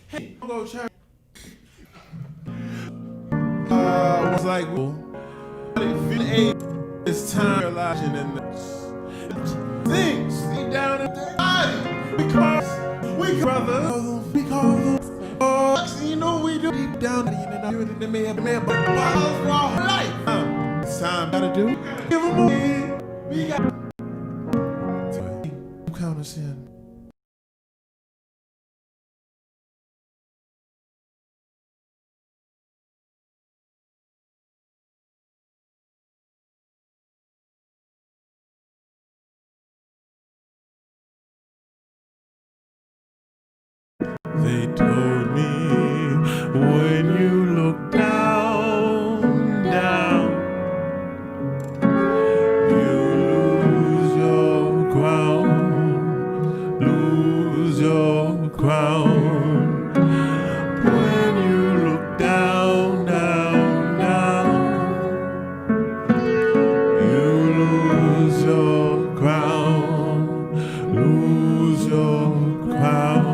Hey, go to church. Was like, it's time realizing in the things deep down in the body. We brother, we call them, you know we do deep down in the may have for our life. It's time gotta do. Give them more. We got count us in. They told me when you look down, down, you lose your crown, lose your crown. When you look down, down, down, you lose your crown, lose your crown.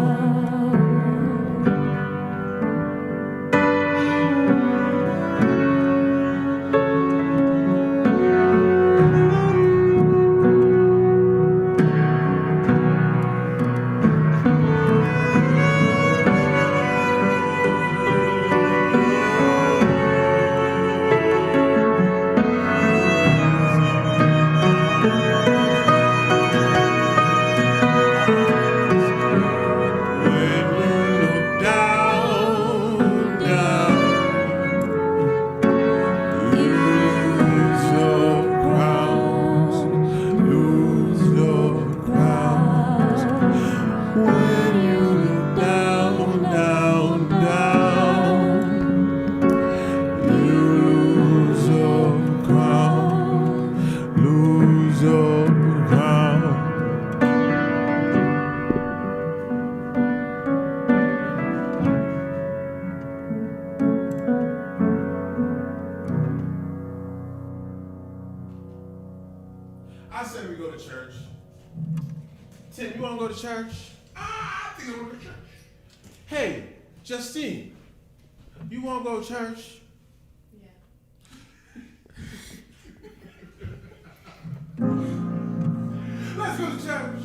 I said we go to church. Tim, you want to go to church? I think I'm going to church. Hey, Justine, you want to go to church? Yeah. Let's go to church.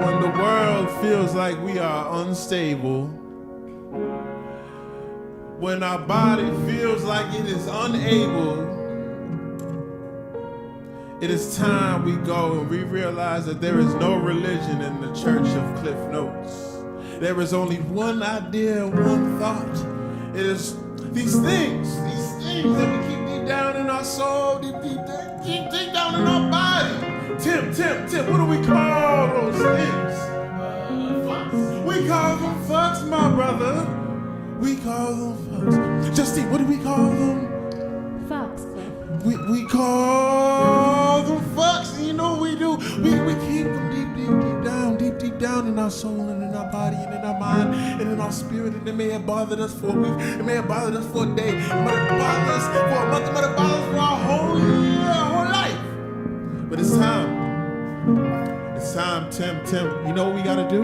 When the world feels like we are unstable, when our body feels like it is unable, it is time we go and we realize that there is no religion in the church of Cliff Notes. There is only one idea, one thought. It is these things that we keep deep down in our soul, deep down in our body. Tim, what do we call those things? Fucks. We call them fucks, my brother. We call them fucks. Justine, what do we call them? Fucks. We call them fucks. You know we do. We keep them deep down in our soul and in our body and in our mind and in our spirit. And it may have bothered us for a week. It may have bothered us for a day. It might have bothered us for a month. It might have bothered us for our whole year, our whole life. But it's time. It's time, Tim. You know what we gotta do?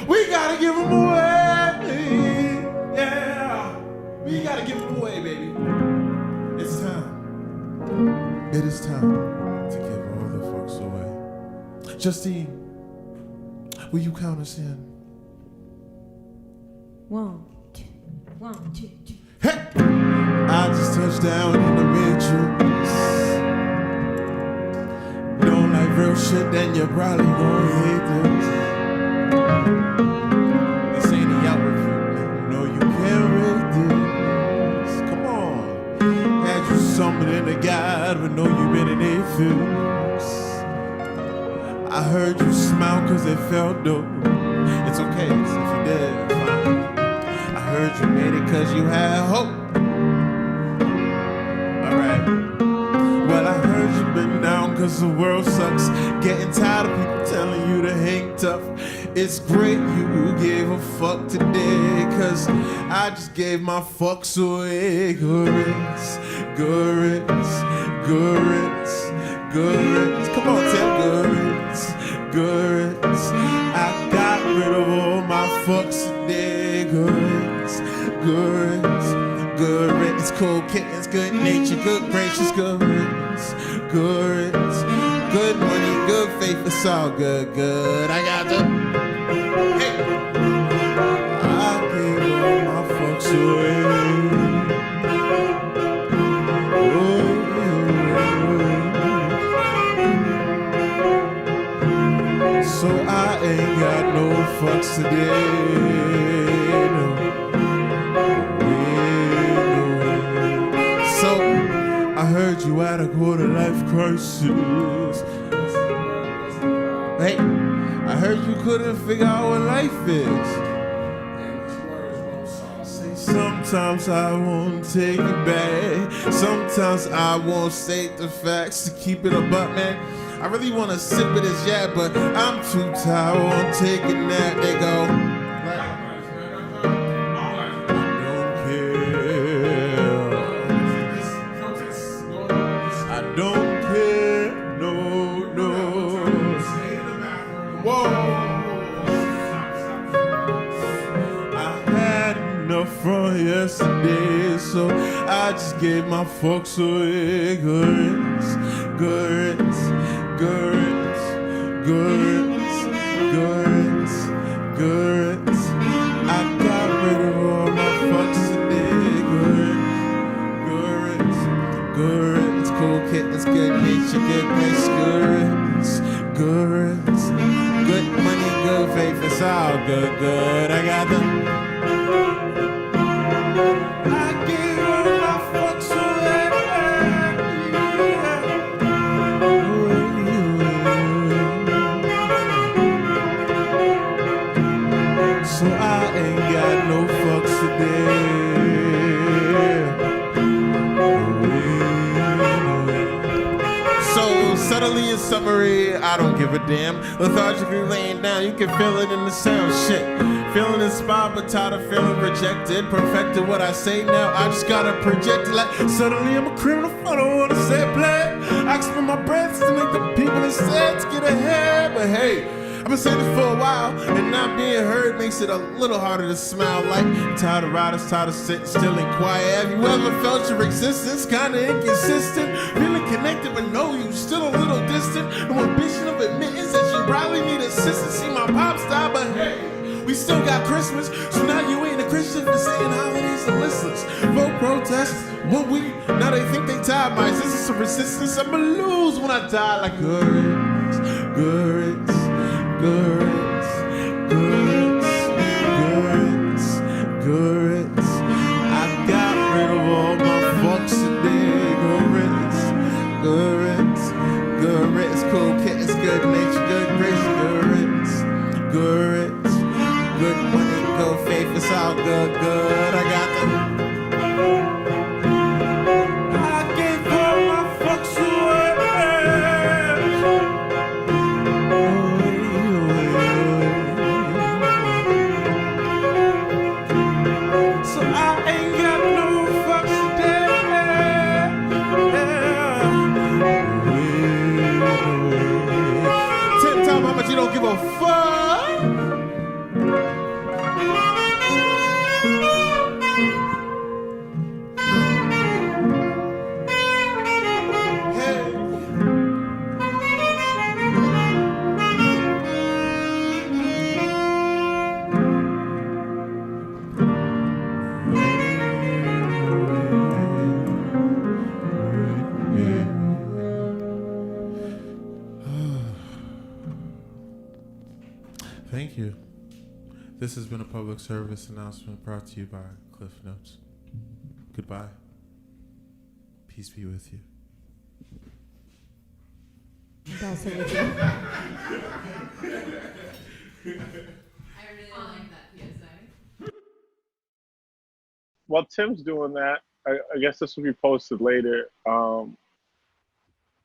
We gotta give them away. Yeah. We gotta give them away, baby. It's time. It is time to give all the fucks away. Justine, will you count us in? 1, 2, 1, 2, 2. Hey! I just touched down in the Matrix. Don't like real shit, then you're probably gonna hate this. This ain't a Yelp review. No, you can't rate this. Come on. Had you summoning a god, but no, you been an atheist. I heard you smile cause it felt dope. It's okay, if you did, fine. I heard you made it cause you had hope. Alright. Well, I heard you been down cause the world sucks. Getting tired of people telling you to hang tough. It's great you gave a fuck today, cause I just gave my fucks away. Goodness. Come on, Tim. good nature, good gracious, good riddance, good riddance, good money, good faith, it's all good, good. I got the, hey, I gave all my fucks away. So I ain't got no fucks today. No. So I heard you had a quarter life crisis. Hey, I heard you couldn't figure out what life is. Say sometimes I won't take it back. Sometimes I won't state the facts to keep it a buck, man. I really want to sip of this yak, but I'm too tired on taking that. They go, I don't care, no, no. Whoa. I had enough from yesterday, so I just gave my folks away. Goods, goods. Goods, goods, goods, goods. I got rid of all my fucks today. Goods, goods, cool kittens, good nature, good grace, goods, goods, good money, good faith, it's all good, good. I got them. I gave all my fucks away. So I ain't got no fucks today. So subtly in summary, I don't give a damn. Lethargically laying down, you can feel it in the sound. Shit, feeling inspired but tired of feeling rejected. Perfected what I say now, I just gotta project it like suddenly I'm a criminal. I don't wanna say play. I expend my breath to make the people instead to get ahead, but hey. I've been saying this for a while, and not being heard makes it a little harder to smile. Like, tired of riders, tired of sitting still and quiet. Have you ever felt your existence kinda inconsistent? Feeling connected, but no, you still a little distant. No ambition of admittance that you probably need assistance. See my pops die, but hey, we still got Christmas. So now you ain't a Christian for saying holidays and listeners. Vote protests, what we, now they think they tired. My existence of resistance, I'ma lose when I die. Like, goods, goods. Goods, goods, goods, goods. I got rid of all my fucks today. Goods, goods, goods. Cool kittens, good nature, good grace. Goods, goods, good money, good faith. It's all good, good. I got them. I gave all my fucks away. You don't give a fuck. Hey. Thank you. This has been a public service announcement brought to you by Cliff Notes. Goodbye. Peace be with you. And also with you. I really like that PSA. While Tim's doing that, I guess this will be posted later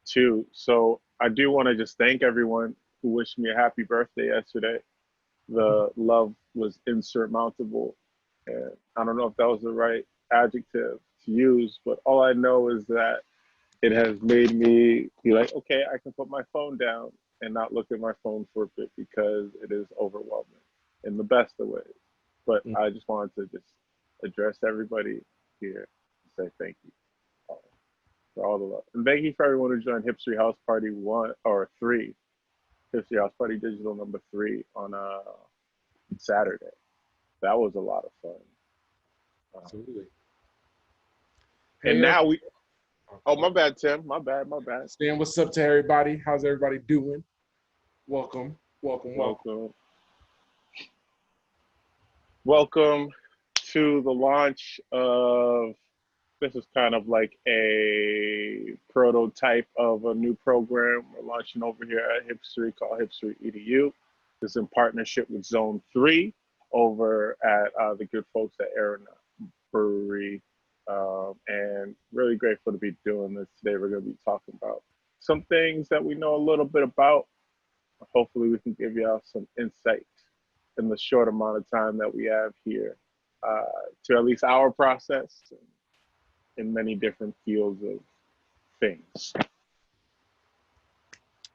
too. So I do want to just thank everyone who wished me a happy birthday yesterday. The love was insurmountable. And I don't know if that was the right adjective to use, but all I know is that it has made me be like, okay, I can put my phone down and not look at my phone for a bit because it is overwhelming in the best of ways. But I just wanted to just address everybody here and say thank you. for all the love. And thank you for everyone who joined Hipstery House Party 1 or 3, Hipstery House Party Digital number 3 on Saturday. That was a lot of fun. Absolutely. And now we, oh, my bad, Tim. My bad. Stan, what's up to everybody? How's everybody doing? Welcome. Welcome to the launch of, this is kind of like a prototype of a new program we're launching over here at Hipstery called Hipstery EDU. This is in partnership with Zone 3 over at the good folks at Aaron Brewery. And really grateful to be doing this today. We're going to be talking about some things that we know a little bit about. Hopefully we can give y'all some insight in the short amount of time that we have here to at least our process in many different fields of things.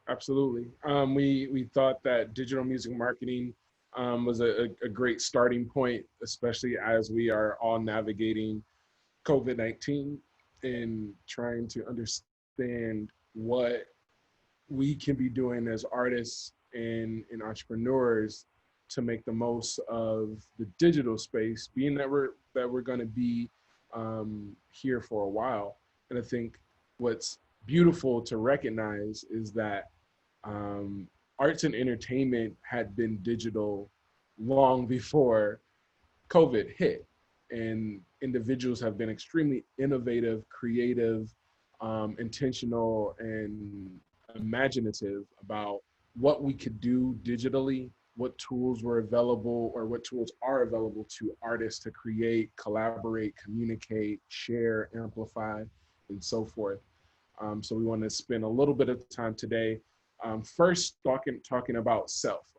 Absolutely. We thought that digital music marketing was a great starting point, especially as we are all navigating COVID-19 and trying to understand what we can be doing as artists and entrepreneurs to make the most of the digital space, being that we're going to be here for a while. And I think what's beautiful to recognize is that arts and entertainment had been digital long before COVID hit, and individuals have been extremely innovative, creative, intentional, and imaginative about what we could do digitally, what tools were available or what tools are available to artists to create, collaborate, communicate, share, amplify, and so forth. So we want to spend a little bit of time today first talking about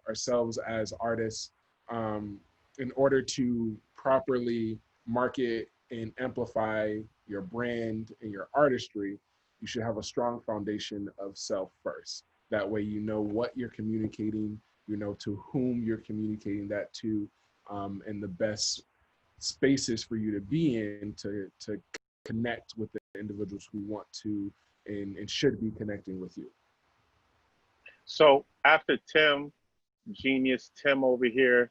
ourselves as artists. In order to properly market and amplify your brand and your artistry, you should have a strong foundation of self first. That way you know what you're communicating, you know to whom you're communicating that to, and the best spaces for you to be in to connect with the individuals who want to and should be connecting with you. So after Tim, genius Tim over here,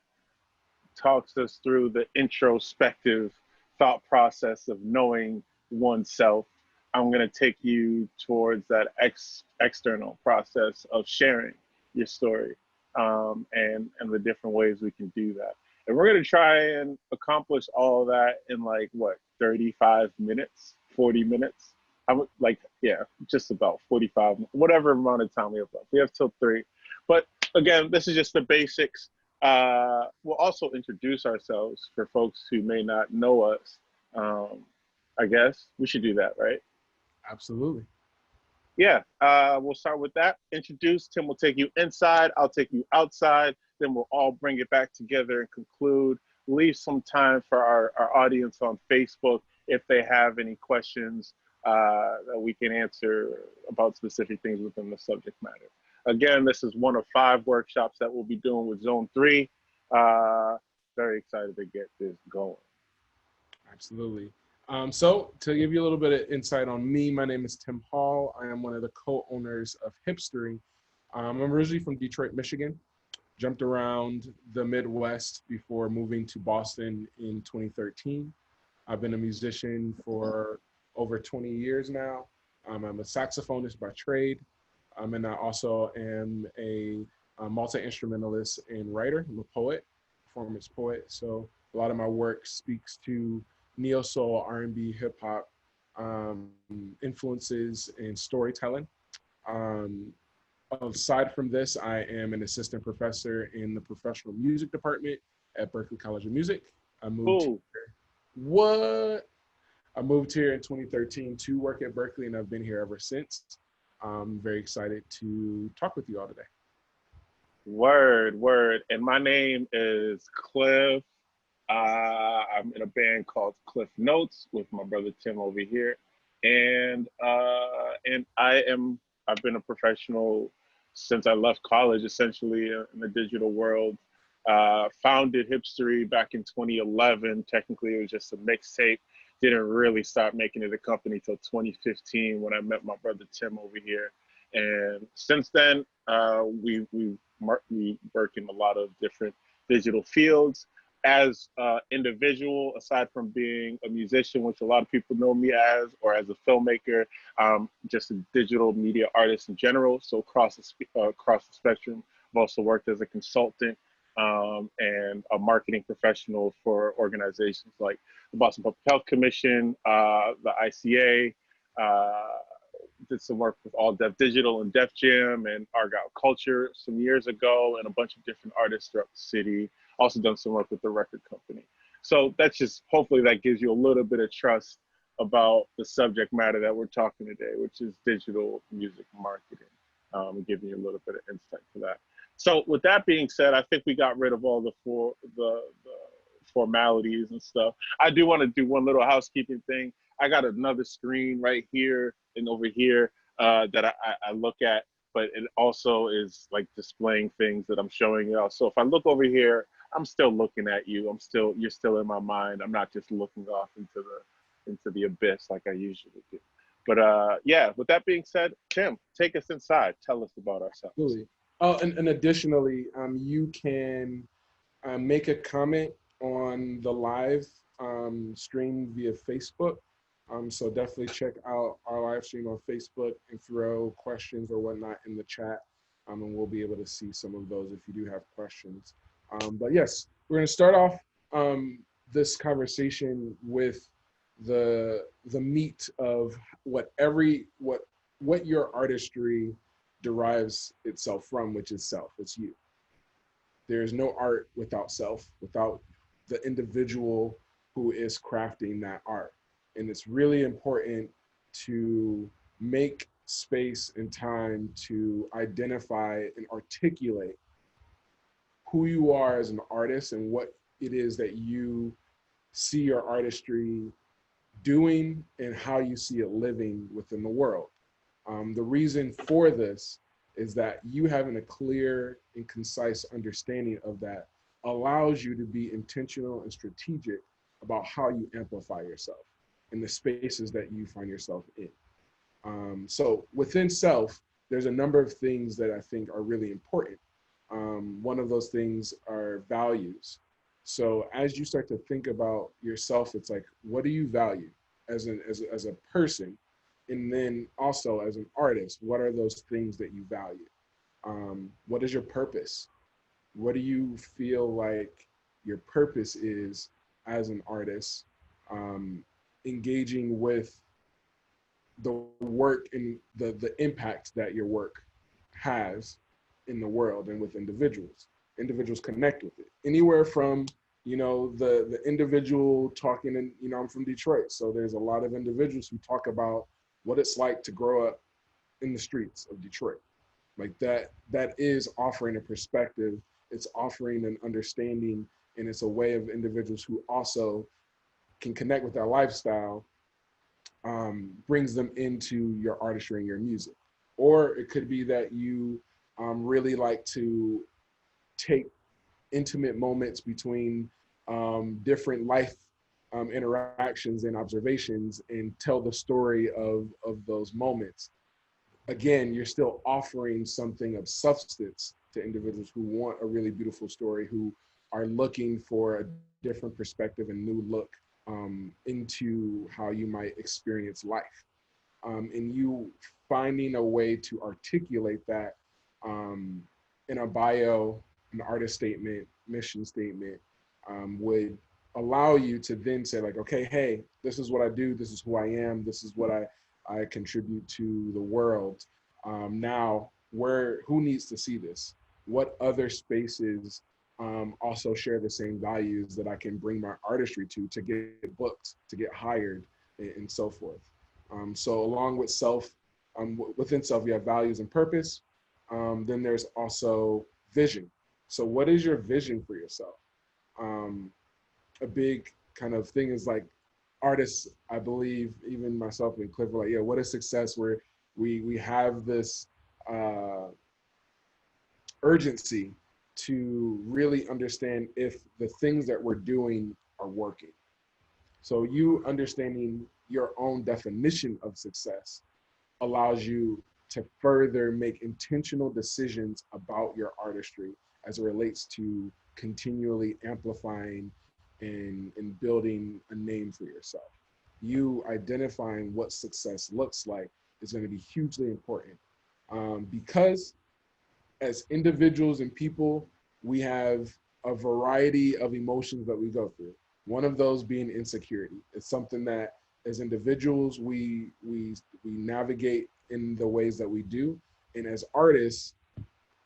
talks us through the introspective thought process of knowing oneself, I'm going to take you towards that external process of sharing your story, and the different ways we can do that. And we're going to try and accomplish all of that in like, what, 35 minutes, 40 minutes? Just about 45, whatever amount of time we have left. We have till 3. But again, this is just the basics. We'll also introduce ourselves for folks who may not know us. I guess we should do that, right? Absolutely. Yeah, we'll start with that. Introduce. Tim will take you inside. I'll take you outside. Then we'll all bring it back together and conclude. Leave some time for our audience on Facebook if they have any questions that we can answer about specific things within the subject matter. Again, this is one of 5 workshops that we'll be doing with Zone 3. Very excited to get this going. Absolutely. So to give you a little bit of insight on me, my name is Tim Hall. I am one of the co-owners of Hipstery. I'm originally from Detroit, Michigan. Jumped around the Midwest before moving to Boston in 2013. I've been a musician for over 20 years now. I'm a saxophonist by trade. And I also am a multi-instrumentalist and writer. I'm a poet, performance poet. So a lot of my work speaks to neo-soul, R&B, hip-hop influences and storytelling. Aside from this, I am an assistant professor in the professional music department at Berklee College of Music. I moved here in 2013 to work at Berklee, and I've been here ever since. I'm very excited to talk with you all today. Word. And my name is Cliff. I'm in a band called Cliff Notes with my brother Tim over here. And I've been a professional since I left college, essentially, in the digital world. Founded Hipstery back in 2011. Technically, it was just a mixtape didn't really start making it a company till 2015 when I met my brother Tim over here. And since then, we work in a lot of different digital fields. As an individual, aside from being a musician, which a lot of people know me as, or as a filmmaker, just a digital media artist in general. So across the spectrum, I've also worked as a consultant and a marketing professional for organizations like the Boston Public Health Commission, the ICA. Did some work with All Deaf Digital and Def Jam and Argyle Culture some years ago, and a bunch of different artists throughout the city. Also done some work with the record company. So that's just, hopefully that gives you a little bit of trust about the subject matter that we're talking today, which is digital music marketing, giving you a little bit of insight to that. So with that being said, I think we got rid of all the formalities and stuff. I do want to do one little housekeeping thing. I got another screen right here and over here that I look at, but it also is like displaying things that I'm showing you. So if I look over here, I'm still looking at you. You're still in my mind. I'm not just looking off into the abyss like I usually do. But yeah, with that being said, Tim, take us inside. Tell us about ourselves. Absolutely. Oh, and additionally, you can make a comment on the live stream via Facebook. So definitely check out our live stream on Facebook and throw questions or whatnot in the chat. And we'll be able to see some of those if you do have questions. But yes, we're going to start off this conversation with the meat of what your artistry derives itself from, which is self. It's you. There's no art without self, without the individual who is crafting that art. And it's really important to make space and time to identify and articulate who you are as an artist and what it is that you see your artistry doing and how you see it living within the world. The reason for this is that you having a clear and concise understanding of that allows you to be intentional and strategic about how you amplify yourself in the spaces that you find yourself in. So within self, there's a number of things that I think are really important. One of those things are values. So as you start to think about yourself, it's like, what do you value as a person? And then also as an artist, what are those things that you value? What is your purpose? What do you feel like your purpose is as an artist? Engaging with the work and the impact that your work has in the world and with individuals. Individuals connect with it. Anywhere from, the individual talking, and I'm from Detroit, so there's a lot of individuals who talk about what it's like to grow up in the streets of Detroit. Like that is offering a perspective, it's offering an understanding, and it's a way of individuals who also can connect with that lifestyle, brings them into your artistry and your music. Or it could be that you really like to take intimate moments between different life interactions and observations and tell the story of those moments. Again, you're still offering something of substance to individuals who want a really beautiful story, who are looking for a different perspective and new look into how you might experience life. And you finding a way to articulate that in a bio, an artist statement, mission statement, would allow you to then say like, okay, hey, this is what I do, this is who I am, this is what I contribute to the world. Now, who needs to see this? What other spaces also share the same values that I can bring my artistry to get booked, to get hired, and so forth. So along with self, within self, you have values and purpose. Then there's also vision. So what is your vision for yourself? A big kind of thing is like artists, I believe, even myself and Cliff, are like, yeah, what is success? Where we have this urgency to really understand if the things that we're doing are working. So you understanding your own definition of success allows you to further make intentional decisions about your artistry as it relates to continually amplifying and building a name for yourself. You identifying what success looks like is going to be hugely important, because as individuals and people, we have a variety of emotions that we go through. One of those being insecurity. It's something that as individuals we navigate in the ways that we do, and as artists,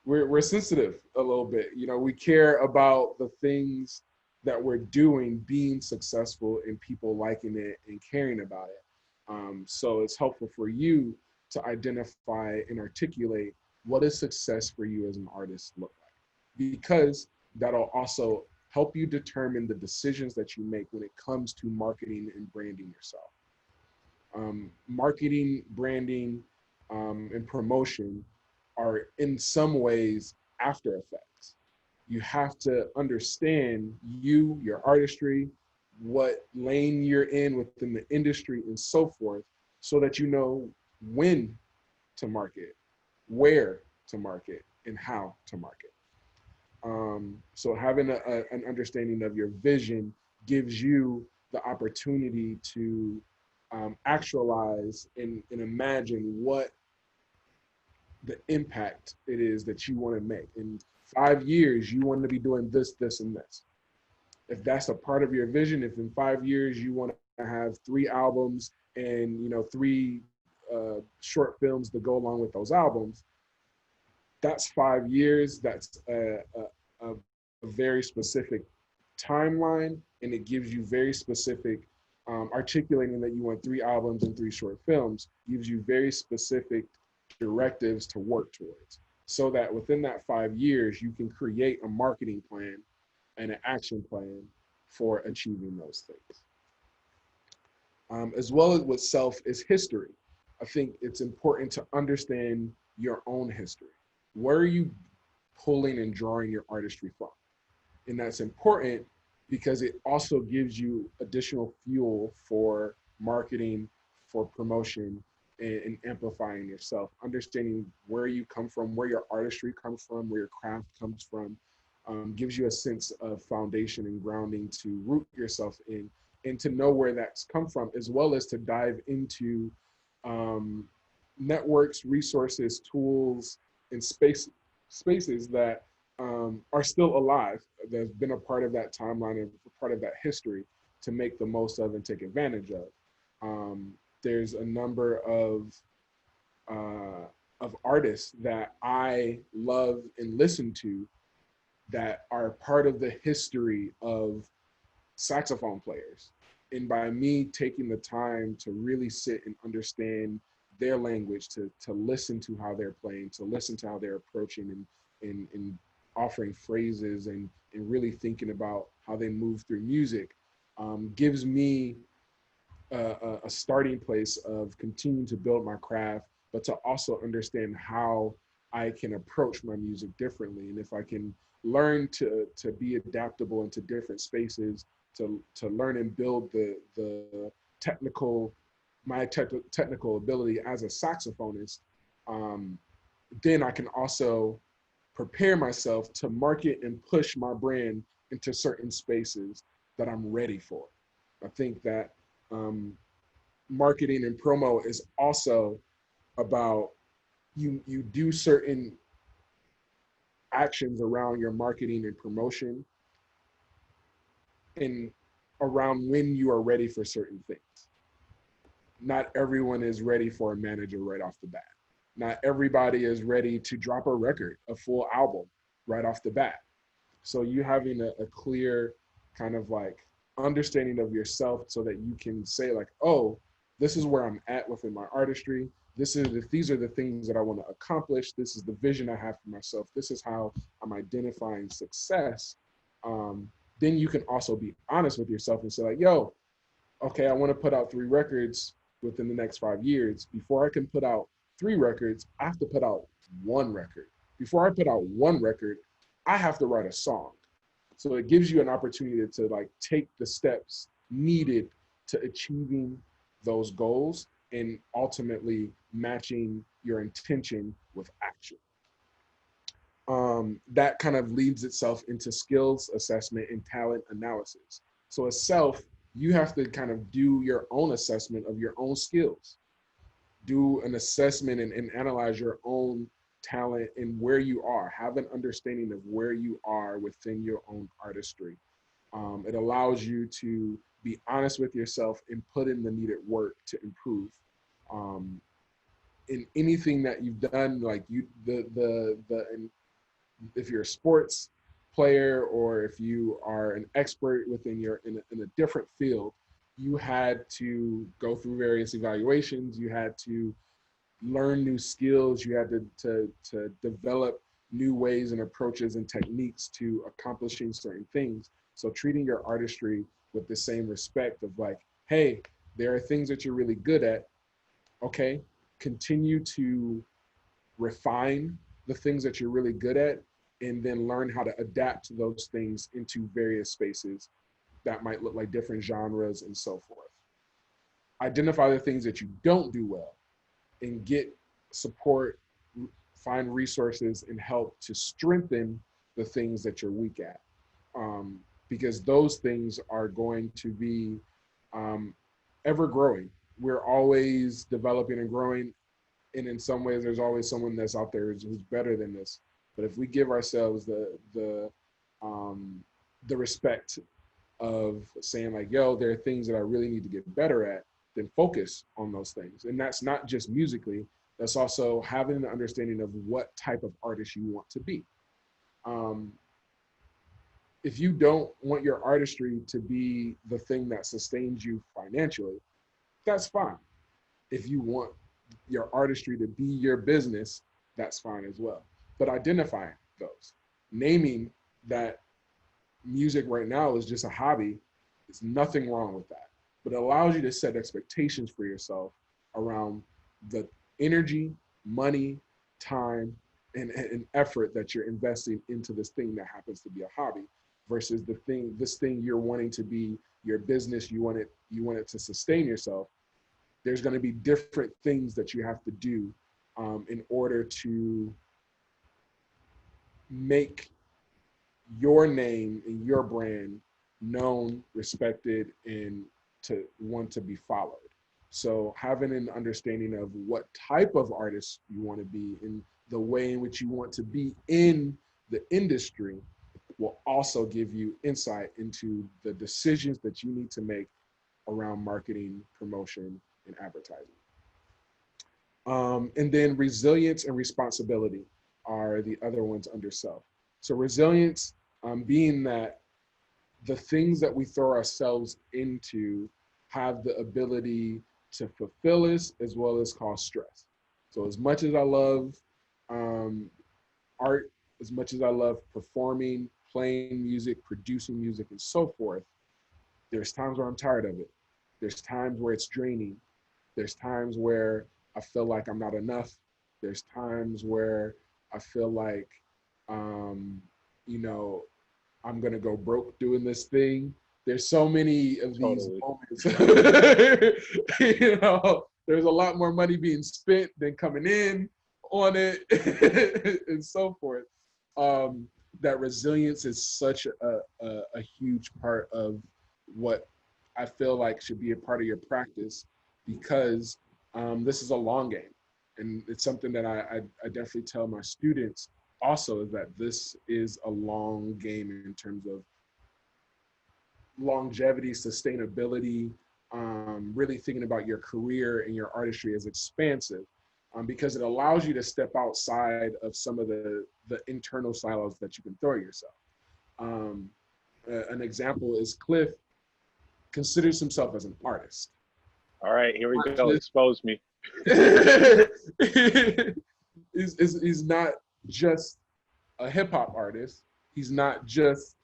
we're sensitive a little bit. You know, we care about the things that we're doing being successful and people liking it and caring about it. So it's helpful for you to identify and articulate what does success for you as an artist look like, because that'll also help you determine the decisions that you make when it comes to marketing and branding yourself. Marketing, branding, and promotion are in some ways after effects. You have to understand your artistry, what lane you're in within the industry and so forth, so that you know when to market, where to market, and how to market. So having an understanding of your vision gives you the opportunity to actualize and imagine what the impact it is that you want to make. In 5 years, you want to be doing this, this, and this. If that's a part of your vision, if in 5 years you want to have 3 albums and 3 short films to go along with those albums, that's 5 years. That's a very specific timeline, and it gives you very specific articulating that you want 3 albums and 3 short films gives you very specific directives to work towards, so that within that 5 years you can create a marketing plan and an action plan for achieving those things. As well as with self is history. I think it's important to understand your own history. Where are you pulling and drawing your artistry from? And that's important because it also gives you additional fuel for marketing, for promotion, and amplifying yourself. Understanding where you come from, where your artistry comes from, where your craft comes from, gives you a sense of foundation and grounding to root yourself in, and to know where that's come from, as well as to dive into networks, resources, tools, and spaces that are still alive, that have been a part of that timeline and part of that history to make the most of and take advantage of. There's a number of artists that I love and listen to that are part of the history of saxophone players. And by me taking the time to really sit and understand their language, to listen to how they're playing, to listen to how they're approaching and offering phrases and really thinking about how they move through music, gives me a starting place of continuing to build my craft, but to also understand how I can approach my music differently. And if I can learn to be adaptable into different spaces, to learn and build the technical ability as a saxophonist, then I can also prepare myself to market and push my brand into certain spaces that I'm ready for. I think that marketing and promo is also about you do certain actions around your marketing and promotion and around when you are ready for certain things. Not everyone is ready for a manager right off the bat. Not everybody is ready to drop a record, a full album right off the bat. So you having a clear kind of like understanding of yourself so that you can say like, oh, this is where I'm at within my artistry. These are the things that I want to accomplish. This is the vision I have for myself. This is how I'm identifying success. Then you can also be honest with yourself and say like, yo, okay, I want to put out 3 records within the next 5 years. Before I can put out 3 records, I have to put out 1 record. Before I put out 1 record, I have to write a song. So it gives you an opportunity to like take the steps needed to achieving those goals and ultimately matching your intention with action. That kind of leads itself into skills assessment and talent analysis. So as self, you have to kind of do your own assessment of your own skills, do an assessment and analyze your own talent and where you are, have an understanding of where you are within your own artistry. It allows you to be honest with yourself and put in the needed work to improve. In anything that you've done, like if you're a sports player or if you are an expert within in a different field, you had to go through various evaluations, you had to learn new skills, you had to develop new ways and approaches and techniques to accomplishing certain things. So treating your artistry with the same respect of like, hey, there are things that you're really good at. Okay, continue to refine the things that you're really good at and then learn how to adapt those things into various spaces that might look like different genres and so forth. Identify the things that you don't do well and get support, find resources and help to strengthen the things that you're weak at. Because those things are going to be ever growing. We're always developing and growing. And in some ways, there's always someone that's out there who's better than this. But if we give ourselves the respect of saying like, yo, there are things that I really need to get better at, then focus on those things. And that's not just musically, that's also having an understanding of what type of artist you want to be. If you don't want your artistry to be the thing that sustains you financially, that's fine. If you want your artistry to be your business, that's fine as well. But identifying those, naming that music right now is just a hobby, there's nothing wrong with that. But it allows you to set expectations for yourself around the energy, money, time, and effort that you're investing into this thing that happens to be a hobby versus this thing you're wanting to be your business, you want it to sustain yourself. There's going to be different things that you have to do in order to make your name and your brand known, respected, and to want to be followed. So having an understanding of what type of artist you want to be and the way in which you want to be in the industry will also give you insight into the decisions that you need to make around marketing, promotion, and advertising. And then resilience and responsibility are the other ones under self. So resilience being that the things that we throw ourselves into have the ability to fulfill us as well as cause stress. So as much as I love art, as much as I love performing, playing music, producing music, and so forth, there's times where I'm tired of it. There's times where it's draining. There's times where I feel like I'm not enough. There's times where I feel like, I'm gonna go broke doing this thing. There's so many of these moments. There's a lot more money being spent than coming in on it, and so forth. That resilience is such a huge part of what I feel like should be a part of your practice, because this is a long game. And it's something that I definitely tell my students also, is that this is a long game in terms of longevity, sustainability, really thinking about your career and your artistry as expansive, because it allows you to step outside of some of the internal silos that you can throw yourself. An example is Cliff considers himself as an artist. All right, here we go. Expose me. He's not just a hip hop artist. He's not just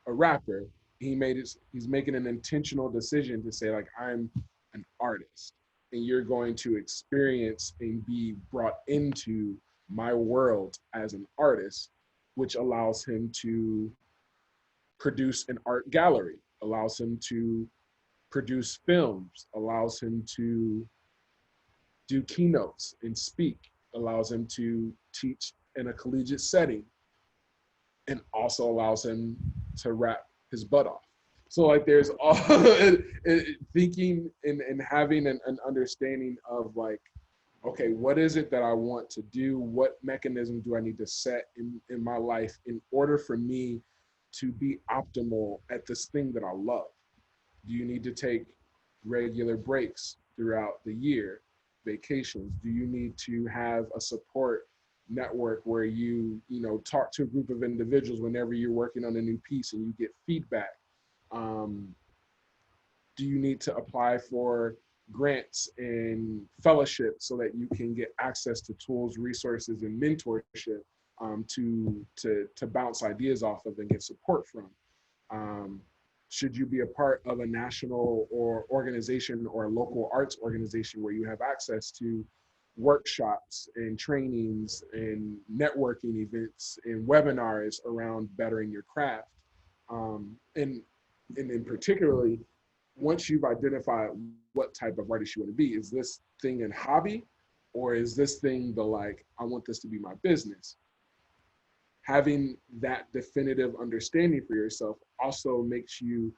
a rapper. He's making an intentional decision to say, like, I'm an artist, and you're going to experience and be brought into my world as an artist, which allows him to produce an art gallery, allows him to produce films, allows him to do keynotes and speak, allows him to teach in a collegiate setting, and also allows him to rap his butt off. So like there's all thinking and having an understanding of like, okay, what is it that I want to do? What mechanism do I need to set in my life in order for me to be optimal at this thing that I love? Do you need to take regular breaks throughout the year, vacations? Do you need to have a support network where you know, talk to a group of individuals whenever you're working on a new piece and you get feedback? Do you need to apply for grants and fellowships so that you can get access to tools, resources, and mentorship to bounce ideas off of and get support from? Should you be a part of a national or organization or a local arts organization where you have access to workshops and trainings and networking events and webinars around bettering your craft? And in particularly, once you've identified what type of artist you want to be, is this thing a hobby, or is this thing the like, I want this to be my business? Having that definitive understanding for yourself also makes you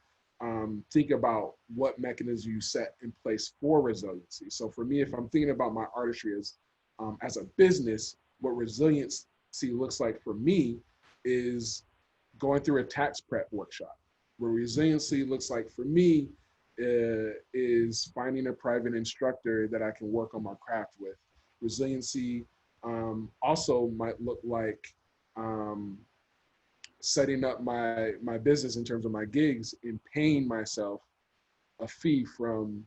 think about what mechanisms you set in place for resiliency. So for me, if I'm thinking about my artistry as a business, what resiliency looks like for me is going through a tax prep workshop. Where resiliency looks like for me is finding a private instructor that I can work on my craft with. Resiliency also might look like setting up my business in terms of my gigs and paying myself a fee from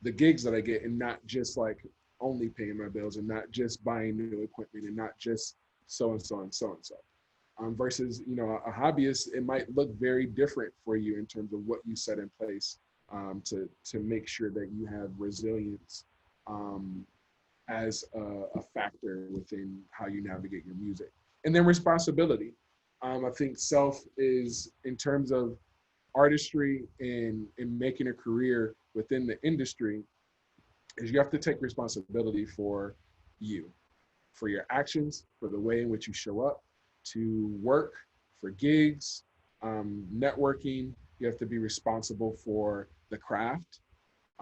the gigs that I get, and not just like only paying my bills and not just buying new equipment and not just so and so and so and so. Versus, you know, a hobbyist, it might look very different for you in terms of what you set in place to make sure that you have resilience as a factor within how you navigate your music. And then responsibility. I think self is, in terms of artistry and making a career within the industry, is you have to take responsibility for you, for your actions, for the way in which you show up to work, for gigs, networking. You have to be responsible for the craft.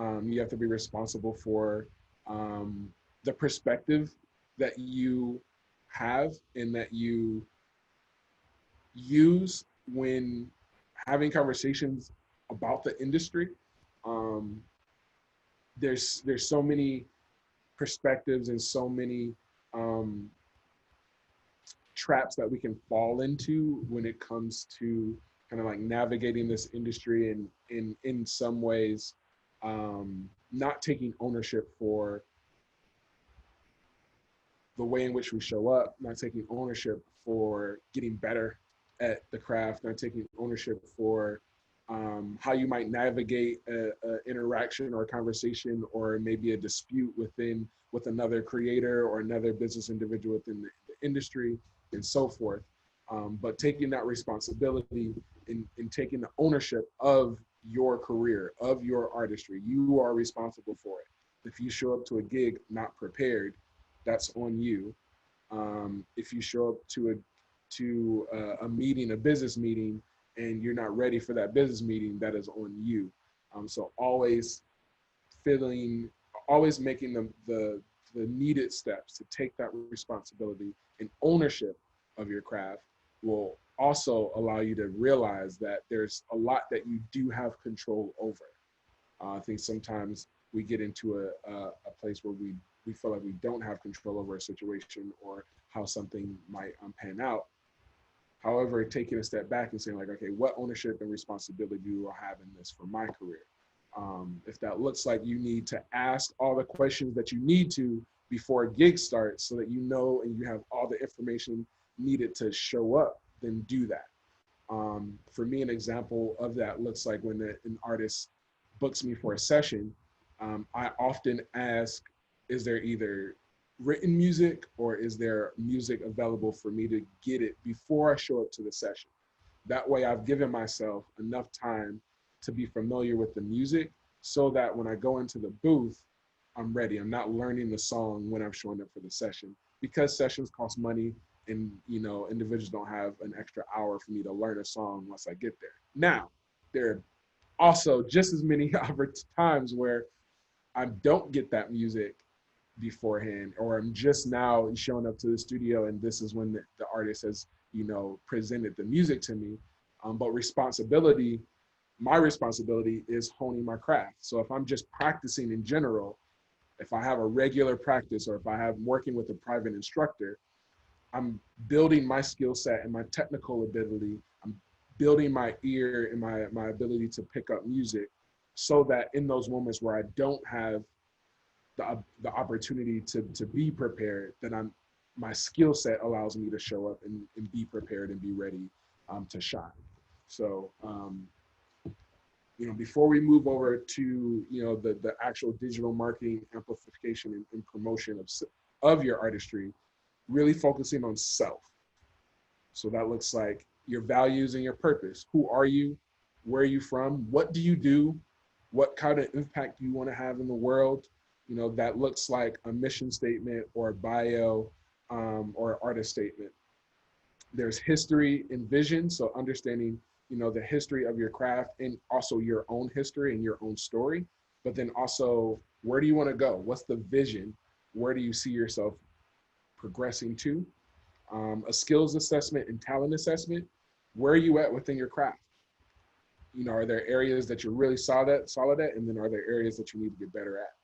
You have to be responsible for the perspective that you have and that you use when having conversations about the industry. There's so many perspectives and so many traps that we can fall into when it comes to kind of like navigating this industry, and in some ways not taking ownership for the way in which we show up, not taking ownership for getting better at the craft, not taking ownership for how you might navigate an interaction or a conversation or maybe a dispute with another creator or another business individual within the industry and so forth. But taking that responsibility and taking the ownership of your career, of your artistry, you are responsible for it. If you show up to a gig not prepared, that's on you. If you show up to a meeting, a business meeting, and you're not ready for that business meeting, that is on you. So always making the needed steps to take that responsibility and ownership of your craft will also allow you to realize that there's a lot that you do have control over. I think sometimes we get into a place where we feel like we don't have control over a situation or how something might pan out. However, taking a step back and saying like, okay, what ownership and responsibility do I have in this for my career? If that looks like you need to ask all the questions that you need to before a gig starts so that you know and you have all the information needed to show up, then do that. For me, an example of that looks like when an artist books me for a session, I often ask, is there either written music or is there music available for me to get it before I show up to the session? That way I've given myself enough time to be familiar with the music so that when I go into the booth, I'm ready. I'm not learning the song when I'm showing up for the session, because sessions cost money, and individuals don't have an extra hour for me to learn a song once I get there. Now, there are also just as many times where I don't get that music beforehand, or I'm just now showing up to the studio and this is when the artist has presented the music to me. But my responsibility is honing my craft. So if I'm just practicing in general, if I have a regular practice, or if I'm working with a private instructor, I'm building my skill set and my technical ability. I'm building my ear and my ability to pick up music, so that in those moments where I don't have the opportunity to be prepared, then my skill set allows me to show up and be prepared and be ready to shine. So before we move over to the actual digital marketing amplification and promotion of your artistry, really focusing on self. So that looks like your values and your purpose. Who are you? Where are you from? What do you do? What kind of impact do you want to have in the world? That looks like a mission statement or a bio or artist statement. There's history and vision. So understanding, the history of your craft and also your own history and your own story. But then also, where do you want to go? What's the vision? Where do you see yourself progressing to? A skills assessment and talent assessment. Where are you at within your craft? Are there areas that you're really solid at, and then are there areas that you need to get better at?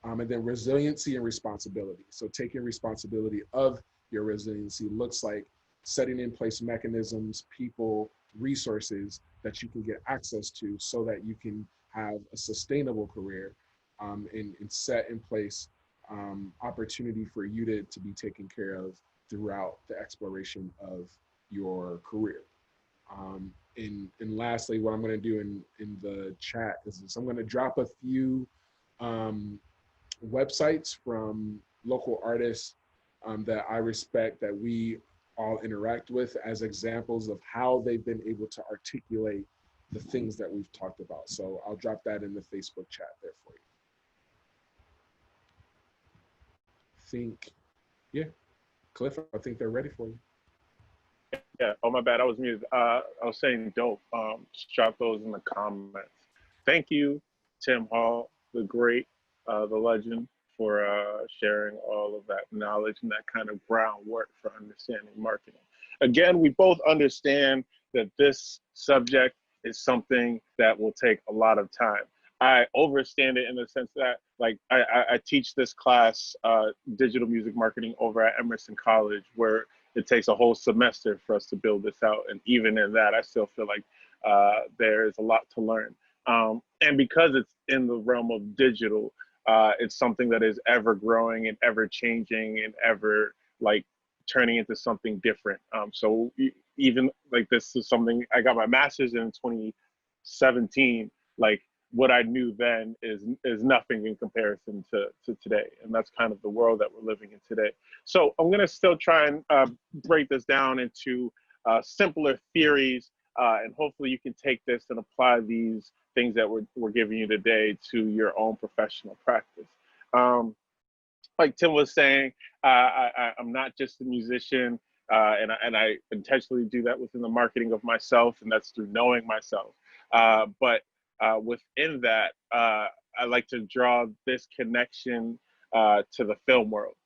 And then resiliency and responsibility. So taking responsibility of your resiliency looks like setting in place mechanisms, people, resources that you can get access to so that you can have a sustainable career, and set in place opportunity for you to be taken care of throughout the exploration of your career. And lastly, what I'm going to do in the chat is I'm going to drop a few websites from local artists that I respect, that we all interact with, as examples of how they've been able to articulate the things that we've talked about. So I'll drop that in the Facebook chat there for you. Yeah, Cliff, I think they're ready for you. Yeah. Oh, my bad. I was muted. I was saying dope. Just drop those in the comments. Thank you, Tim Hall, the great, the legend, for sharing all of that knowledge and that kind of groundwork for understanding marketing. Again, we both understand that this subject is something that will take a lot of time. I overstand it in the sense that, like, I teach this class, digital music marketing, over at Emerson College, where it takes a whole semester for us to build this out. And even in that, I still feel like there is a lot to learn. And because it's in the realm of digital, it's something that is ever growing and ever changing and ever turning into something different. So even this is something I got my master's in 2017. What I knew then is nothing in comparison to today. And that's kind of the world that we're living in today. So I'm gonna still try and break this down into simpler theories, and hopefully you can take this and apply these things that we're giving you today to your own professional practice. Like Tim was saying, I'm not just a musician, and I intentionally do that within the marketing of myself, and that's through knowing myself. But within that, I like to draw this connection to the film world.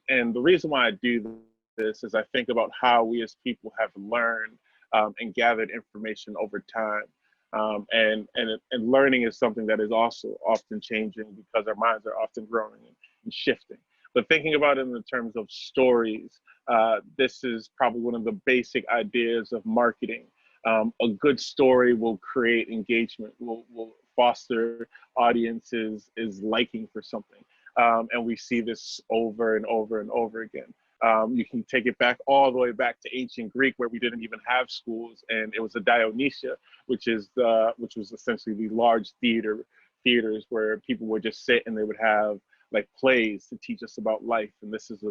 And the reason why I do this is I think about how we as people have learned and gathered information over time. And learning is something that is also often changing because our minds are often growing and shifting. But thinking about it in the terms of stories, this is probably one of the basic ideas of marketing. A good story will create engagement, will foster audiences is liking for something. And we see this over and over and over again. You can take it back all the way back to ancient Greek, where we didn't even have schools, and it was a Dionysia, which was essentially the large theaters where people would just sit and they would have like plays to teach us about life, and this is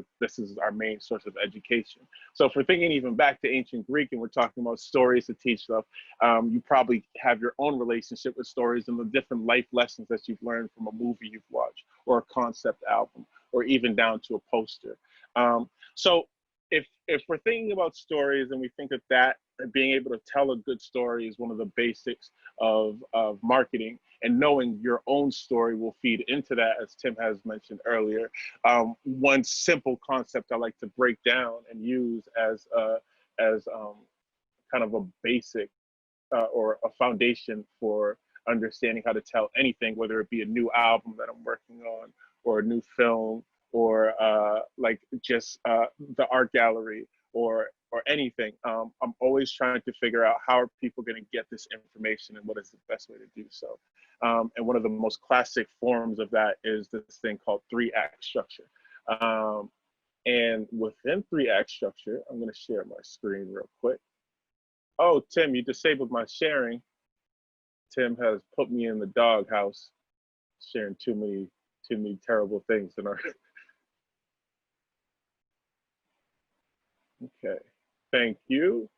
our main source of education. So if we're thinking even back to ancient Greek and we're talking about stories to teach stuff, you probably have your own relationship with stories and the different life lessons that you've learned from a movie you've watched or a concept album or even down to a poster. So if we're thinking about stories and we think that being able to tell a good story is one of the basics of marketing, and knowing your own story will feed into that, as Tim has mentioned earlier. One simple concept I like to break down and use as kind of a basic or a foundation for understanding how to tell anything, whether it be a new album that I'm working on or a new film or like just the art gallery or anything. I'm always trying to figure out how are people going to get this information and what is the best way to do so. And one of the most classic forms of that is this thing called 3-act structure. And within 3-act structure, I'm going to share my screen real quick. Oh, Tim, you disabled my sharing. Tim has put me in the doghouse, sharing too many terrible things in our. Okay, thank you.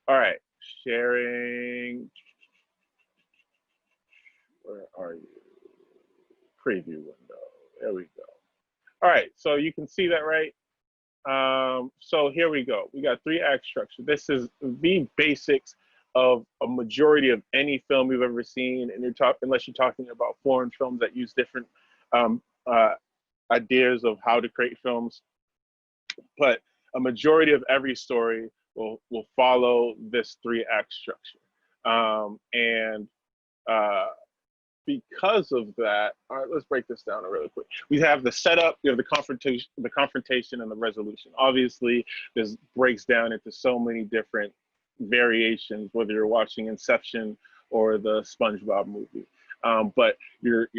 All right, sharing. Where are you? Preview window. There we go. All right, so you can see that, right? So here we go. We got 3-act structure. This is the basics of a majority of any film you've ever seen, and unless you're talking about foreign films that use different ideas of how to create films. But a majority of every story will follow this 3-act structure. Because of that, all right, let's break this down really quick. We have the setup, we have the confrontation, and the resolution. Obviously, this breaks down into so many different variations, whether you're watching Inception or the SpongeBob movie. But you're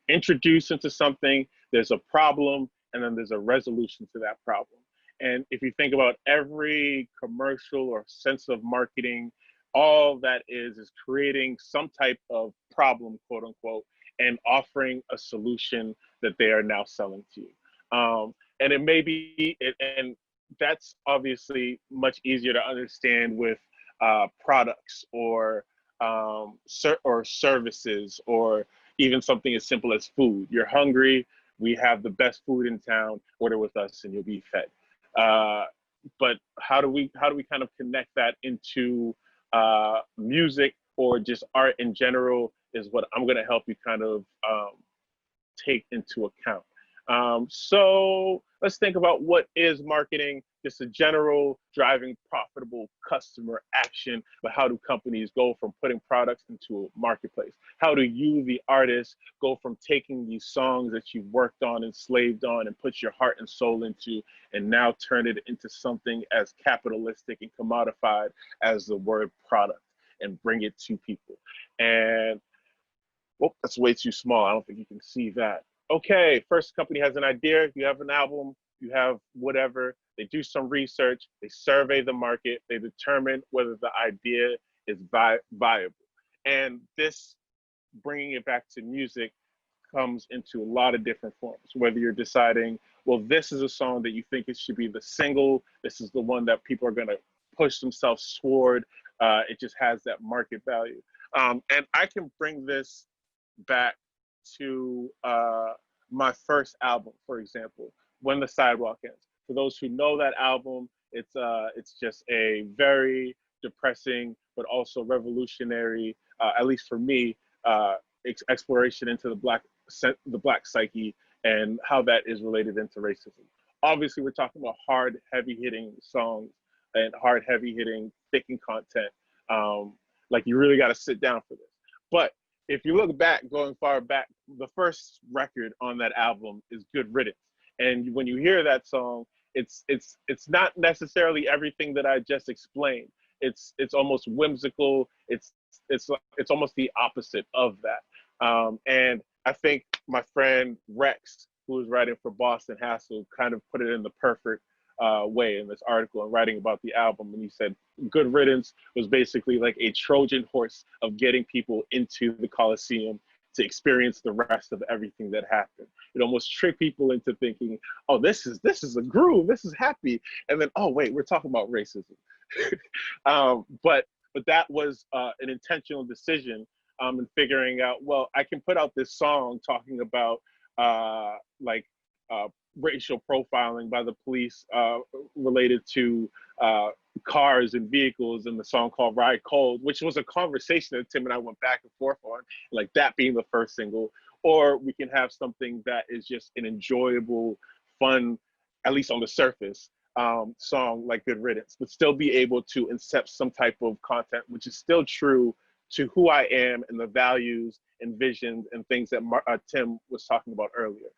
introduced into something. There's a problem, and then there's a resolution to that problem. And if you think about every commercial or sense of marketing, all that is creating some type of problem, quote unquote, and offering a solution that they are now selling to you. And it may be, and that's obviously much easier to understand with products or services, or even something as simple as food. You're hungry, we have the best food in town, order with us and you'll be fed. But how do we kind of connect that into music or just art in general is what I'm going to help you kind of take into account. So let's think about what is marketing, just a general driving profitable customer action, but how do companies go from putting products into a marketplace? How do you, the artist, go from taking these songs that you've worked on and slaved on and put your heart and soul into, and now turn it into something as capitalistic and commodified as the word product, and bring it to people? And, oh, that's way too small. I don't think you can see that. Okay, first company has an idea, you have an album, you have whatever, they do some research, they survey the market, they determine whether the idea is viable. And this, bringing it back to music, comes into a lot of different forms, whether you're deciding, well, this is a song that you think it should be the single, this is the one that people are gonna push themselves toward, it just has that market value. And I can bring this back to my first album, for example, When the Sidewalk Ends. For those who know that album, it's just a very depressing but also revolutionary, at least for me, exploration into the black psyche and how that is related into racism. Obviously, we're talking about hard, heavy-hitting songs and hard, heavy-hitting, thick in content. Like, you really got to sit down for this. But if you look back, going far back, the first record on that album is Good Riddance. And when you hear that song, it's not necessarily everything that I just explained. It's almost whimsical. It's almost the opposite of that. And I think my friend Rex, who was writing for Boston Hassle, kind of put it in the perfect way in this article and writing about the album. And he said Good Riddance was basically like a Trojan horse of getting people into the Coliseum to experience the rest of everything that happened. It almost tricked people into thinking, oh, this is a groove, this is happy, and then, oh wait, we're talking about racism. But that was an intentional decision in figuring out, well, I can put out this song talking about like racial profiling by the police related to cars and vehicles, in the song called Ride Cold, which was a conversation that Tim and I went back and forth on, like that being the first single. Or we can have something that is just an enjoyable, fun, at least on the surface, song like Good Riddance, but still be able to incept some type of content which is still true to who I am and the values and visions and things that Tim was talking about earlier.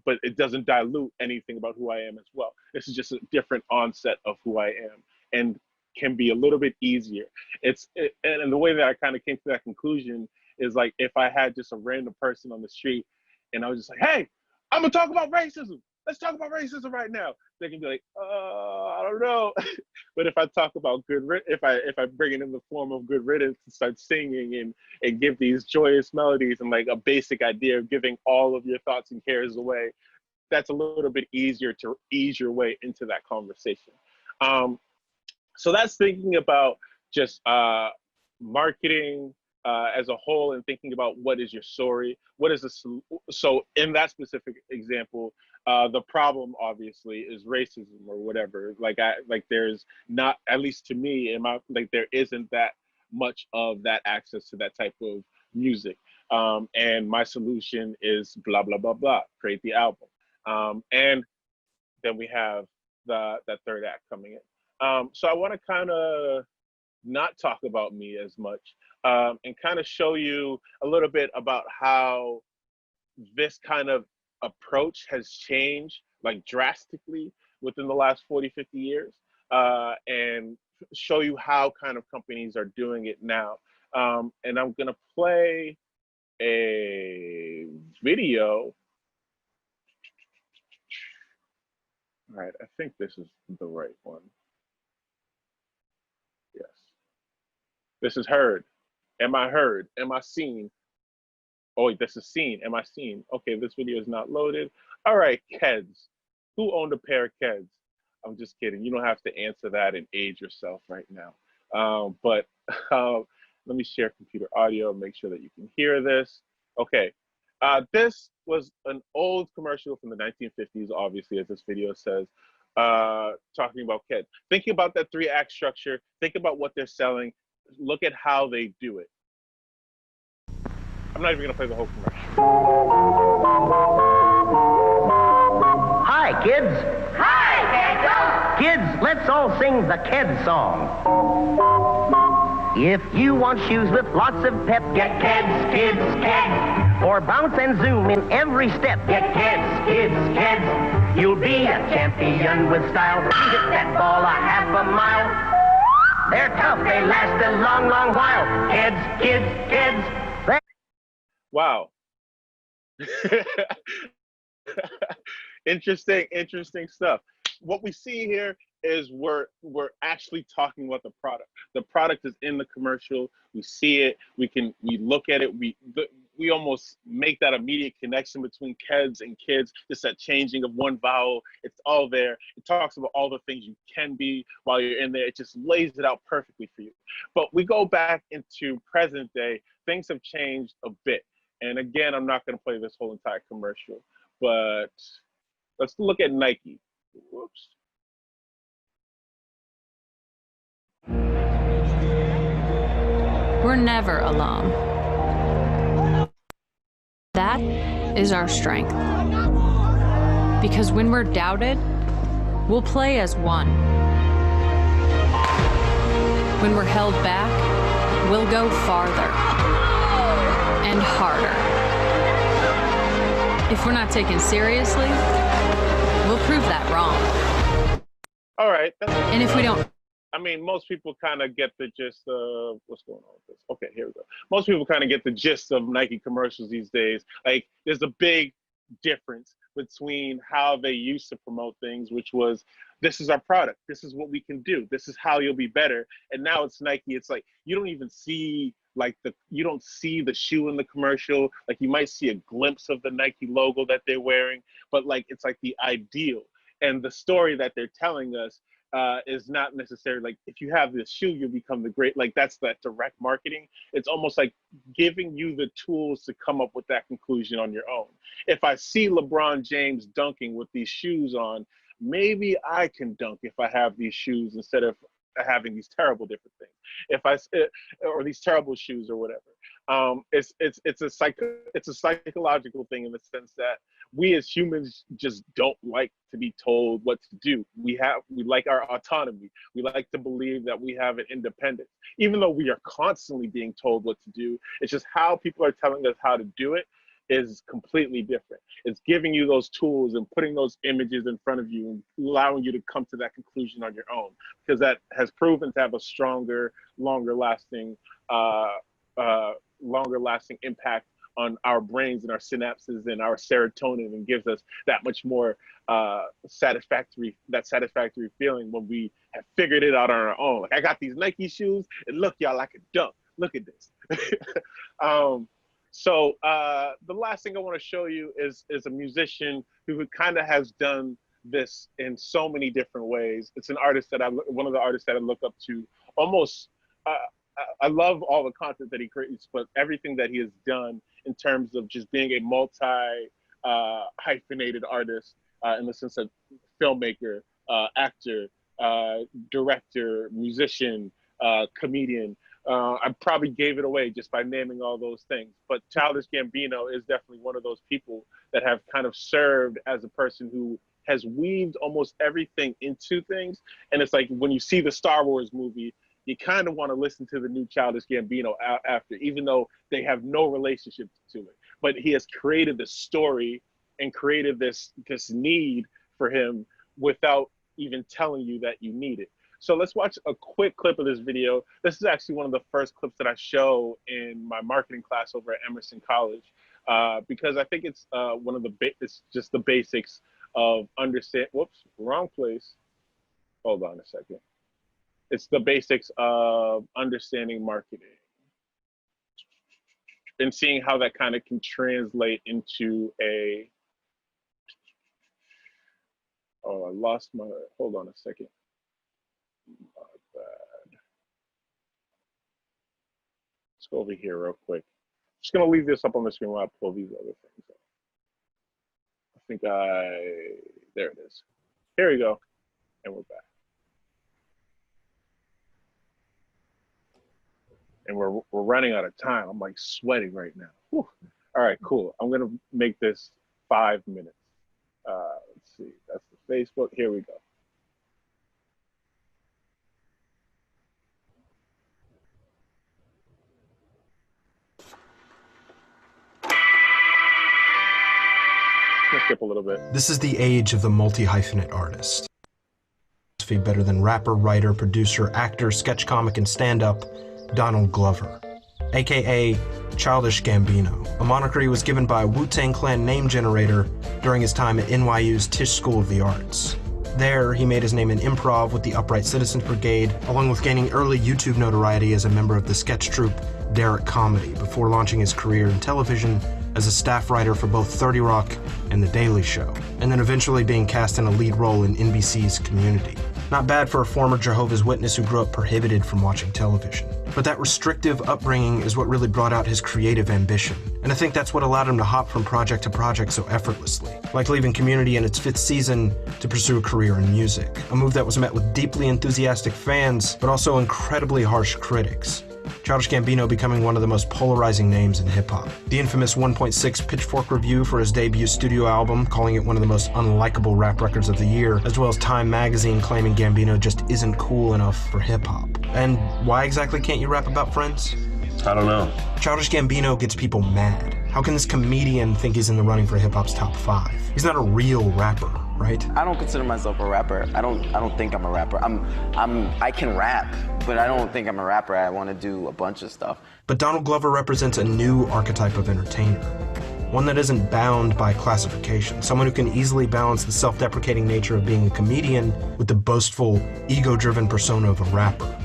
But it doesn't dilute anything about who I am as well. This is just a different onset of who I am, and can be a little bit easier. And the way that I kind of came to that conclusion is like, if I had just a random person on the street and I was just like, hey, I'm gonna talk about racism. Let's talk about racism right now. They can be like, I don't know. But if I talk about if I bring it in the form of Good Riddance and start singing and give these joyous melodies and like a basic idea of giving all of your thoughts and cares away, that's a little bit easier to ease your way into that conversation. So that's thinking about just marketing as a whole, and thinking about what is your story, what is the so in that specific example, the problem obviously is racism or whatever. Like there's not, at least to me, there isn't that much of that access to that type of music. And my solution is blah blah blah blah. Create the album, and then we have that third act coming in. So I want to kind of not talk about me as much, and kind of show you a little bit about how this kind of approach has changed like drastically within the last 40, 50 years, and show you how kind of companies are doing it now. And I'm gonna play a video. All right, I think this is the right one. Yes. This is heard. Am I heard? Am I seen? Oh, wait, this is seen. Am I seen? Okay, this video is not loaded. All right, Keds. Who owned a pair of Keds? I'm just kidding. You don't have to answer that and age yourself right now. But let me share computer audio, make sure that you can hear this. Okay, this was an old commercial from the 1950s, obviously, as this video says, talking about Keds. Thinking about that 3-act structure, think about what they're selling, look at how they do it. I'm not even gonna play the whole commercial. Hi, kids. Hi, Keds. Kids, let's all sing the Keds song. If you want shoes with lots of pep, get Keds, kids, Keds. Or bounce and zoom in every step, get Keds, kids, Keds. You'll be a champion with style. Hit that ball a half a mile. They're tough, they last a long, long while. Keds, kids, Keds. Wow. Interesting stuff. What we see here is we're actually talking about the product. The product is in the commercial. We see it. We look at it. We almost make that immediate connection between Keds and kids. Just that changing of one vowel. It's all there. It talks about all the things you can be while you're in there. It just lays it out perfectly for you. But we go back into present day. Things have changed a bit. And again, I'm not going to play this whole entire commercial, but let's look at Nike. Whoops. We're never alone. That is our strength. Because when we're doubted, we'll play as one. When we're held back, we'll go farther and harder. If we're not taken seriously, we'll prove that wrong. All right. And if we don't, I mean, most people kind of get the gist of what's going on with this. Okay, here we go. Most people kind of get the gist of Nike commercials these days. Like, there's a big difference between how they used to promote things, which was this is our product. This is what we can do. This is how you'll be better. And now it's Nike. It's like, you don't even see you don't see the shoe in the commercial. Like you might see a glimpse of the Nike logo that they're wearing, but like, it's like the ideal. And the story that they're telling us is not necessarily like, if you have this shoe, you'll become the great, like that's that direct marketing. It's almost like giving you the tools to come up with that conclusion on your own. If I see LeBron James dunking with these shoes on, maybe I can dunk if I have these shoes instead of having these terrible different things. Or these terrible shoes or whatever. It's a psychological thing in the sense that we as humans just don't like to be told what to do. We like our autonomy. We like to believe that we have an independence, even though we are constantly being told what to do. It's just how people are telling us how to do it is completely different. It's giving you those tools and putting those images in front of you and allowing you to come to that conclusion on your own, because that has proven to have a stronger, longer lasting impact on our brains and our synapses and our serotonin, and gives us that much more satisfactory feeling when we have figured it out on our own. Like, I got these Nike shoes and look, y'all, I can dunk. Look at this. So the last thing I want to show you is a musician who kind of has done this in so many different ways. It's an artist that one of the artists that I look up to almost. I love all the content that he creates, but everything that he has done in terms of just being a hyphenated artist in the sense of filmmaker, actor, director, musician, comedian. I probably gave it away just by naming all those things, but Childish Gambino is definitely one of those people that have kind of served as a person who has weaved almost everything into things. And it's like, when you see the Star Wars movie, you kind of want to listen to the new Childish Gambino after, even though they have no relationship to it. But he has created this story and created this need for him without even telling you that you need it. So let's watch a quick clip of this video. This is actually one of the first clips that I show in my marketing class over at Emerson College, because I think it's it's just the basics of understand. Whoops, wrong place. Hold on a second. It's the basics of understanding marketing and seeing how that kind of can translate into a. Oh, I lost my. Hold on a second. My bad. Let's go over here real quick. I'm just gonna leave this up on the screen while I pull these other things up. There it is. Here we go, and we're back. And we're running out of time. I'm like sweating right now. Whew. All right, cool. I'm gonna make this 5 minutes. Let's see, that's the Facebook. Here we go. Let's skip a little bit. This is the age of the multi-hyphenate artist. Better than rapper, writer, producer, actor, sketch comic, and stand-up, Donald Glover, aka Childish Gambino, a moniker he was given by a Wu-Tang Clan name generator during his time at NYU's Tisch School of the Arts. There, he made his name in improv with the Upright Citizens Brigade, along with gaining early YouTube notoriety as a member of the sketch troupe Derrick Comedy, before launching his career in television as a staff writer for both 30 Rock and The Daily Show, and then eventually being cast in a lead role in NBC's Community. Not bad for a former Jehovah's Witness who grew up prohibited from watching television. But that restrictive upbringing is what really brought out his creative ambition. And I think that's what allowed him to hop from project to project so effortlessly. Like leaving Community in its 5th season to pursue a career in music. A move that was met with deeply enthusiastic fans, but also incredibly harsh critics. Childish Gambino becoming one of the most polarizing names in hip-hop. The infamous 1.6 Pitchfork review for his debut studio album, calling it one of the most unlikable rap records of the year, as well as Time magazine claiming Gambino just isn't cool enough for hip-hop. And why exactly can't you rap about friends? I don't know. Childish Gambino gets people mad. How can this comedian think he's in the running for hip-hop's top 5? He's not a real rapper, right? I don't consider myself a rapper. I don't think I'm a rapper. I can rap, but I don't think I'm a rapper. I want to do a bunch of stuff. But Donald Glover represents a new archetype of entertainer. one that isn't bound by classification, someone who can easily balance the self-deprecating nature of being a comedian with the boastful, ego-driven persona of a rapper.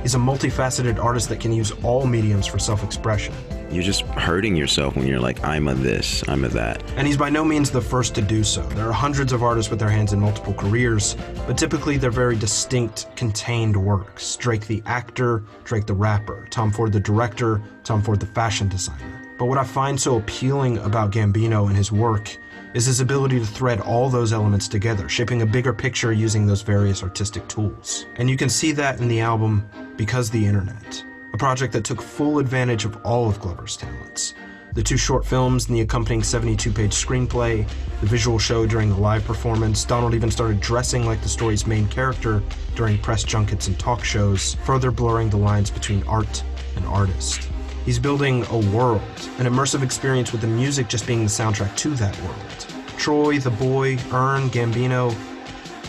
He's a multifaceted artist that can use all mediums for self-expression. You're just hurting yourself when you're like, I'm a this, I'm a that. And he's by no means the first to do so. There are hundreds of artists with their hands in multiple careers, but typically they're very distinct, contained works. Drake the actor, Drake the rapper, Tom Ford the director, Tom Ford the fashion designer. But what I find so appealing about Gambino and his work is his ability to thread all those elements together, shaping a bigger picture using those various artistic tools. And you can see that in the album Because the Internet, a project that took full advantage of all of Glover's talents. The 2 short films and the accompanying 72-page screenplay, the visual show during the live performance, Donald even started dressing like the story's main character during press junkets and talk shows, further blurring the lines between art and artist. He's building a world, an immersive experience with the music just being the soundtrack to that world. Troy, the boy, Ern, Gambino,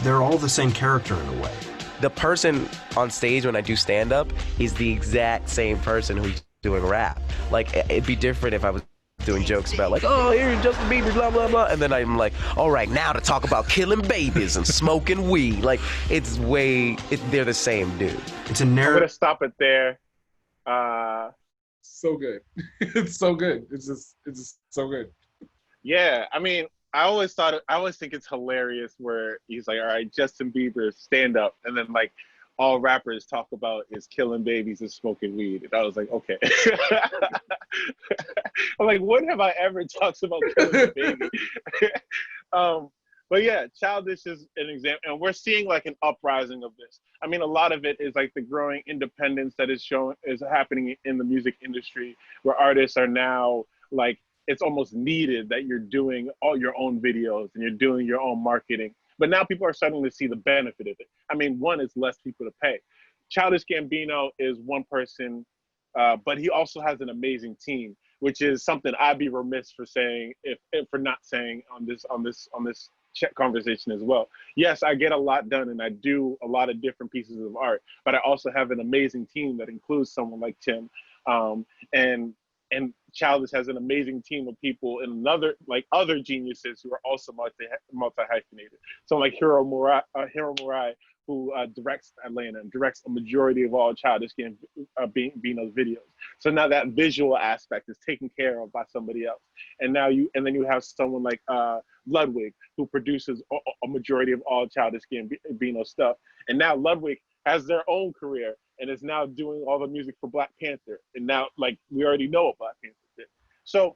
they're all the same character in a way. The person on stage when I do stand-up is the exact same person who's doing rap. Like, it'd be different if I was doing jokes about like, oh, here's Justin Bieber, blah, blah, blah. And then I'm like, all right, now to talk about killing babies and smoking weed. Like, they're the same dude. It's a I'm narrative. gonna stop it there. So good. It's so good. It's just so good. Yeah, I mean, I always think it's hilarious where he's like, all right, Justin Bieber, stand up. And then like all rappers talk about is killing babies and smoking weed. And I was like, okay. I'm like, when have I ever talked about killing a baby? But yeah, Childish is an example. And we're seeing like an uprising of this. I mean, a lot of it is like the growing independence that is happening in the music industry, where artists are now like, it's almost needed that you're doing all your own videos and you're doing your own marketing. But now people are starting to see the benefit of it. I mean, one is less people to pay. Childish Gambino is one person, but he also has an amazing team, which is something I'd be remiss for saying if for not saying on this conversation as well. Yes, I get a lot done and I do a lot of different pieces of art, but I also have an amazing team that includes someone like Tim, and Childish has an amazing team of people and other geniuses who are also multi-hyphenated. So like Hiro Murai, who directs Atlanta and directs a majority of all Childish Gambino's videos. So now that visual aspect is taken care of by somebody else. And then you have someone like Ludwig, who produces a majority of all Childish Gambino stuff. And now Ludwig has their own career and is now doing all the music for Black Panther. And now, like, we already know what Black Panther did. So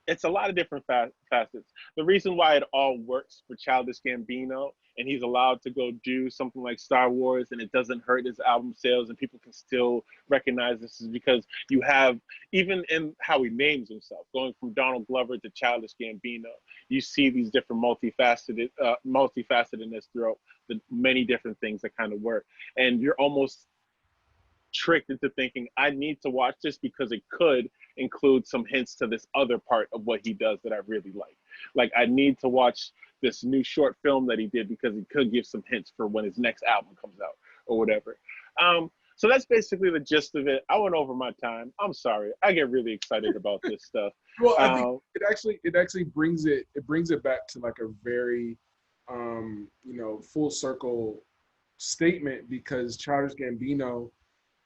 it's a lot of different facets. The reason why it all works for Childish Gambino and he's allowed to go do something like Star Wars and it doesn't hurt his album sales and people can still recognize this is because you have, even in how he names himself, going from Donald Glover to Childish Gambino, you see these different multifacetedness throughout the many different things that kind of work. And you're almost tricked into thinking, I need to watch this because it could include some hints to this other part of what he does that I really like. Like, I need to watch this new short film that he did because it could give some hints for when his next album comes out or whatever. So that's basically the gist of it. I went over my time. I'm sorry. I get really excited about this stuff. Well, I think it actually brings it back to like a very full circle statement, because Childish Gambino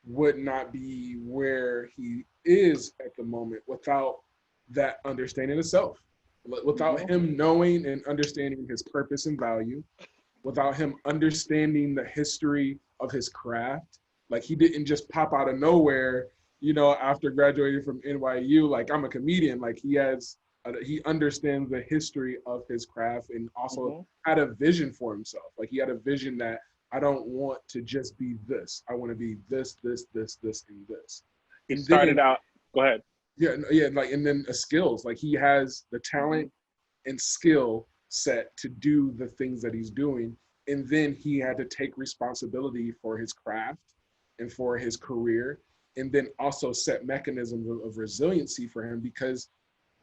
would not be where he is at the moment without that understanding of self, without him knowing and understanding his purpose and value, without him understanding the history of his craft. Like, he didn't just pop out of nowhere, after graduating from NYU, like, I'm a comedian. Like, he understands the history of his craft and also had a vision for himself. Like, he had a vision that I don't want to just be this. I want to be this, this, this, this, and this. He started out, go ahead. Yeah, like, and then skills. Like, he has the talent and skill set to do the things that he's doing. And then he had to take responsibility for his craft and for his career, and then also set mechanisms of resiliency for him, because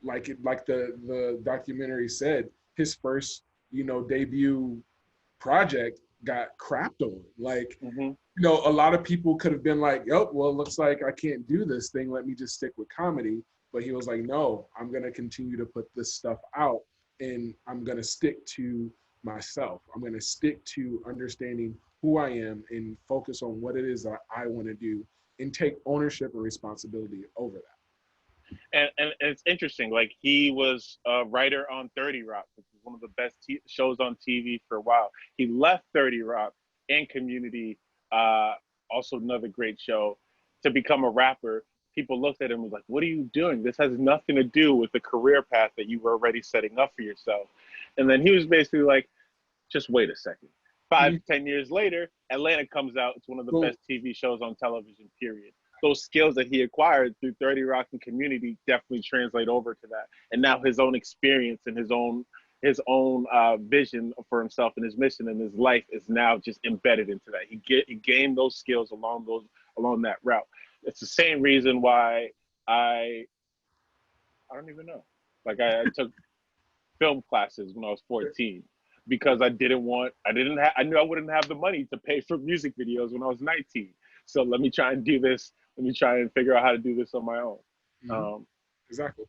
like the documentary said, his first, debut project got crapped on. Like, a lot of people could have been like, well, it looks like I can't do this thing. Let me just stick with comedy. But he was like, no, I'm going to continue to put this stuff out, and I'm going to stick to myself. I'm going to stick to understanding who I am and focus on what it is that I want to do and take ownership and responsibility over that. And it's interesting. Like, he was a writer on 30 Rock, which was one of the best shows on TV for a while. He left 30 Rock and Community, also another great show, to become a rapper. People looked at him and was like, what are you doing? This has nothing to do with the career path that you were already setting up for yourself. And then he was basically like, just wait a second. 5-10 years later, Atlanta comes out. It's one of the best TV shows on television, period. Those skills that he acquired through 30 Rock and Community definitely translate over to that. And now his own experience and his own vision for himself and his mission in his life is now just embedded into that. He gained those skills along that route. It's the same reason why I don't even know. Like, I took film classes when I was 14 because I knew I wouldn't have the money to pay for music videos when I was 19. So let me try and do this. Let me try and figure out how to do this on my own. Exactly.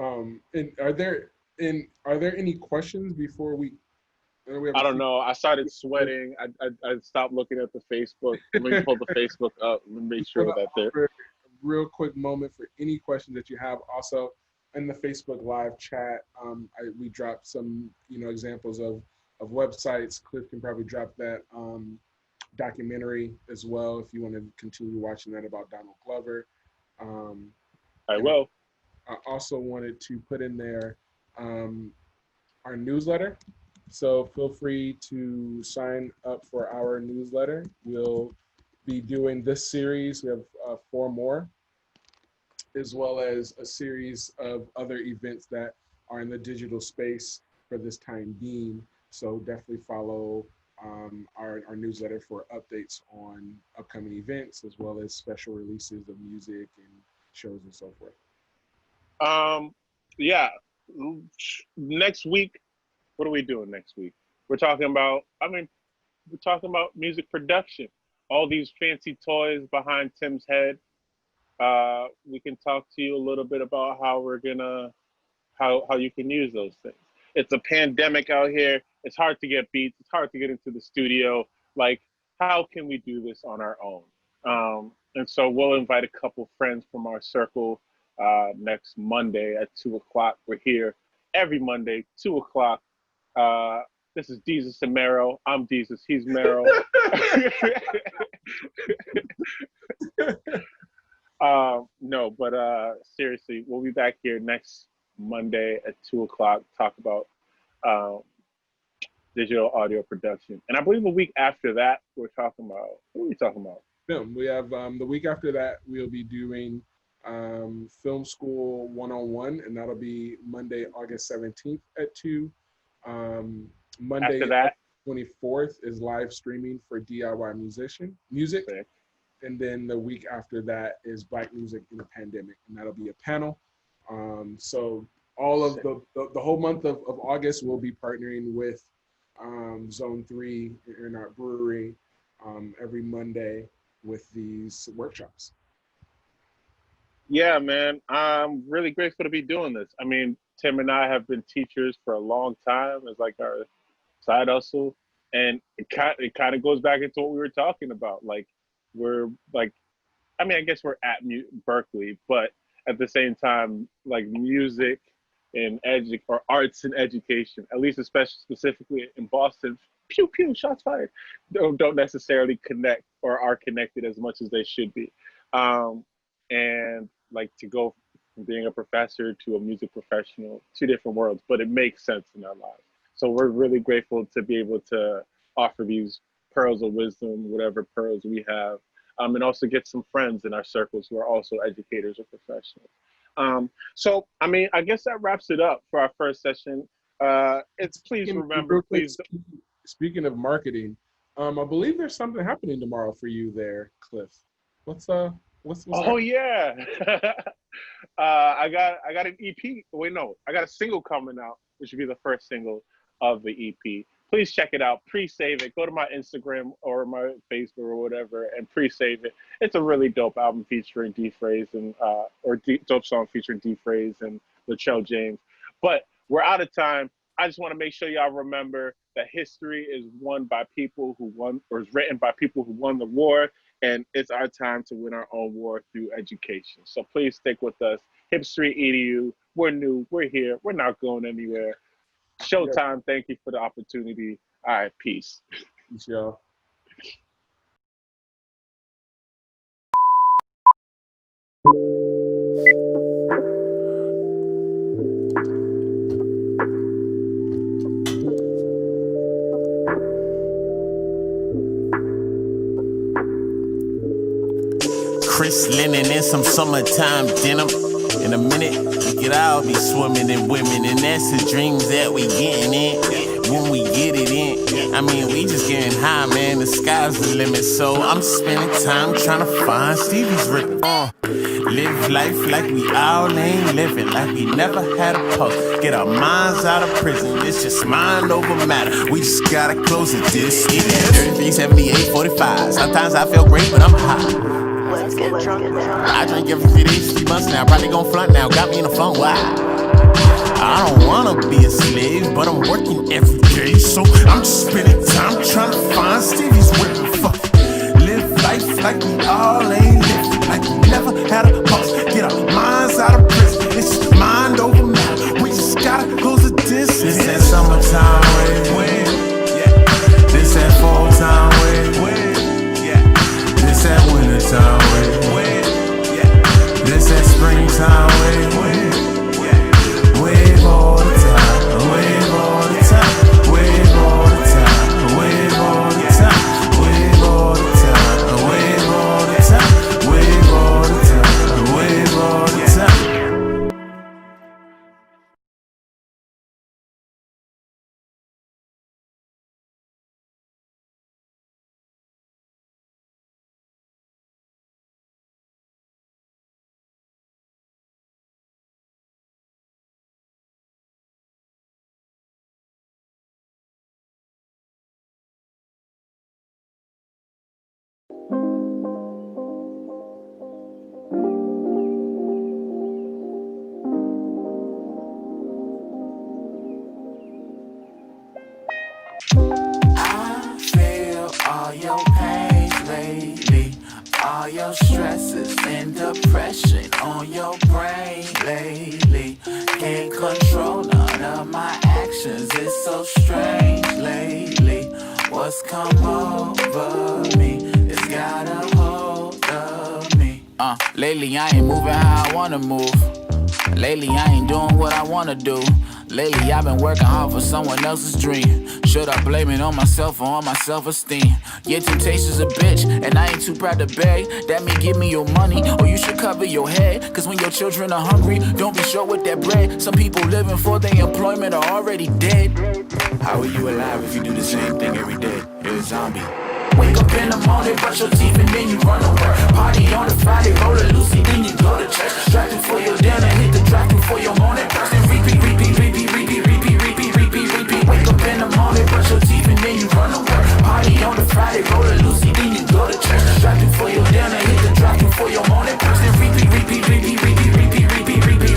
And are there any questions before we? I don't know. I started sweating. I stopped looking at the Facebook. Let me pull the Facebook up and make sure that they're. A real quick moment for any questions that you have. Also, in the Facebook live chat, we dropped some examples of websites. Cliff can probably drop that documentary as well if you want to continue watching that about Donald Glover. I will. I also wanted to put in there our newsletter. So feel free to sign up for our newsletter. We'll be doing this series. We have 4 more, as well as a series of other events that are in the digital space for this time being. So definitely follow our newsletter for updates on upcoming events, as well as special releases of music and shows and so forth. Yeah. Next week, what are we doing next week? We're talking about music production. All these fancy toys behind Tim's head. We can talk to you a little bit about how you can use those things. It's a pandemic out here. It's hard to get beats. It's hard to get into the studio. Like, how can we do this on our own? And so we'll invite a couple friends from our circle next Monday at 2:00. We're here every Monday, 2:00. This is Jesus and Mero. I'm Jesus. He's Mero. No, but seriously, we'll be back here next Monday at 2:00. Talk about digital audio production, and I believe the week after that we're talking about. What are we talking about? Film. We have the week after that we'll be doing Film School 101, and that'll be Monday, August 17th at 2. Monday, after that, 24th is live streaming for DIY music. Okay. And then the week after that is Black Music in a Pandemic, and that'll be a panel. So all of the whole month of August, we'll be partnering with Zone 3 in our brewery every Monday with these workshops. Yeah, man, I'm really grateful to be doing this. I mean, Tim and I have been teachers for a long time. It's like our side hustle, and it kind of goes back into what we were talking about. Like, we're like, I mean, I guess we're at Berkeley, but at the same time, like, music and or arts and education, at least especially specifically in Boston, pew pew, shots fired, don't necessarily connect or are connected as much as they should be. And like, to go from being a professor to a music professional, 2 different worlds, but it makes sense in our lives. So we're really grateful to be able to offer these pearls of wisdom, whatever pearls we have, and also get some friends in our circles who are also educators or professionals. So, I mean, I guess that wraps it up for our first session. Speaking of marketing, I believe there's something happening tomorrow for you there, Cliff. What's oh yeah. I got an EP. Wait, no, I got a single coming out, which would be the first single of the EP. please check it out. Pre-save it. Go to my Instagram or my Facebook or whatever and pre-save it. It's a really dope album featuring D-Phrase and dope song featuring D-Phrase and Latrell James. But we're out of time. I just want to make sure y'all remember that history is won by people who won, or is written by people who won the war, and it's our time to win our own war through education. So please stick with us. Hipstoric EDU. We're new. We're here. We're not going anywhere. Showtime. Thank you for the opportunity. All right. Peace. Peace, y'all. Chris linen and some summertime denim. In a minute, we could all be swimming in women, and that's the dreams that we getting in. When we get it in, I mean, we just getting high, man. The sky's the limit, so I'm spending time trying to find Stevie's rip. Live life like we all ain't living, like we never had a pulse. Get our minds out of prison, it's just mind over matter. We just gotta close it this year. 33, 78, 45. Sometimes I feel great, but I'm high. Let's get drunk now. I drink every 3 days, 3 months now. Probably gon' front now. Got me in the phone. Why? I don't wanna be a slave, but I'm working every day. So I'm just spending time trying to find Stevie's rhythm. Fuck. Live life like we all ain't living, like we never had a pulse. Get our minds out of prison. It's just mind over matter. We just gotta close the distance. This that summertime wave. Yeah. This that fall time wave. This that wintertime wave, yeah. This that springtime wave, yeah. Wave all the time, wave all the time, wave all the time, wave all the time, wave all the time, wave all the time, wave all the time, wave all the time. I feel all your pains lately, all your stresses and depression on your brain lately. Can't control none of my actions, it's so strange lately. What's come over me, it's got a hold of me. Lately I ain't moving how I wanna move. Lately I ain't doing what I wanna do. Lately I've been working hard for someone else's dream. Should I blame it on myself or on my self-esteem? Yeah, temptation's a bitch, and I ain't too proud to beg. That mean give me your money, or you should cover your head. Cause when your children are hungry, don't be short with that bread. Some people living for their employment are already dead. How are you alive if you do the same thing every day? You're a zombie. Wake up in the morning, brush your teeth, and then you run to work. Party on the Friday, roll a Lucy, then you go to church. Distracted for your dinner, hit the drive-thru for your morning burst, and repeat, repeat, repeat, repeat, repeat, repeat, repeat, repeat. Wake up in the morning, brush your teeth, and then you run to work. Party on the Friday, roll a Lucy, then you go to church. Distracted for your dinner, hit the drive-thru for your morning burst, and repeat, repeat, repeat, repeat, repeat, repeat, repeat, repeat.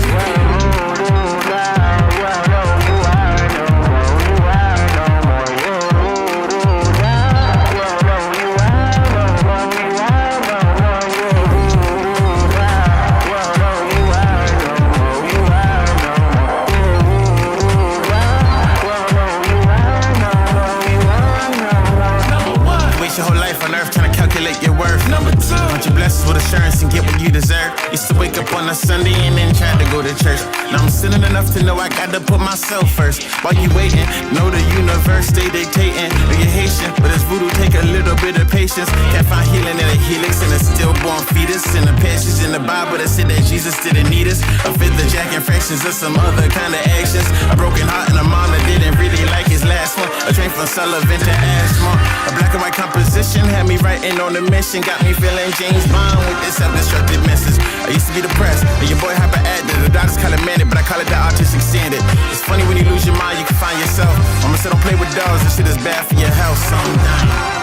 Your worth. Number 2, don't you bless us with assurance and get what you deserve. Used to wake up on a Sunday and then try to go to church. Now I'm sinning enough to know I got to put myself first. While you waiting, know the universe stay dictating. Know you're Haitian, but it's voodoo, take a little bit of patience. Can't find healing in a helix and a stillborn fetus. In the passage in the Bible that said that Jesus didn't need us. A fifth of jack infractions or some other kind of actions. A broken heart and a mom that didn't really like his last one. A train from Sullivan to Ashmore. A black and white composition ambition had me writing on a mission, got me feeling James Bond with this self-destructive message. I used to be depressed, and your boy hyperactive. The doctors call it manic, but I call it the autistic standard. It's funny when you lose your mind, you can find yourself. Mama said don't play with dogs, this shit is bad for your health. Sometimes.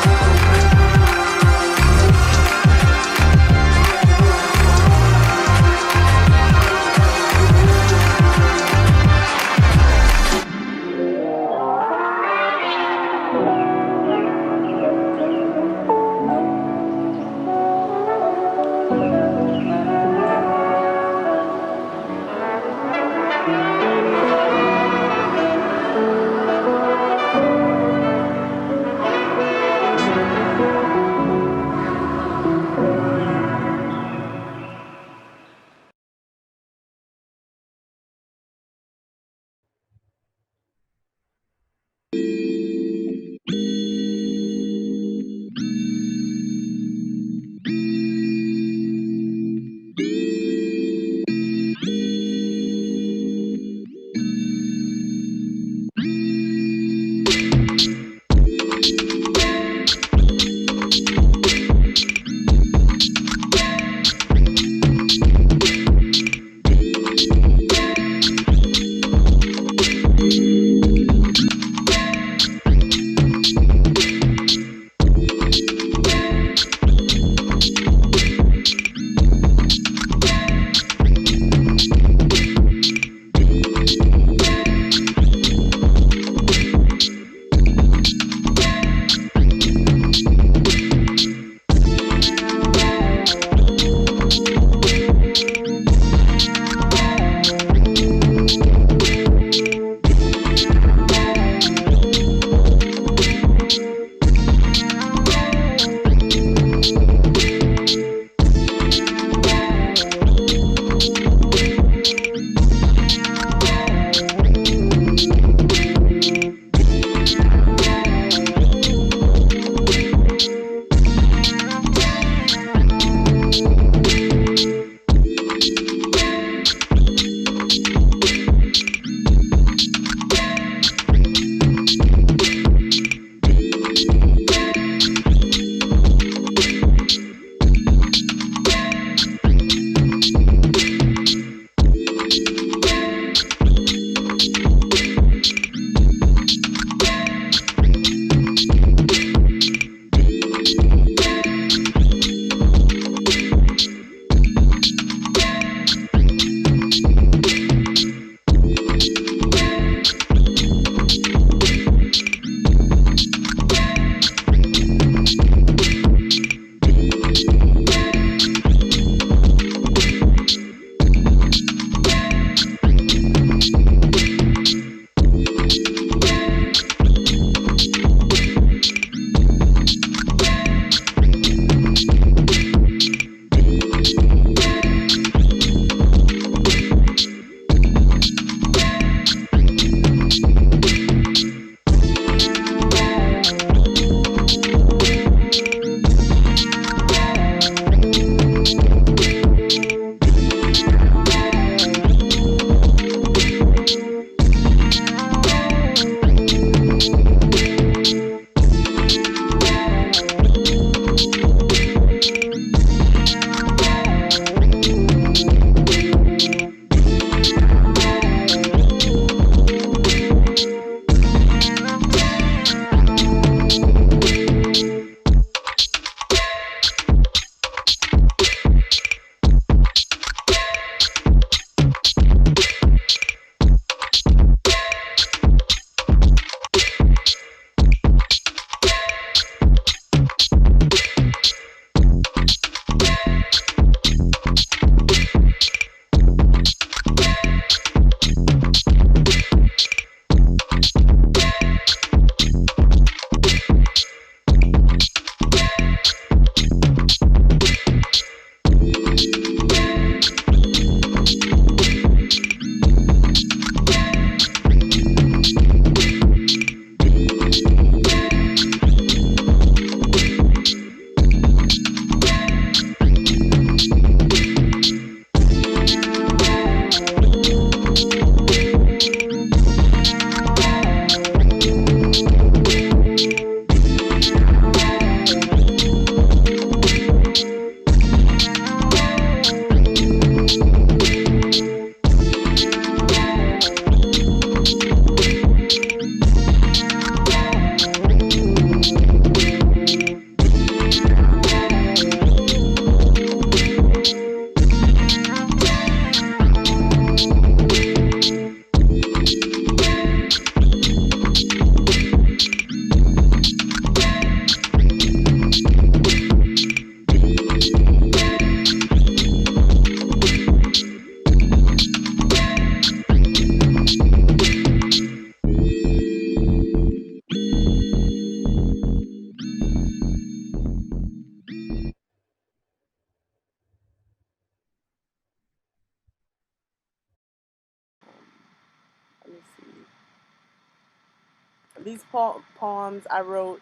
These poems I wrote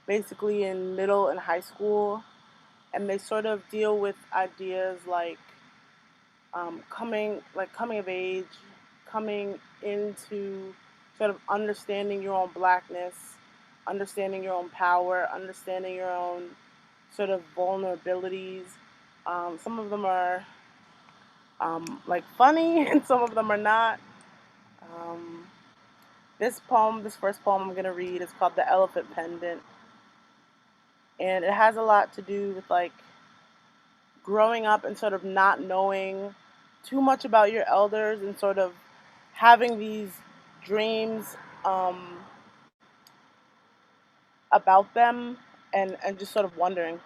basically in middle and high school, and they sort of deal with ideas like coming of age, coming into sort of understanding your own blackness, understanding your own power, understanding your own sort of vulnerabilities. Some of them are like funny, and some of them are not. Um, this first poem I'm gonna read is called "The Elephant Pendant," and it has a lot to do with like growing up and sort of not knowing too much about your elders and sort of having these dreams about them and just sort of wondering.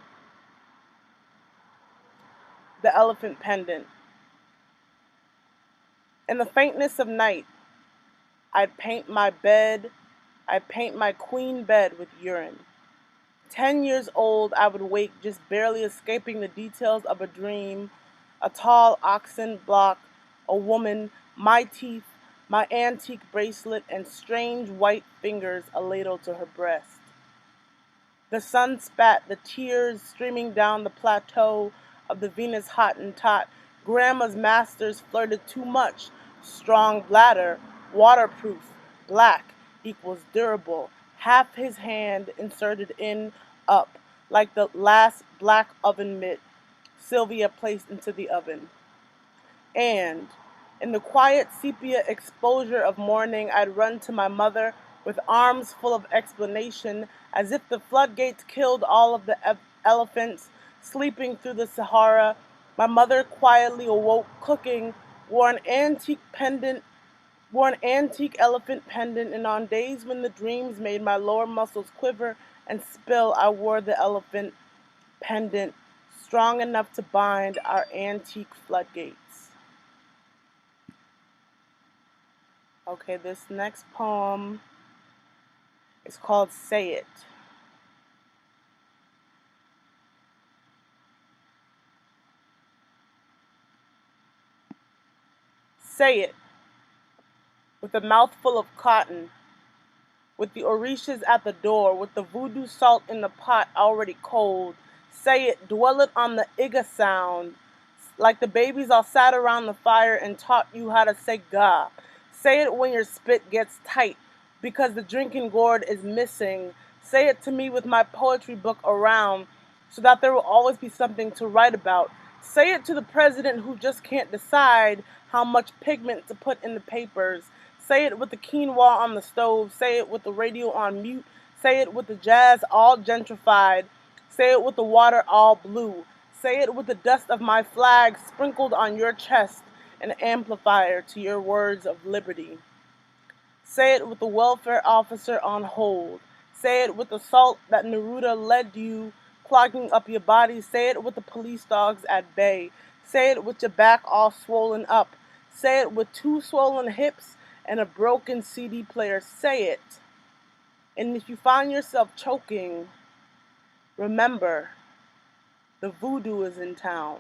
The Elephant Pendant. In the faintness of night, I'd paint my bed, I'd paint my queen bed with urine. 10 years old, I would wake just barely escaping the details of a dream, a tall oxen block, a woman, my teeth, my antique bracelet, and strange white fingers a ladle to her breast. The sun spat, the tears streaming down the plateau of the Venus Hottentot. Grandma's masters flirted too much. Strong bladder, waterproof, black equals durable. Half his hand inserted in, up, like the last black oven mitt Sylvia placed into the oven. And, in the quiet sepia exposure of morning, I'd run to my mother with arms full of explanation, as if the floodgates killed all of the elephants sleeping through the Sahara. My mother quietly awoke cooking, wore an antique elephant pendant, and on days when the dreams made my lower muscles quiver and spill, I wore the elephant pendant, strong enough to bind our antique floodgates. Okay, this next poem is called Say It. Say it, with a mouthful of cotton, with the orishas at the door, with the voodoo salt in the pot already cold. Say it, dwell it on the Iga sound, like the babies all sat around the fire and taught you how to say ga. Say it when your spit gets tight, because the drinking gourd is missing. Say it to me with my poetry book around, so that there will always be something to write about. Say it to the president who just can't decide how much pigment to put in the papers. Say it with the quinoa on the stove. Say it with the radio on mute. Say it with the jazz all gentrified. Say it with the water all blue. Say it with the dust of my flag sprinkled on your chest, an amplifier to your words of liberty. Say it with the welfare officer on hold. Say it with the salt that Neruda led you, clogging up your body. Say it with the police dogs at bay. Say it with your back all swollen up. Say it with 2 swollen hips and a broken CD player. Say it. And if you find yourself choking, remember, the voodoo is in town.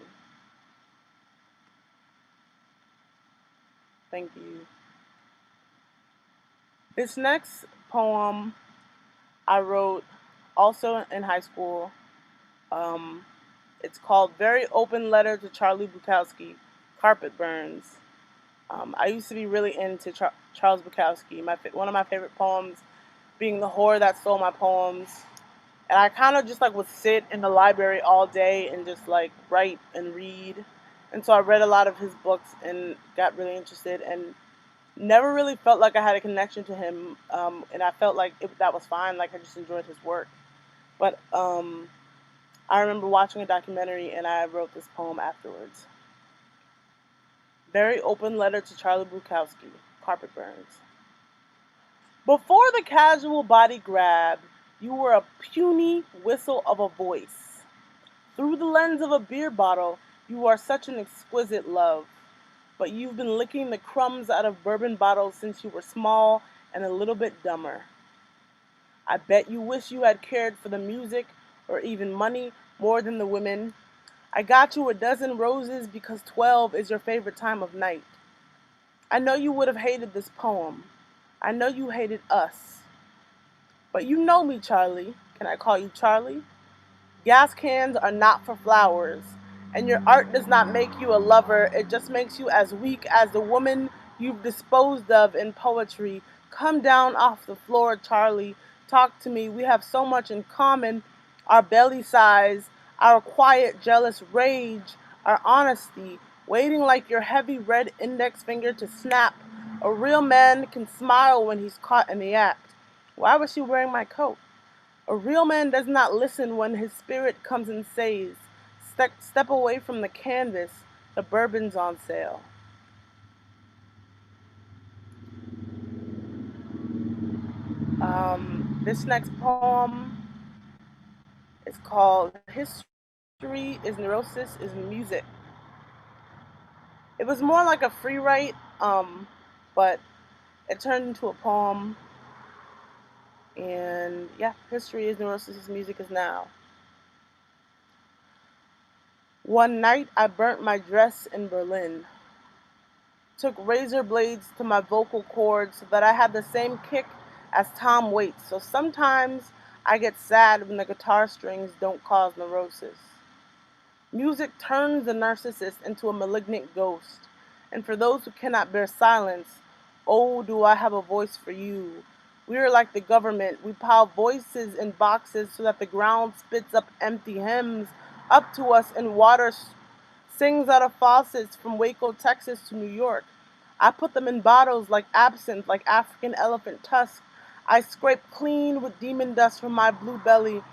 Thank you. This next poem I wrote also in high school. It's called Very Open Letter to Charlie Bukowski, Carpet Burns. I used to be really into Charles Bukowski. One of my favorite poems being The Whore That Stole My Poems. And I kind of just like would sit in the library all day and just like write and read. And so I read a lot of his books and got really interested and never really felt like I had a connection to him. And I felt like that was fine. Like I just enjoyed his work. But I remember watching a documentary and I wrote this poem afterwards. Very Open Letter to Charlie Bukowski, Carpet Burns. Before the casual body grab, you were a puny whistle of a voice. Through the lens of a beer bottle, you are such an exquisite love. But you've been licking the crumbs out of bourbon bottles since you were small and a little bit dumber. I bet you wish you had cared for the music or even money more than the women. I got you a dozen roses because 12 is your favorite time of night. I know you would have hated this poem. I know you hated us. But you know me, Charlie. Can I call you Charlie? Gas cans are not for flowers, and your art does not make you a lover. It just makes you as weak as the woman you've disposed of in poetry. Come down off the floor, Charlie. Talk to me. We have so much in common. Our belly size, our quiet, jealous rage, our honesty, waiting like your heavy red index finger to snap. A real man can smile when he's caught in the act. Why was she wearing my coat? A real man does not listen when his spirit comes and says, step away from the canvas, the bourbon's on sale. This next poem is called History is Neurosis is Music. It was more like a free write, but it turned into a poem. And yeah, History is Neurosis is Music is now. One night I burnt my dress in Berlin. Took razor blades to my vocal cords so that I had the same kick as Tom Waits. So sometimes I get sad when the guitar strings don't cause neurosis. Music turns the narcissist into a malignant ghost. And for those who cannot bear silence, oh, do I have a voice for you. We are like the government. We pile voices in boxes so that the ground spits up empty hymns up to us and water sings out of faucets from Waco, Texas to New York. I put them in bottles like absinthe, like African elephant tusk. I scrape clean with demon dust from my blue belly.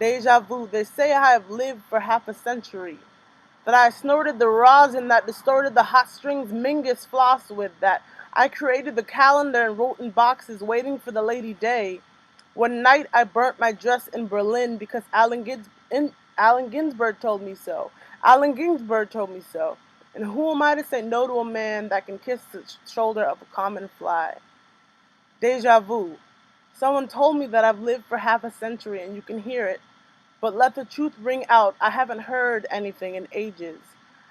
Deja vu. They say I have lived for half a century. That I snorted the rosin that distorted the hot strings Mingus flossed with. That I created the calendar and wrote in boxes waiting for the lady day. One night I burnt my dress in Berlin because Allen Ginsberg told me so. Allen Ginsberg told me so. And who am I to say no to a man that can kiss the shoulder of a common fly? Deja vu. Someone told me that I've lived for half a century and you can hear it. But let the truth ring out. I haven't heard anything in ages.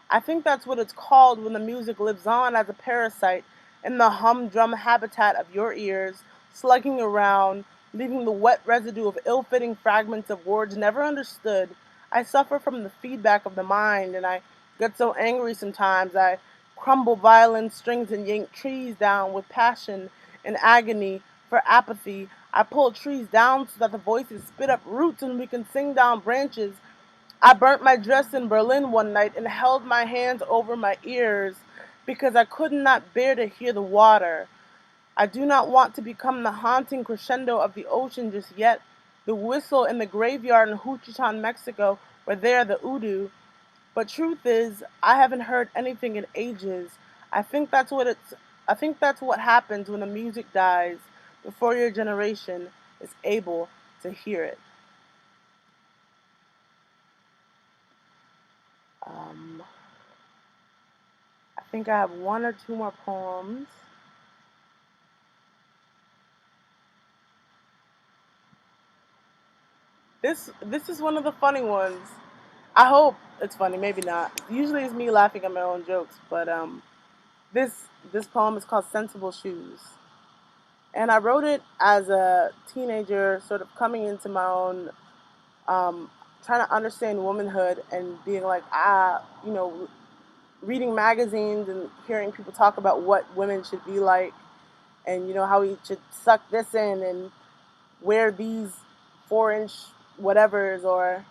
I think that's what it's called when the music lives on as a parasite in the humdrum habitat of your ears, slugging around, leaving the wet residue of ill-fitting fragments of words never understood. I suffer from the feedback of the mind, and I get so angry sometimes. I crumble violin strings and yank trees down with passion and agony for apathy. I pull trees down so that the voices spit up roots and we can sing down branches. I burnt my dress in Berlin one night and held my hands over my ears because I could not bear to hear the water. I do not want to become the haunting crescendo of the ocean just yet. The whistle in the graveyard in Juchitán, Mexico, where they're the Udu. But truth is, I haven't heard anything in ages. I think that's what happens when the music dies before your generation is able to hear it. I think I have one or two more poems. This is one of the funny ones. I hope it's funny, maybe not. Usually it's me laughing at my own jokes, but this poem is called Sensible Shoes. And I wrote it as a teenager, sort of coming into my own, trying to understand womanhood and being like, reading magazines and hearing people talk about what women should be like and, how we should suck this in and wear these 4-inch whatevers or,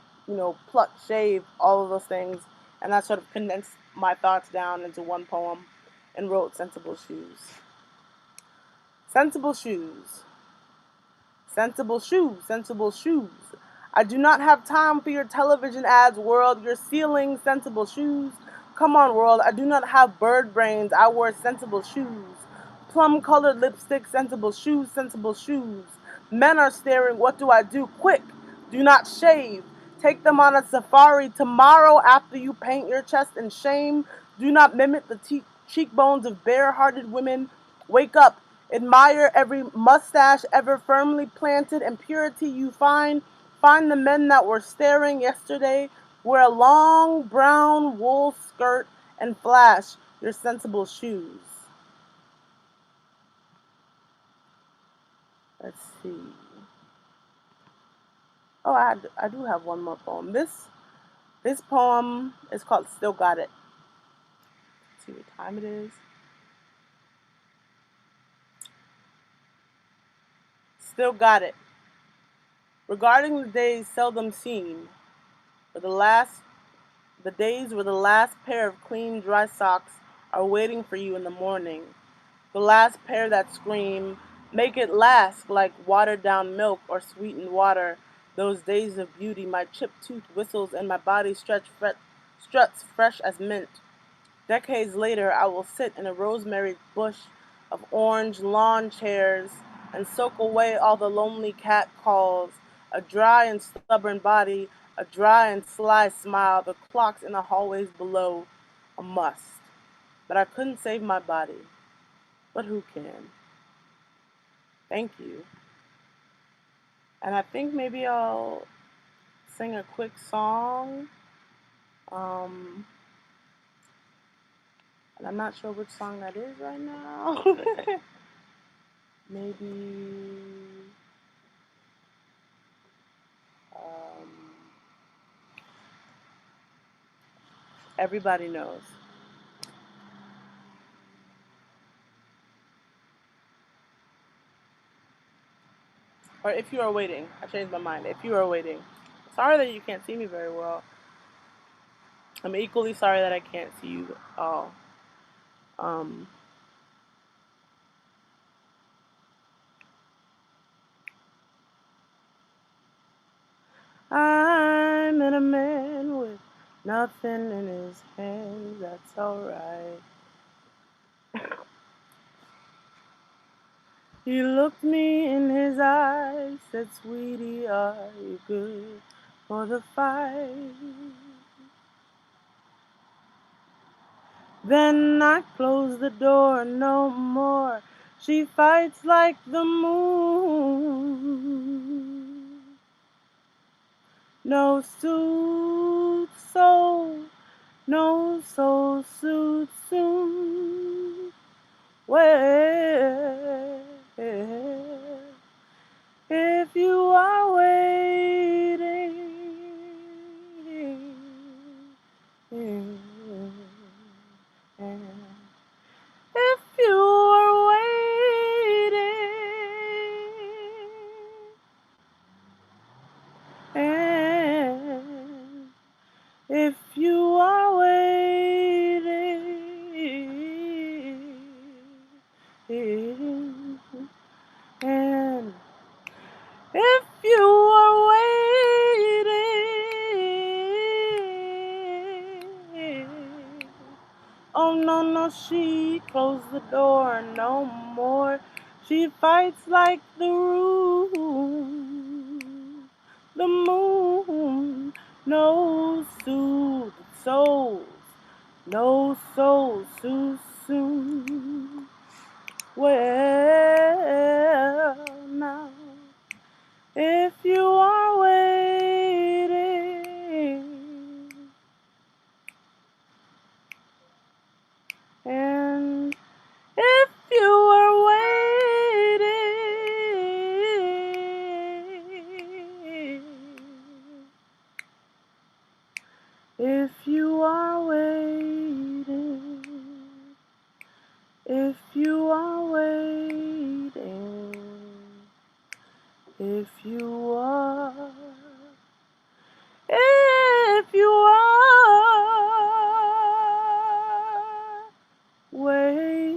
pluck, shave, all of those things. And I sort of condensed my thoughts down into one poem and wrote Sensible Shoes. Sensible shoes. Sensible shoes. Sensible shoes. I do not have time for your television ads, world. You're stealing sensible shoes. Come on, world. I do not have bird brains. I wear sensible shoes. Plum-colored lipstick, sensible shoes, sensible shoes. Men are staring. What do I do? Quick. Do not shave. Take them on a safari tomorrow after you paint your chest in shame. Do not mimic the cheekbones of bare-hearted women. Wake up. Admire every mustache ever firmly planted and purity you find. Find the men that were staring yesterday. Wear a long brown wool skirt and flash your sensible shoes. Let's see. Oh, I do have one more poem. This poem is called Still Got It. Let's see what time it is. Still got it. Regarding the days seldom seen, where the days where the last pair of clean, dry socks are waiting for you in the morning. The last pair that scream, make it last like watered down milk or sweetened water. Those days of beauty, my chipped tooth whistles and my body struts fresh as mint. Decades later, I will sit in a rosemary bush of orange lawn chairs and soak away all the lonely cat calls, a dry and stubborn body, a dry and sly smile, the clocks in the hallways below, a must. But I couldn't save my body. But who can? Thank you. And I think maybe I'll sing a quick song. And I'm not sure which song that is right now. Maybe Everybody Knows. Or If You Are Waiting. I changed my mind. If You Are Waiting. Sorry that you can't see me very well. I'm equally sorry that I can't see you all. I met a man with nothing in his hands. That's alright. He looked me in his eyes, said, "Sweetie, are you good for the fight?" Then I closed the door, no more. She fights like the moon. No suit sold, no soul suit soon. Well, if you are waiting, if you are waiting, and if you are waiting, and if you are waiting, oh no, no, she closed the door no more. She fights like the room, the moon, no soothed souls, no souls too soon. Well, now, if you are waiting, and if you are waiting, if you are waiting, if you are waiting, if you are, if you are waiting.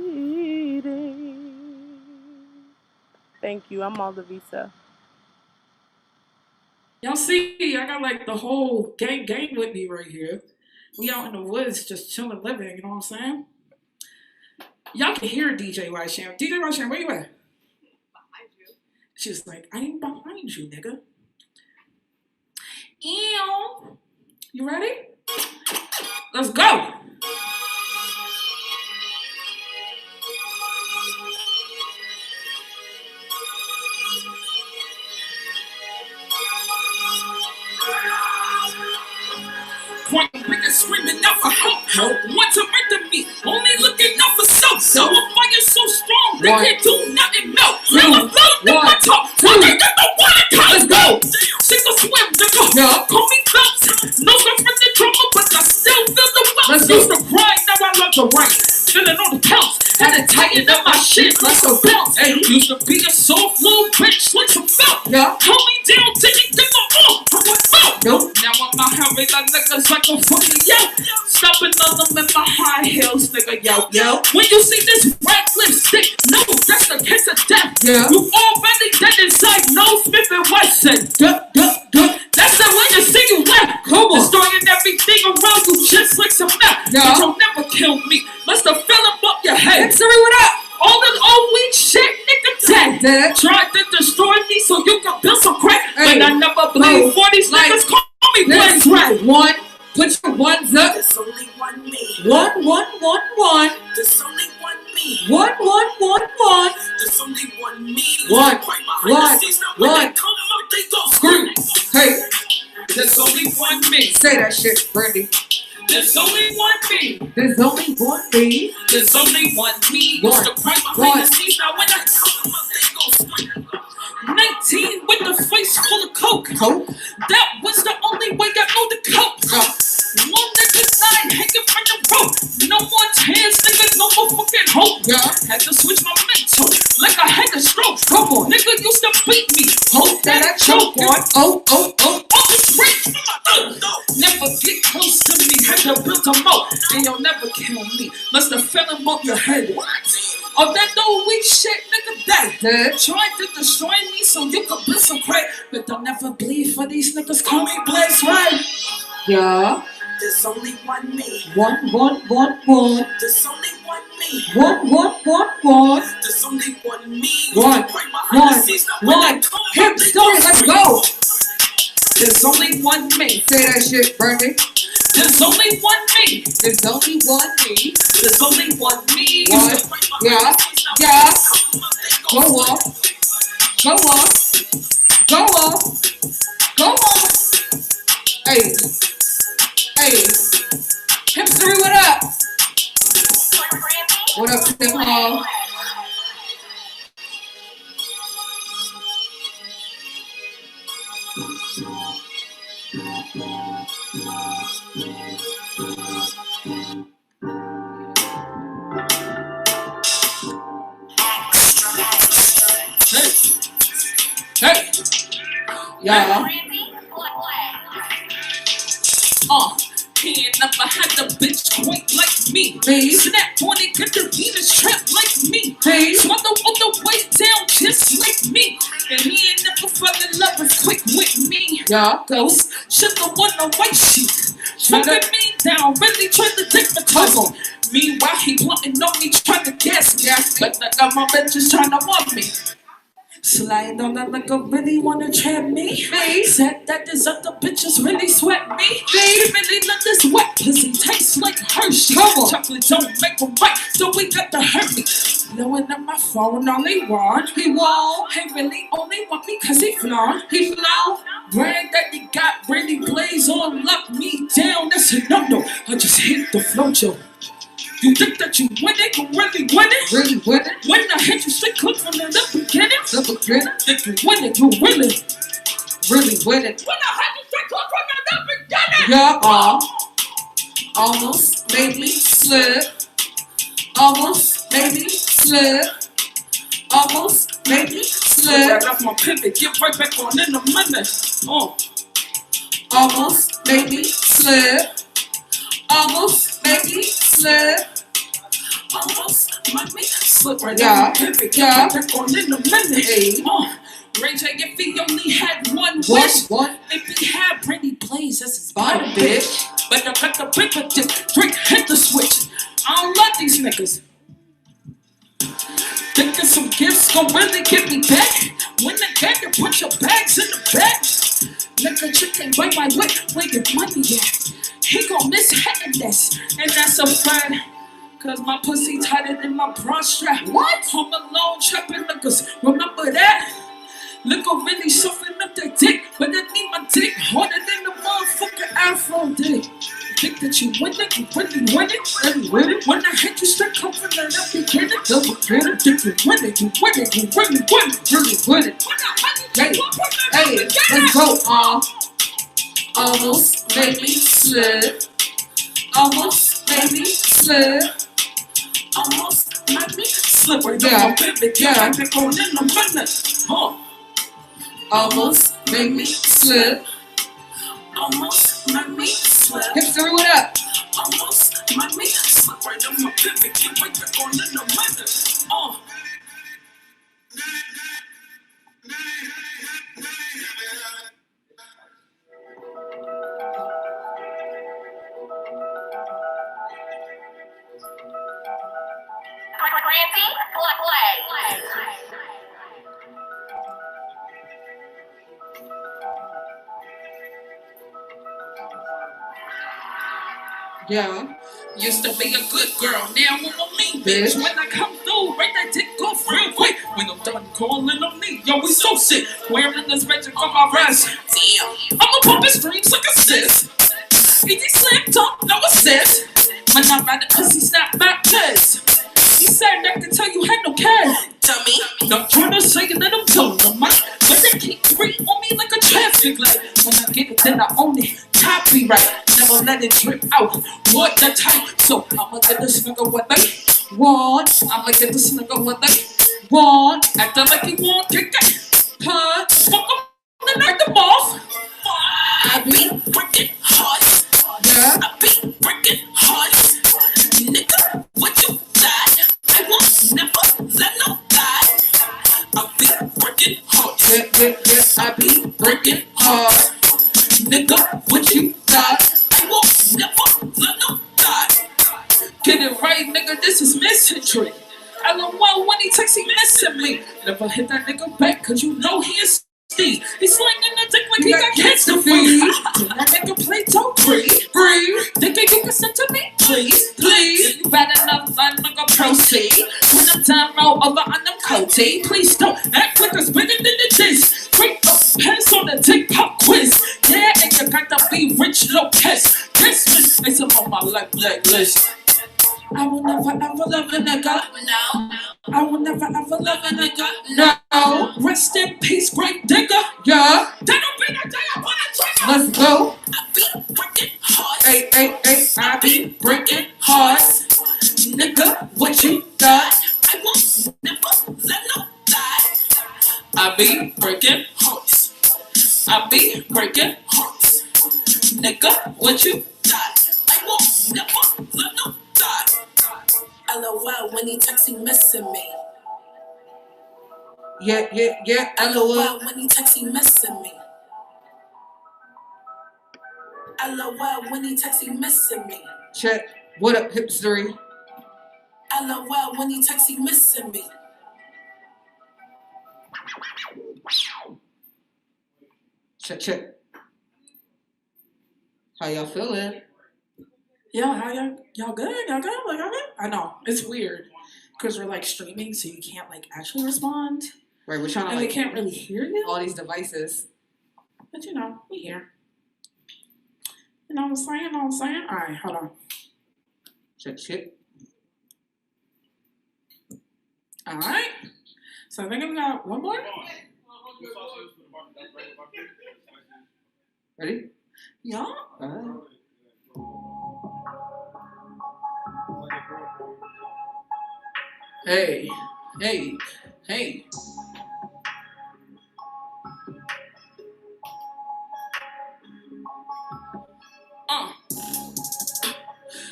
Thank you. I'm Alda Visa. Y'all see, I got like the whole gang with me right here. We out in the woods just chilling, living, you know what I'm saying? Y'all can hear DJ Whitesham. DJ Whitesham, where you at? Behind you. She's like, I ain't behind you, nigga. Ew. You ready? Let's go. Point niggas screaming out for help. Want to murder me, only looking out for self. So I'm fighting is so strong, they can't do nothing melt. Never float, never talk. All they got the water colors go. Sink or swim, nigga. Call me Phelps. No good for the drama, but I still feel the wells. Used to cry, now I love the rain. Feeling on the counts, had to tighten up my shit like some belts. Hey, used to be a soft little bitch like some felt. Hold me down, didn't give my all. I went out. Now I'm out here with the niggas like a fucking yo. Stopping on them in my high heels, nigga, yo. When you see this red lipstick, no, that's the kiss of death. You already dead inside, no Smith and Wesson. That's the way you see you left. Destroying everything around you just like some meth. But you'll never kill me. Must have fell up your head. Hipstoric, what up? All the old weak shit, nigga, dead. Tried to destroy me so you can build some crack. But I never believe for these niggas call me Blaze Ray. One, put your ones up. There's only one me. One. There's only one me. One. There's only one me. One. Scream. Hey. There's only one me. Say that shit, Brandy. There's only one me. There's only one me. There's only one me. Used to cry my fantasies. Now when I come up, they go swing. 19 with the face full of coke. That was the only way I know the coke. One nigga died hanging from the rope. No more tears, nigga, no more fucking hope. Had to switch my mental like I had a stroke. Come on, nigga used to beat me. Hope that I choke on. Oh, it's rich. Never get close to me. Had to build a moat. And you'll never kill me. Must have fell him off your head. Oh, that no weak shit, nigga, dead. Tried to destroy me so you could build some crack. But don't never bleed for these niggas. Call me Blaze Ray. Yeah. There's only one me. One. There's only one me. One. There's only one me. One. Hipstoric, let's go. There's only one me. Say that shit, Bernie. There's only one me. There's only one me. There's only one me. One. Yeah. Go on. Hey. Hipstoric, what up? What up, Tim Hall? Hey. Yeah. He ain't never had a bitch quite like me. Snap on it, get the Venus trap like me. Swallow all the way down just like me. And he ain't never fell in love as quick with me. Ghost, should've won a white sheet. Fucking me down, really trying to take my puzzle. Meanwhile, he plotting on me, trying to gas me. But I got my bitches trying to want me. Slide on that nigga really wanna trap me. Said that these other bitches really sweat me. Really let this wet pussy taste like Hershey. Chocolate don't make them right, so we got to hurt me. Blowing up my phone, all he want. He really only want me cause he flaw. Brand that he got really blaze on, lock me down, that's a no-no. I just hit the flow, Joe. You think that you win it, you really win it? Really win it? When I hit you straight click from the beginning? If you win it, you really win it. When I hit you straight click from the beginning? Yeah, almost made me slip. Almost made me slip. Right off my pivot, get right back on in a minute. Almost made me slip. Almost made me slip right now. Get back on in a minute. Ray J, if he only had one wish, if he had pretty plays, that's his bottom bitch. But I got the paper drink, hit the switch. I don't love these niggas. Thinking some gifts gon' really get me back. When the gang can put your bags in the back. Nigga, chicken, wait my way, where your money at? He gon' miss hitting this, and that's a fact. Cause my pussy tighter than my bra strap. What? Home alone, trapping niggas, remember that? Look, I'm really shuffling up that dick, but I need my dick harder than the motherfucking Afro dick. think that you win it, you really win it, really win it. When I hit you, start coming and I begin it, double get it. Think you win it, you win it, you really win it, really win it. Hey, let's go. Almost made me slip. Almost made me slip. Almost made me slip. Yeah, yeah. Almost made me slip. Almost made me slip. Hipstoric, what up? Almost made me slip. Right on my pivot, can't wait to go in the weather. Yeah, used to be a good girl, now I'm a mean bitch. When I come through, right that dick off real quick. When I'm done calling on me, yo, we so sick. Wearing this bitch on my breast. Damn, I'm a puppet streams like a sis. Easy slam talk, no assist. When I ride the pussy, snap back kiss. He said I could tell you had no cash. Dummy, not trying to say that I'm telling them, but they keep breathing on me like a traffic light. When I get it, then I own it. Copyright, never let it drip out. What the type? So I'ma get this nigga what they want. I'ma get this nigga what they want. Acting like he won't take it. Huh? Fuck him, then knock them off. I be breaking hearts. Yeah. I be breaking hearts. Nigga, what you got? I won't never let no die. I be breaking hearts. Yeah. I be breaking hearts. Nigga, what you got? I won't never let no die. Get it right, nigga, this is misentry. I love one when he texts, he missing me. Never hit that nigga back, cause you know he is Steve. He's slinging the dick like he got kids to feed. That nigga play don't breathe. Thinking you can send to me, please. You better not let nigga proceed. When I'm done, roll over on them coaty. Please don't act like it's bigger than it is. Break up pants on the TikTok quiz. Yeah, and you got to be rich, low kiss. This is on my life list. I will never ever love a nigga. No. I will never ever love a nigga. No. Rest in peace, great digger. Yeah. That'll be the day I wanna trigger. Let's go. I be breaking hearts. Hey. I be breaking hearts. Nigga, what you got? I won't never let no die. I be breaking hearts. I be breaking hearts. Nigga, what you got? I won't never let no die. LOL when he texts, he missing me. Yeah. LOL when he texts, he missing me. LOL when he texts, he missing me. Check. What up, Hipstoric? LOL when he texts, he missing me. Check. How y'all feeling? Yeah, how y'all good? Y'all good? Like, y'all good? I know, it's weird. Because we're like streaming, so you can't like actually respond. Right, we're trying to they can't really hear you. All these devices. But you know, we here. You know what I'm saying? Alright, hold on. Check. Alright. So I think we got one more. Ready? Yeah. Hey.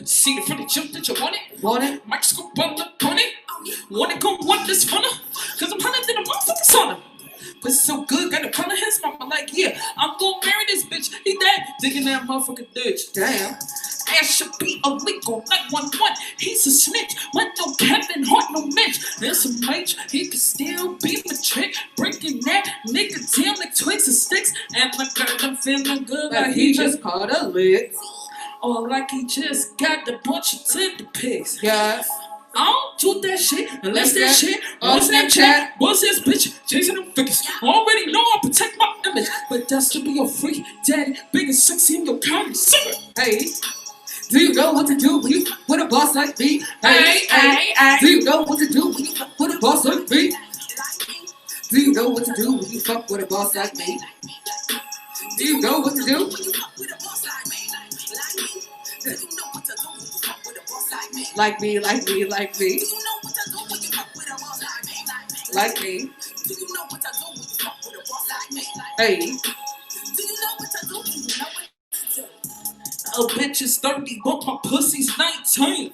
See the pretty jump that you want it? Microscope on the pony. Wanna go want this funner? Cause I'm hotter than a motherfucking sauna. But it's so good, got a color his mama like, yeah, I'm gonna marry this bitch. He dead, digging that motherfucking ditch. Damn. Ass should be illegal, 911. He's a snitch, with no Kevin Hart, no Mitch. There's a mage, he can still be my trick. Breaking that nigga down like twigs and sticks. And the girl, I'm feeling good like he just caught a lick. Or like he just got a bunch of Tinder pics. Yes. I don't do that shit unless that shit on Snapchat. What's this bitch chasing them figures? Already know I protect my image, but that's to be a freak daddy, big and sexy in your county sugar. Do you know what to do when you fuck with a boss like me? Hey, hey, hey. Do you know what to do when you fuck with a boss like me? Do you know what to do when you fuck with a boss like me? Do you know what to do when you fuck with a boss like me? Do you know what to do when you fuck with a boss like me? Like me, like me, like me. Do you know what to do when you fuck with a boss like me? Like me. Do you know what to do when you fuck with a boss like me? Hey. Do you know what to do when you know what to do? A bitch is 30, but my pussy's 19.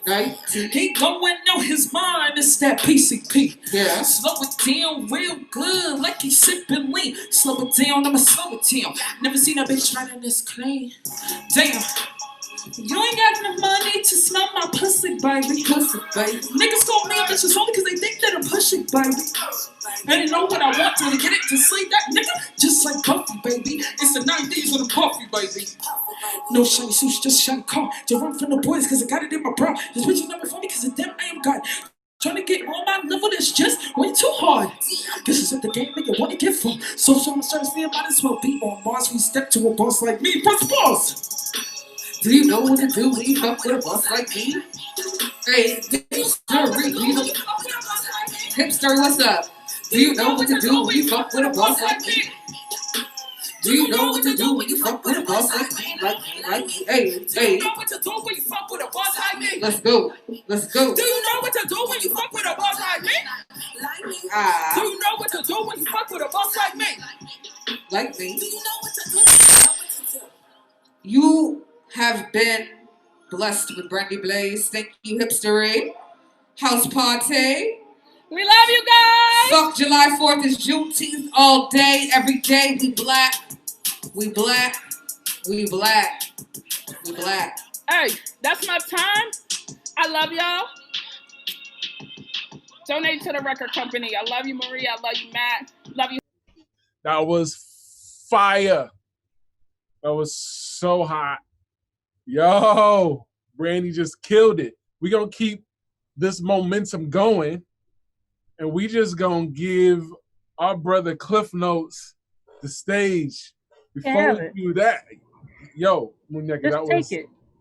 He going out his mind, it's that PCP. Yeah. Slow it down real good, like he's sipping lean. Slow it down, I'ma slow it down. Never seen a bitch riding this clean. Damn. You ain't got enough money to smell my pussy, baby. Pussy, baby. Niggas call me a bitch only because they think that I'm pushing, baby. And they know what I want to get it to see that nigga just like Puffy, baby. It's the 90s with a Puffy, baby. No shiny suits, just shiny car. To run from the boys because I got it in my bra. This bitch is never funny because of them I am God. Trying to get on my level that's just way too hard. This is what the game nigga want to get for. So I'm trying to see I might as well be on Mars. We step to a boss like me. Press pause. Do you know what to do when you fuck with a boss like me? Hey, Hipster, what's up? Do you know what to do when you fuck with a boss like me? Do you know what to do when you fuck with a boss like me? Like, hey, do you know what to do when you fuck with a boss like me? Let's go, let's go. Do you know what to do when you fuck with a boss like me? Do you know what to do when you fuck with a boss like me? Like me. Do you know what to do? You have been blessed with Brandy Blaze. Thank you, Hipstoric. House party. We love you guys. Fuck July 4th is Juneteenth all day, every day. We black. We black. We black. We black. Hey, that's my time. I love y'all. Donate to the record company. I love you, Maria. I love you, Matt. Love you. That was fire. That was so hot. Yo, Brandy just killed it. We're going to keep this momentum going, and we just going to give our brother Cliff Notes the stage. Before we do that, yo, Muñeca,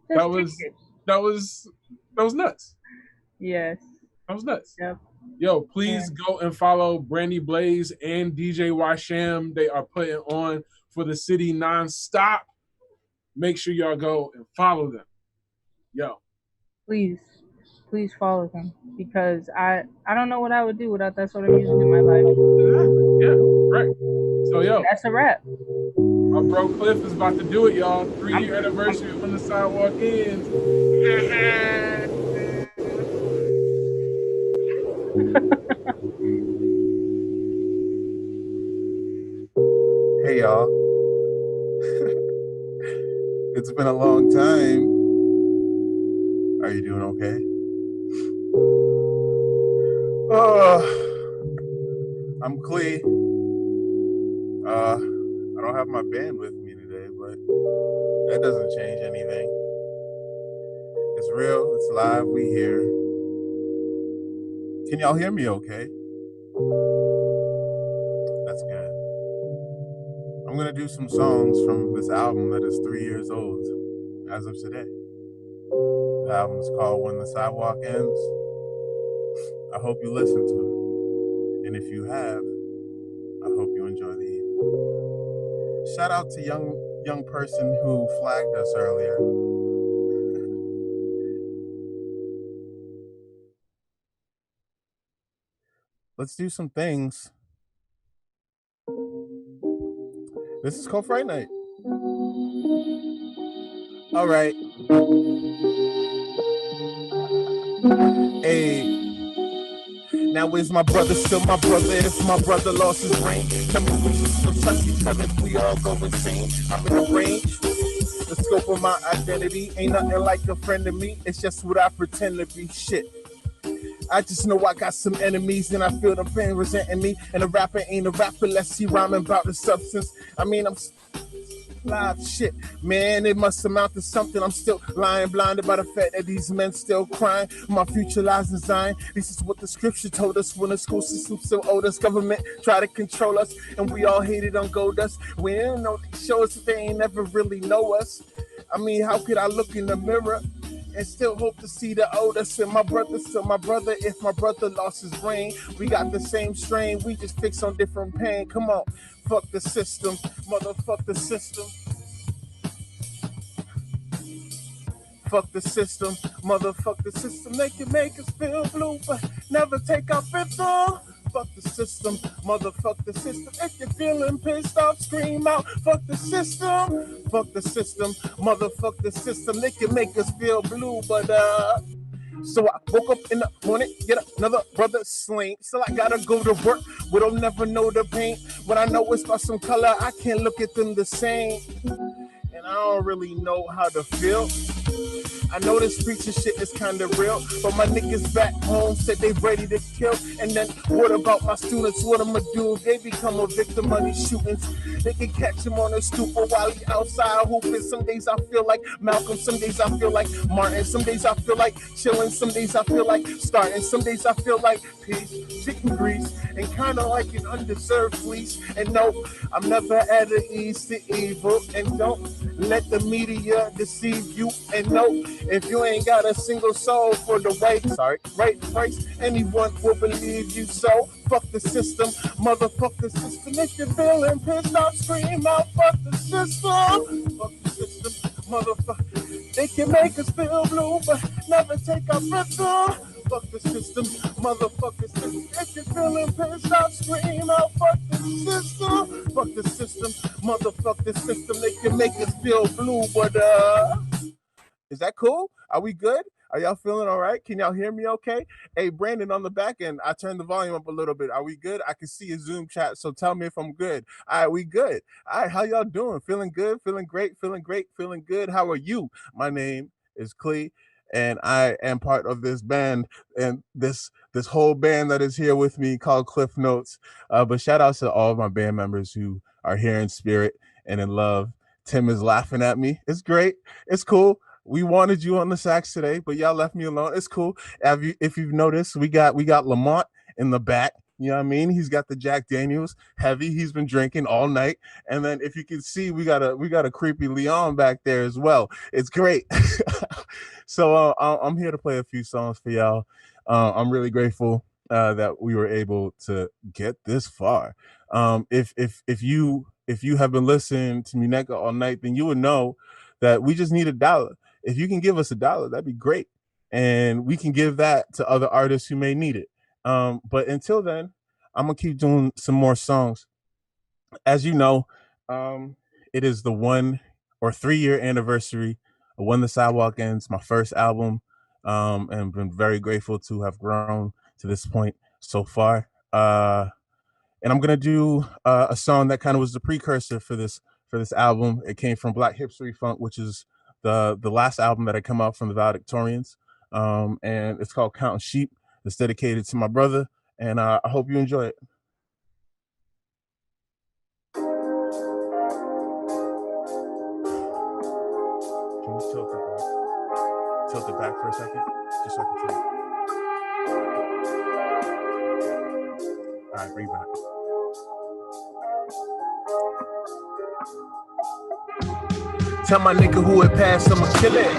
that was nuts. Yes. That was nuts. Yep. Yo, please go and follow Brandy Blaze and DJ Washam. They are putting on for the city nonstop. Make sure y'all go and follow them. Yo. Please follow them, because I don't know what I would do without that sort of music in my life. Yeah, right. So, yo. That's a wrap. Our bro Cliff is about to do it, y'all. 3-year anniversary of When the Sidewalk Ends. Hey, y'all. It's been a long time. Are you doing okay? I'm Clee. I don't have my band with me today, but that doesn't change anything. It's real, it's live, we here. Can y'all hear me okay? That's good. I'm gonna do some songs from this album that is 3 years old as of today. The album is called When the Sidewalk Ends. I hope you listen to it. And if you have, I hope you enjoy the evening. Shout out to young person who flagged us earlier. Let's do some things. This is called Fright Night. All right. Hey. Now is my brother still my brother if my brother lost his brain? Tell me we should still trust each other if we all go insane. I'm in a range. The scope of my identity ain't nothing like a friend to me. It's just what I pretend to be. Shit. I just know I got some enemies and I feel them pain resenting me. And a rapper ain't a rapper unless he rhyming about the substance. I mean, I'm live shit. Man, it must amount to something. I'm still lying blinded by the fact that these men still crying. My future lies in Zion. This is what the scripture told us when the school system still owed us. Government try to control us and we all hated on gold dust. We didn't know they show us that they ain't never really know us. I mean, how could I look in the mirror and still hope to see the oldest. And my brother, still my brother. If my brother lost his brain, we got the same strain. We just fix on different pain. Come on, fuck the system, motherfuck the system. Fuck the system, motherfuck the system. They can make us feel blue, but never take our fifth on. Fuck the system, motherfuck the system. If you're feeling pissed off, scream out. Fuck the system, fuck the system, motherfuck the system. They can make us feel blue, but so I woke up in the morning, get another brother slain. Still I gotta go to work, we don't never know the pain. When I know it's about some color, I can't look at them the same. And I don't really know how to feel. I know this preacher shit is kinda real, but my niggas back home said they ready to kill. And then what about my students? What I'ma do? They become a victim of these shootings. They can catch him on a stupor while he outside hooping. Some days I feel like Malcolm, some days I feel like Martin, some days I feel like chilling, some days I feel like starting, some days I feel like peace, chicken grease, and kinda like an undeserved fleece. And no, I'm never at ease to evil. And don't let the media deceive you. And no, if you ain't got a single soul for the right price, anyone will believe you. So fuck the system, motherfuck the system. If you're feeling pissed off, scream out, fuck the system. Fuck the system, motherfucker. They can make us feel blue, but never take our breath off. Fuck the system, motherfuck the system. If you're feeling pissed off, scream out, fuck the system. Fuck the system, motherfuck the system. They can make us feel blue, but is that cool? Are we good? Are y'all feeling all right? Can y'all hear me okay? Hey, Brandon on the back end, I turned the volume up a little bit. Are we good? I can see your Zoom chat, so tell me if I'm good. All right, we good. All right, how y'all doing? Feeling good? Feeling great? Feeling great? Feeling good? How are you? My name is Clee, and I am part of this band and this whole band that is here with me called Cliff Notes. But shout out to all of my band members who are here in spirit and in love. Tim is laughing at me. It's great. It's cool. We wanted you on the sax today, but y'all left me alone. It's cool. If you've noticed, we got Lamont in the back. You know what I mean? He's got the Jack Daniels heavy. He's been drinking all night. And then if you can see, we got a creepy Leon back there as well. It's great. So I'm here to play a few songs for y'all. I'm really grateful that we were able to get this far. If you have been listening to Muneka all night, then you would know that we just need $1. If you can give us $1, that'd be great. And we can give that to other artists who may need it. But until then, I'm going to keep doing some more songs. As you know, it is the 1 or 3 year anniversary of When the Sidewalk Ends, my first album. And been very grateful to have grown to this point so far. And I'm going to do a song that kind of was the precursor for this album. It came from Black Hipstoric Funk, which is the last album that had come out from the Valedictorians. And it's called Counting Sheep. It's dedicated to my brother, and I hope you enjoy it. Can you tilt it back for a second? Just so I can tilt it. All right, bring it back. Tell my nigga who it passed, I'ma kill it.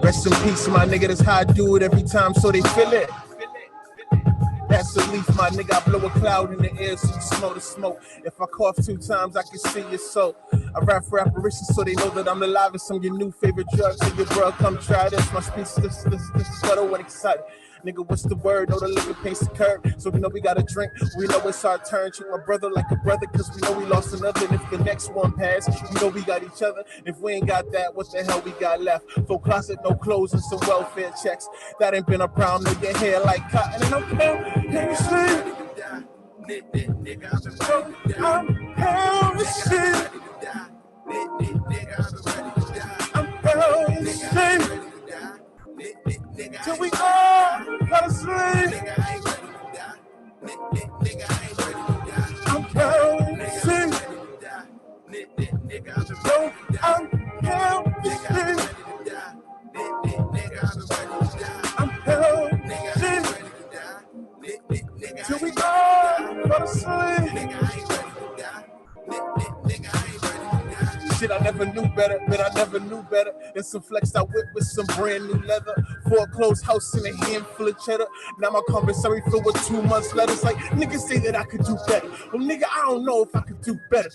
Rest in peace, my nigga, that's how I do it every time so they feel it. That's a leaf, my nigga, I blow a cloud in the air so you smell the smoke. If I cough 2 times, I can see your soul. I rap for apparitions so they know that I'm alive. It's some of your new favorite drugs. So your bro, come try this. My speech this subtle and excited. Nigga, what's the word? Oh, the liquor paints the curb. So we know we gotta drink. We know it's our turn. Treat my brother like a brother, cause we know we lost another. And if the next one pass, we know we got each other. If we ain't got that, what the hell we got left? Full closet, no clothes, and some welfare checks. That ain't been a problem. Nigga, hair like cotton. And I'm sleep. I'm hell to shit. I'm hell to shit. Till we all gotta sleep. I'm hell to shit. No, I'm hell to shit. I'm hell to shit. Till we all gotta sleep. Shit, I never knew better but I never knew better. And some flex I whip with some brand new leather. Foreclosed house and a handful of cheddar. Now my commissary filled with 2 months letters. Like niggas say that I could do better. Well, nigga, I don't know if I could do better.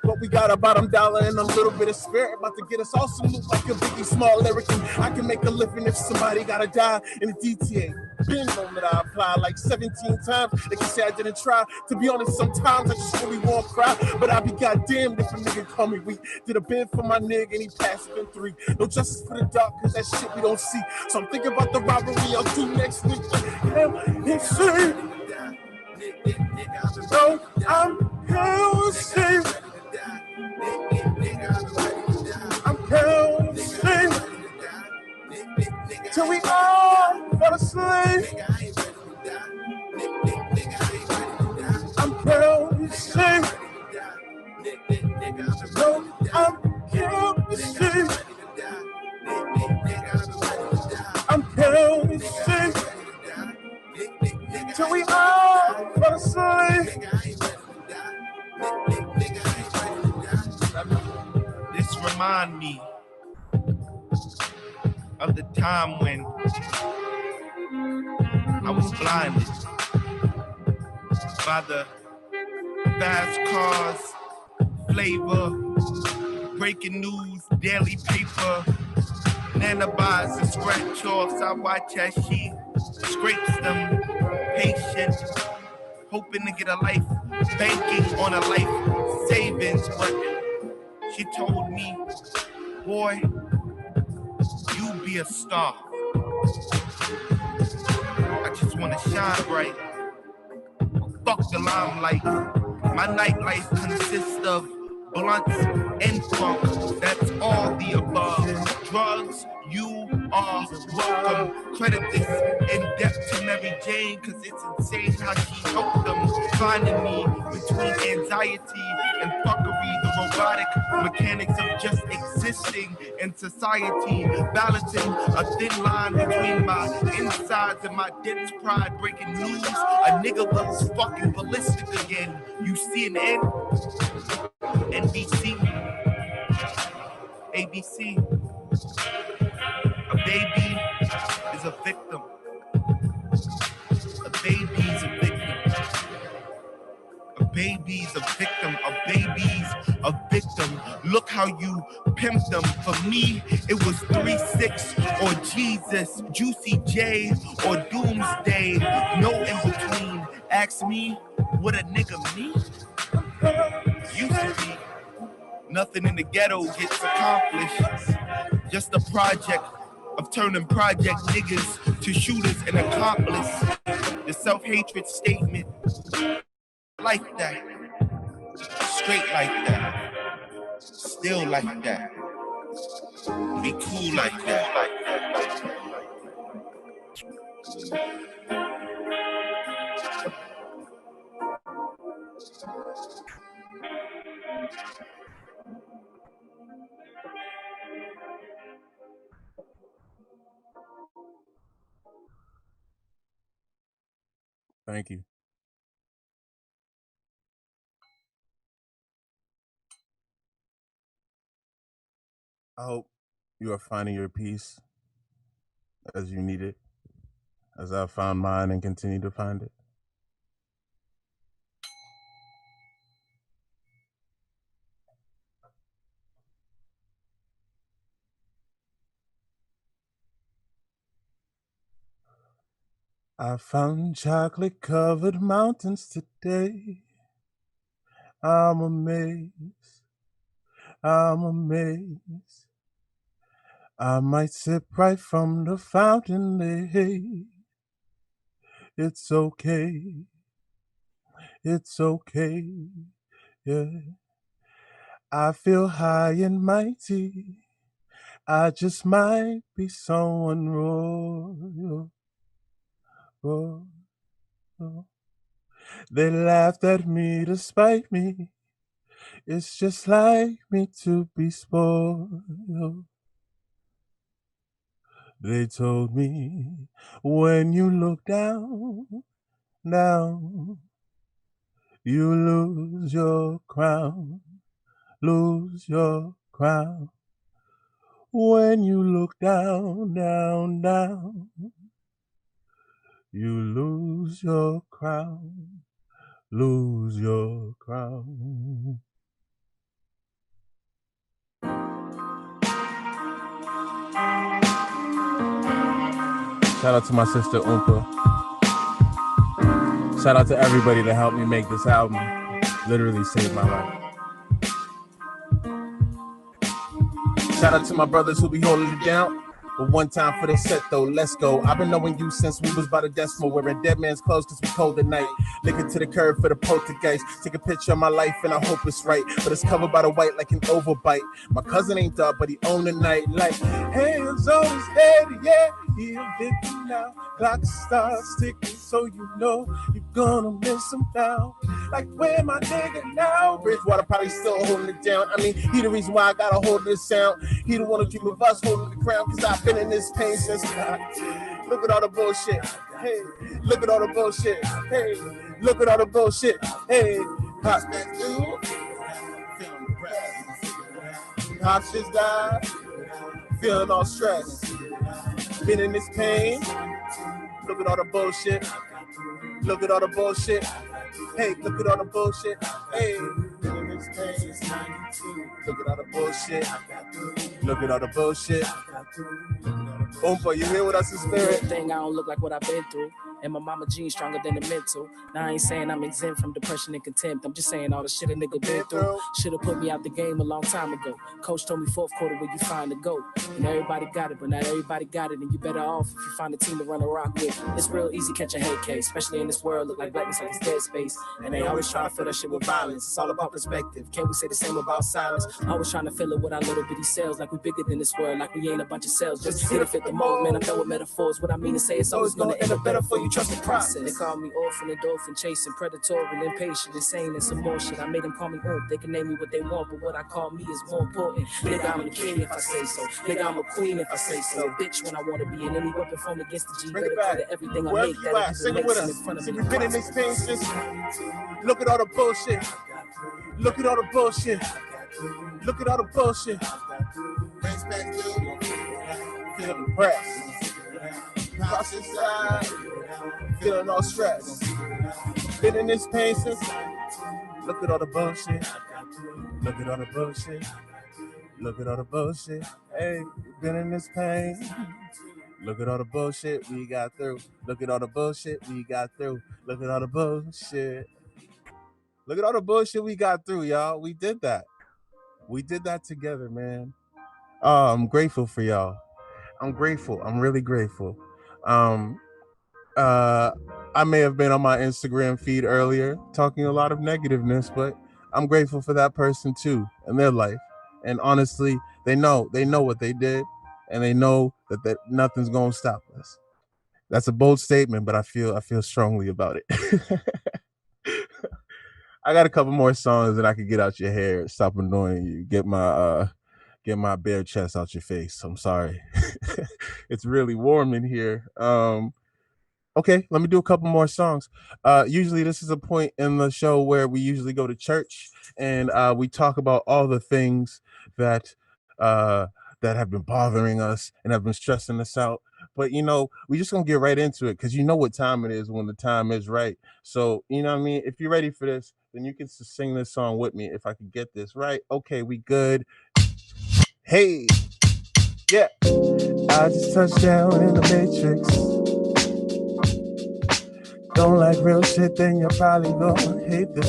But we got a bottom dollar and a little bit of spirit. About to get us all some loot like a Biggie Small lyric. And I can make a living if somebody gotta die in the DTA. Been known that I applied like 17 times. They can say I didn't try. To be honest, sometimes I just really won't cry. But I be goddamned if a nigga call me weak. Did a bid for my nigga and he passed it in 3. No justice for the dark, cause that shit we don't see. So I'm thinking about the robbery I'll do next week. It's no, I'm counting. I'm counting till we all fall asleep. I'm counting. No, I'm counting. I'm counting till we all fall asleep. This remind me of the time when I was blinded by the fast cars, flavor, breaking news, daily paper, nanobots and scratch offs. I watch as she scrapes them, patient, hoping to get a life, banking on a life savings. But she told me, boy, you be a star. I just wanna shine bright. Fuck the limelight. My nightlife consists of blunts and funk. That's all the above. Drugs, you are welcome. Credit this in depth to Mary Jane, cause it's insane how she helped them. Finding me between anxiety and fuckery, the robotic mechanics of just existing in society, balancing a thin line between my insides and my dense pride. Breaking news, a nigga was fucking ballistic again. You CNN, NBC, ABC. A baby is a victim. A baby's a victim. A baby's a victim. A baby's a victim. Look how you pimped them. For me, it was 3-6 or Jesus, Juicy J or Doomsday. No in between. Ask me what a nigga means. Used to be. Nothing in the ghetto gets accomplished. Just a project of turning project niggas to shooters and accomplice. The self-hatred statement. Like that. Straight like that. Still like that. Be cool like that. Thank you. I hope you are finding your peace as you need it, as I've found mine and continue to find it. I found chocolate-covered mountains today. I'm amazed. I'm amazed. I might sip right from the fountain, hey. It's okay. It's okay. Yeah. I feel high and mighty. I just might be someone royal. Oh, oh. They laughed at me to spite me. It's just like me to be spoiled. They told me when you look down, you lose your crown, lose your crown. When you look down, down, down, you lose your crown, lose your crown. Shout out to my sister Oompa. Shout out to everybody that helped me make this album. Literally saved my life. Shout out to my brothers who be holding it down. But one time for the set though, let's go. I've been knowing you since we was by the decimal, wearing dead man's clothes cause we cold at night. Looking to the curb for the poltergeist. Take a picture of my life and I hope it's right. But it's covered by the white like an overbite. My cousin ain't dog, but he own the night. Like, hands on his head, yeah, he a victim now. Clock starts ticking, so you know you're gonna miss him now. Like, where my nigga now? Bridgewater probably still holding it down. I mean, he the reason why I got a hold of this sound. He the one who dream of us holding the crown, cause I've been in this pain since God. Look at all the bullshit. Hey, look at all the bullshit. Hey, look at all the bullshit. Hey, Pops next dude. Pops just died. Feeling all stressed. Been in this pain. Look at all the bullshit. Look at all the bullshit. Hey, look at all the bullshit. Hey, been in this pain. Look at all the bullshit. Look at all the bullshit. Oompa, you here with us in spirit? Thing I don't look like what I've been through. And my mama gene stronger than the mental. Now I ain't saying I'm exempt from depression and contempt. I'm just saying all the shit a nigga been through. Should've put me out the game a long time ago. Coach told me fourth quarter where you find the GOAT. And everybody got it, but not everybody got it. And you better off if you find a team to run a rock with. It's real easy catch a hate case, especially in this world. Look like blackness like it's dead space. And they always trying to fill that shit with violence. It's all about perspective. Can't we say the same about silence? Always trying to fill it with our little bitty cells. Like we bigger than this world. Like we ain't a bunch of cells. Just to fit the mold, man. I'm done with metaphors. What I mean to say it's always gonna end up better for you. Trust the process. They call me orphan and dolphin chasing, predatory, impatient, insane, and some more shit. I made them call me Earth. They can name me what they want, but what I call me is more important. Nigga, I'm a king if I say so. Nigga, I'm a queen if I say so. Bitch, when I want to be in any weapon formed against the G, better credit everything I make. You at, sing it with us. See, we've been in this thing since. Look at all the bullshit. Look at all the bullshit. Look at all the bullshit. Feel depressed. Cross inside. Feeling all stressed. Been in this pain since. Look at all the bullshit. Look at all the bullshit. Look at all the bullshit. Hey, been in this pain. Look at all the bullshit we got through. Look at all the bullshit we got through. Look at all the bullshit. Look at all the bullshit we got through, y'all. We did that. We did that together, man. I'm grateful for y'all. I'm grateful. I'm really grateful. I may have been on my Instagram feed earlier talking a lot of negativeness, but I'm grateful for that person too in their life. And honestly, they know what they did, and they know that nothing's gonna stop us. That's a bold statement, but I feel strongly about it. I got a couple more songs that I could get out your hair, stop annoying you, get my bare chest out your face. I'm sorry. It's really warm in here. Okay, let me do a couple more songs. Usually this is a point in the show where we usually go to church and we talk about all the things that have been bothering us and have been stressing us out. But, we just going to get right into it because you know what time it is when the time is right. So, you know what I mean? If you're ready for this, then you can sing this song with me if I could get this right. Okay, we good. Hey, yeah. I just touched down in the Matrix. Don't like real shit, then you're probably gonna hate this.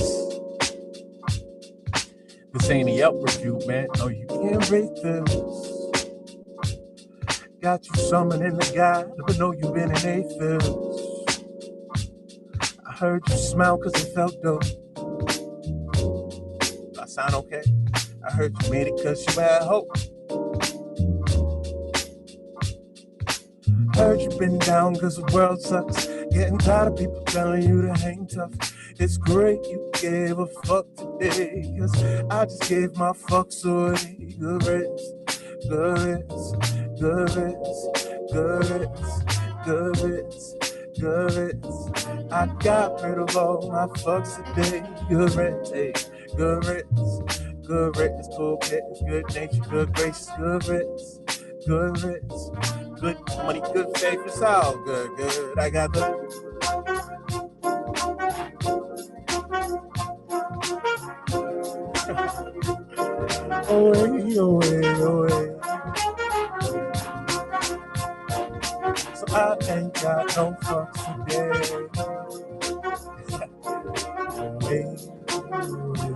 This ain't a Yelp review, man. No, you can't rate this. Got you summoning the God, but no, you been an atheist. I heard you smile cause it felt dope. Do I sound okay? I heard you made it cause you had hope. Heard you been down cause the world sucks. Getting tired of people telling you to hang tough. It's great you gave a fuck today, cause I just gave my fucks away. Good riddance, good riddance, good riddance, good riddance, good riddance, good riddance. I got rid of all my fucks today. Good riddance, hey, good riddance, good riddance, cool kittens, good nature, good gracious, good riddance. good riddance, good money, good faith. It's all good, good. I got the. Away, away, away. So I ain't got no fucks today. Away, away.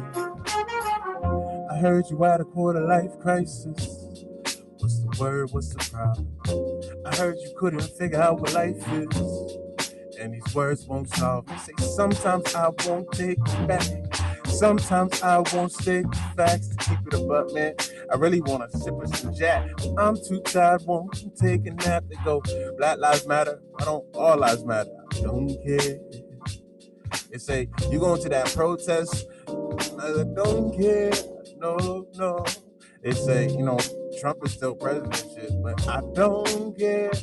I heard you had a quarter life crisis. What's the word? What's the problem? I heard you couldn't figure out what life is. And these words won't solve it. Say sometimes I won't take it back. Sometimes I won't state the facts to keep it above, man. I really want to sip of some jack. I'm too tired, won't take a nap. They go, Black Lives Matter. I don't, all lives matter. I don't care. They say, you going to that protest? I don't care. No, no. They say, you know, Trump is still president shit, but I don't care.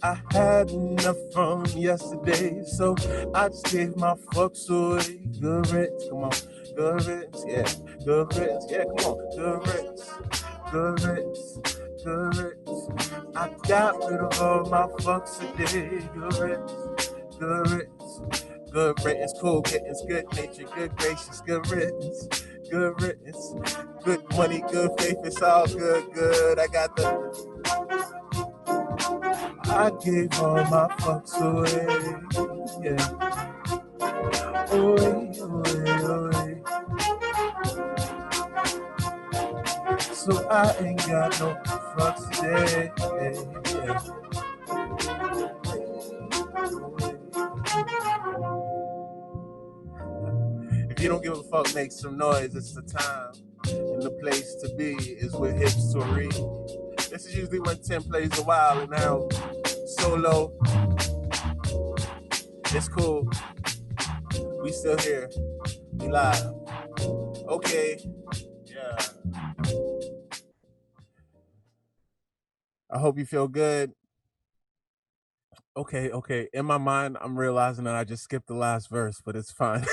I had enough from yesterday, so I just gave my fucks away. Good riddance, come on. Good riddance, yeah. Good riddance, yeah, come on. Good riddance, good riddance, good riddance. I got rid of all my fucks today. Good riddance, good riddance, good riddance. Cool kittens, good nature, good gracious, good riddance, good riddance. Good money, good faith, it's all good, good. I got the. I gave all my fucks away, yeah. Away, away, away. So I ain't got no fucks today, yeah. If you don't give a fuck, make some noise. It's the time and the place to be is with Hipstoric. This is usually when Tim plays a while, and now solo. It's cool. We still here. We live. Okay. Yeah. I hope you feel good. Okay. In my mind, I'm realizing that I just skipped the last verse, but it's fine.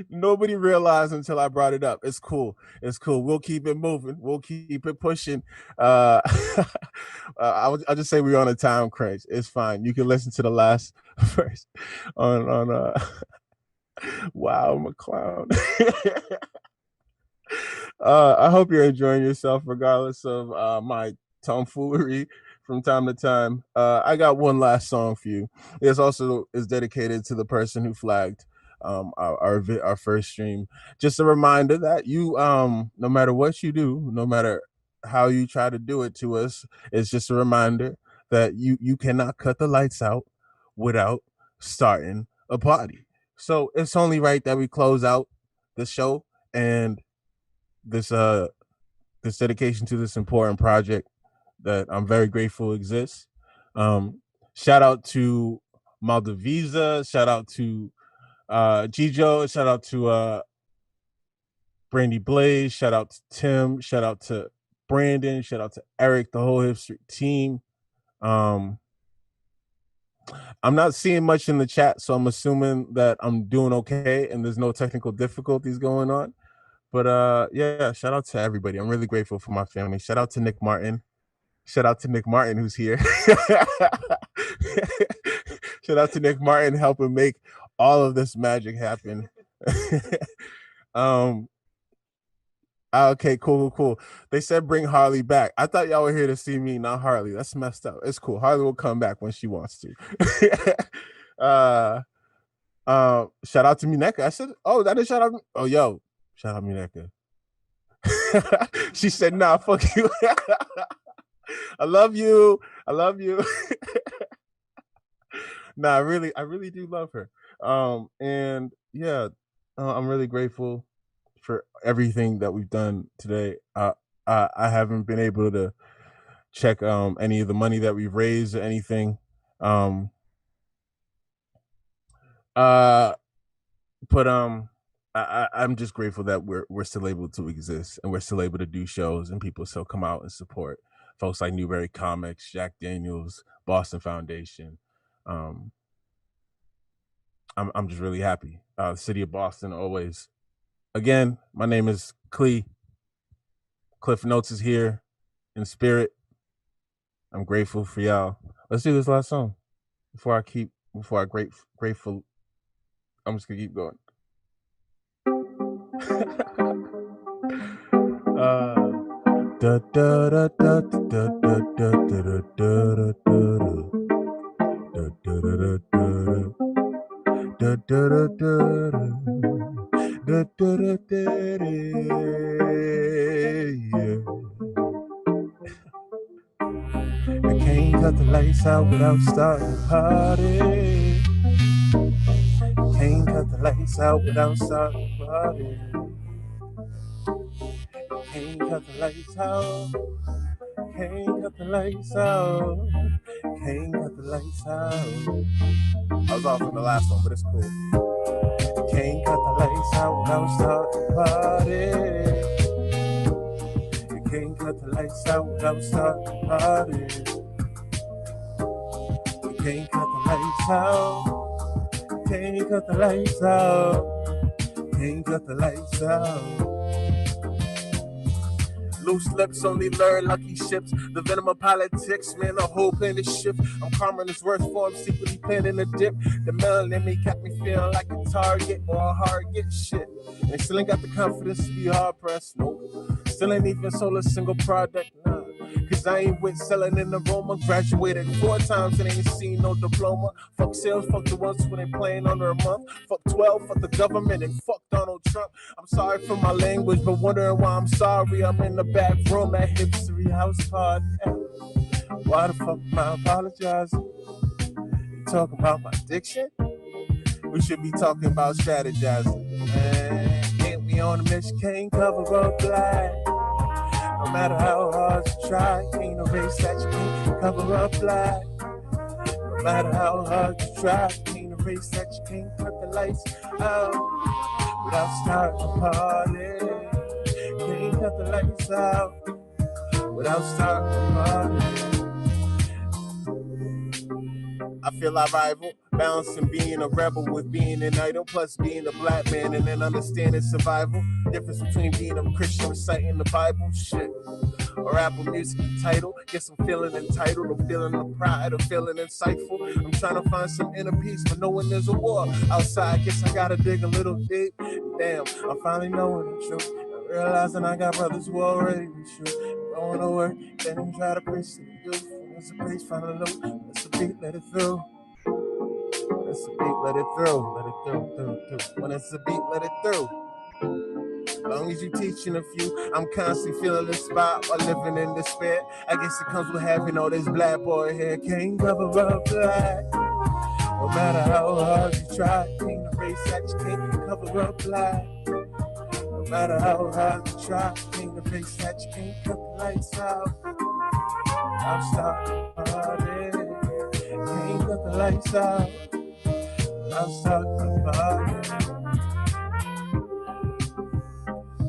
Nobody realized until I brought it up. It's cool. We'll keep it moving. We'll keep it pushing. I'll just say we're on a time crunch. It's fine. You can listen to the last verse on wow, I'm a clown. I hope you're enjoying yourself regardless of my tomfoolery from time to time. I got one last song for you. This also is dedicated to the person who flagged our first stream. Just a reminder that you no matter what you do, no matter how you try to do it to us, it's just a reminder that you cannot cut the lights out without starting a party. So it's only right that we close out the show and this this dedication to this important project that I'm very grateful exists. Shout out to Maldivisa, shout out to Gijo, shout out to Brandy Blaze, shout out to Tim, shout out to Brandon, shout out to Eric, the whole Hipster team. I'm not seeing much in the chat, so I'm assuming that I'm doing okay and there's no technical difficulties going on. But yeah, shout out to everybody. I'm really grateful for my family. Shout out to Nick Martin. Shout out to Nick Martin who's here. Shout out to Nick Martin helping make all of this magic happen. Okay, cool. They said bring Harley back. I thought y'all were here to see me, not Harley. That's messed up. It's cool. Harley will come back when she wants to. Shout out to Mineka. I said, oh, that is shout out. Oh, yo, shout out Mineka. She said, nah, fuck you. I love you. Nah, I really do love her. And yeah, I'm really grateful for everything that we've done today. I haven't been able to check any of the money that we've raised or anything. But I'm just grateful that we're still able to exist and we're still able to do shows and people still come out and support folks like Newberry Comics, Jack Daniels, Boston Foundation. I'm just really happy. The city of Boston always. Again, my name is Clee. Cliff Notes is here in spirit. I'm grateful for y'all. Let's do this last song before I grateful. I'm just gonna keep going. Da da da da da da da da da I can't cut the lights out without starting a party. Can't cut the lights out without starting a party. Can't cut the lights out. Can't cut the lights out. Can't cut the lights out. I was off on the last one, but it's cool. Can't cut the lights out without starting a party. You can't cut the lights out without starting a party. You can't cut the lights out. Can't cut the lights out. Can't cut the lights out. Loose lips only learn lucky ships. The venom of politics, man, the whole plan is shift. I'm calmer this worst form, secretly planning a dip. The melon in me got me feeling like a target or a hard get shit. And still ain't got the confidence to be hard pressed, no. Still ain't even sold a single product, nah. Cause I ain't with selling in the Roma. Graduated 4 times and ain't seen no diploma. Fuck sales, fuck the ones when they playing under a month. Fuck 12, fuck the government, and fuck Donald Trump. I'm sorry for my language, but wondering why I'm sorry. I'm in the back room at Hipstoric House Party. Why the fuck am I apologizing? You talking about my addiction? We should be talking about strategizing. Man, ain't we on a mission? Can't cover up black. No matter how hard you try, ain't no race that you can't cover up black. No matter how hard you try, ain't no race that you can't cut the lights out without starting a party. Can't cut the lights out without starting a party. I feel our rival, balancing being a rebel with being an idol, plus being a black man and then understanding survival. Difference between being a Christian reciting the Bible, shit, or Apple Music title. Guess I'm feeling entitled, or feeling the pride, or feeling insightful. I'm trying to find some inner peace, but knowing there's a war outside. Guess I gotta dig a little deep. Damn, I'm finally knowing the truth. I'm realizing I got brothers who already be true. Going to work, then try to preach to the youth. It's a preach, find a loop. It's a beat, let it through. When it's a beat, let it through. Let it through. When it's a beat, let it through. As long as you teaching a few, I'm constantly feeling this spot while living in despair. I guess it comes with having all this black boy hair. Can't cover up black. No matter how hard you try, ain't a race that you can't cover up black. No matter how hard you try, ain't a race that you can't cut the lights out. I'm starting a party. Can't cut the lights out. I'm starting a party.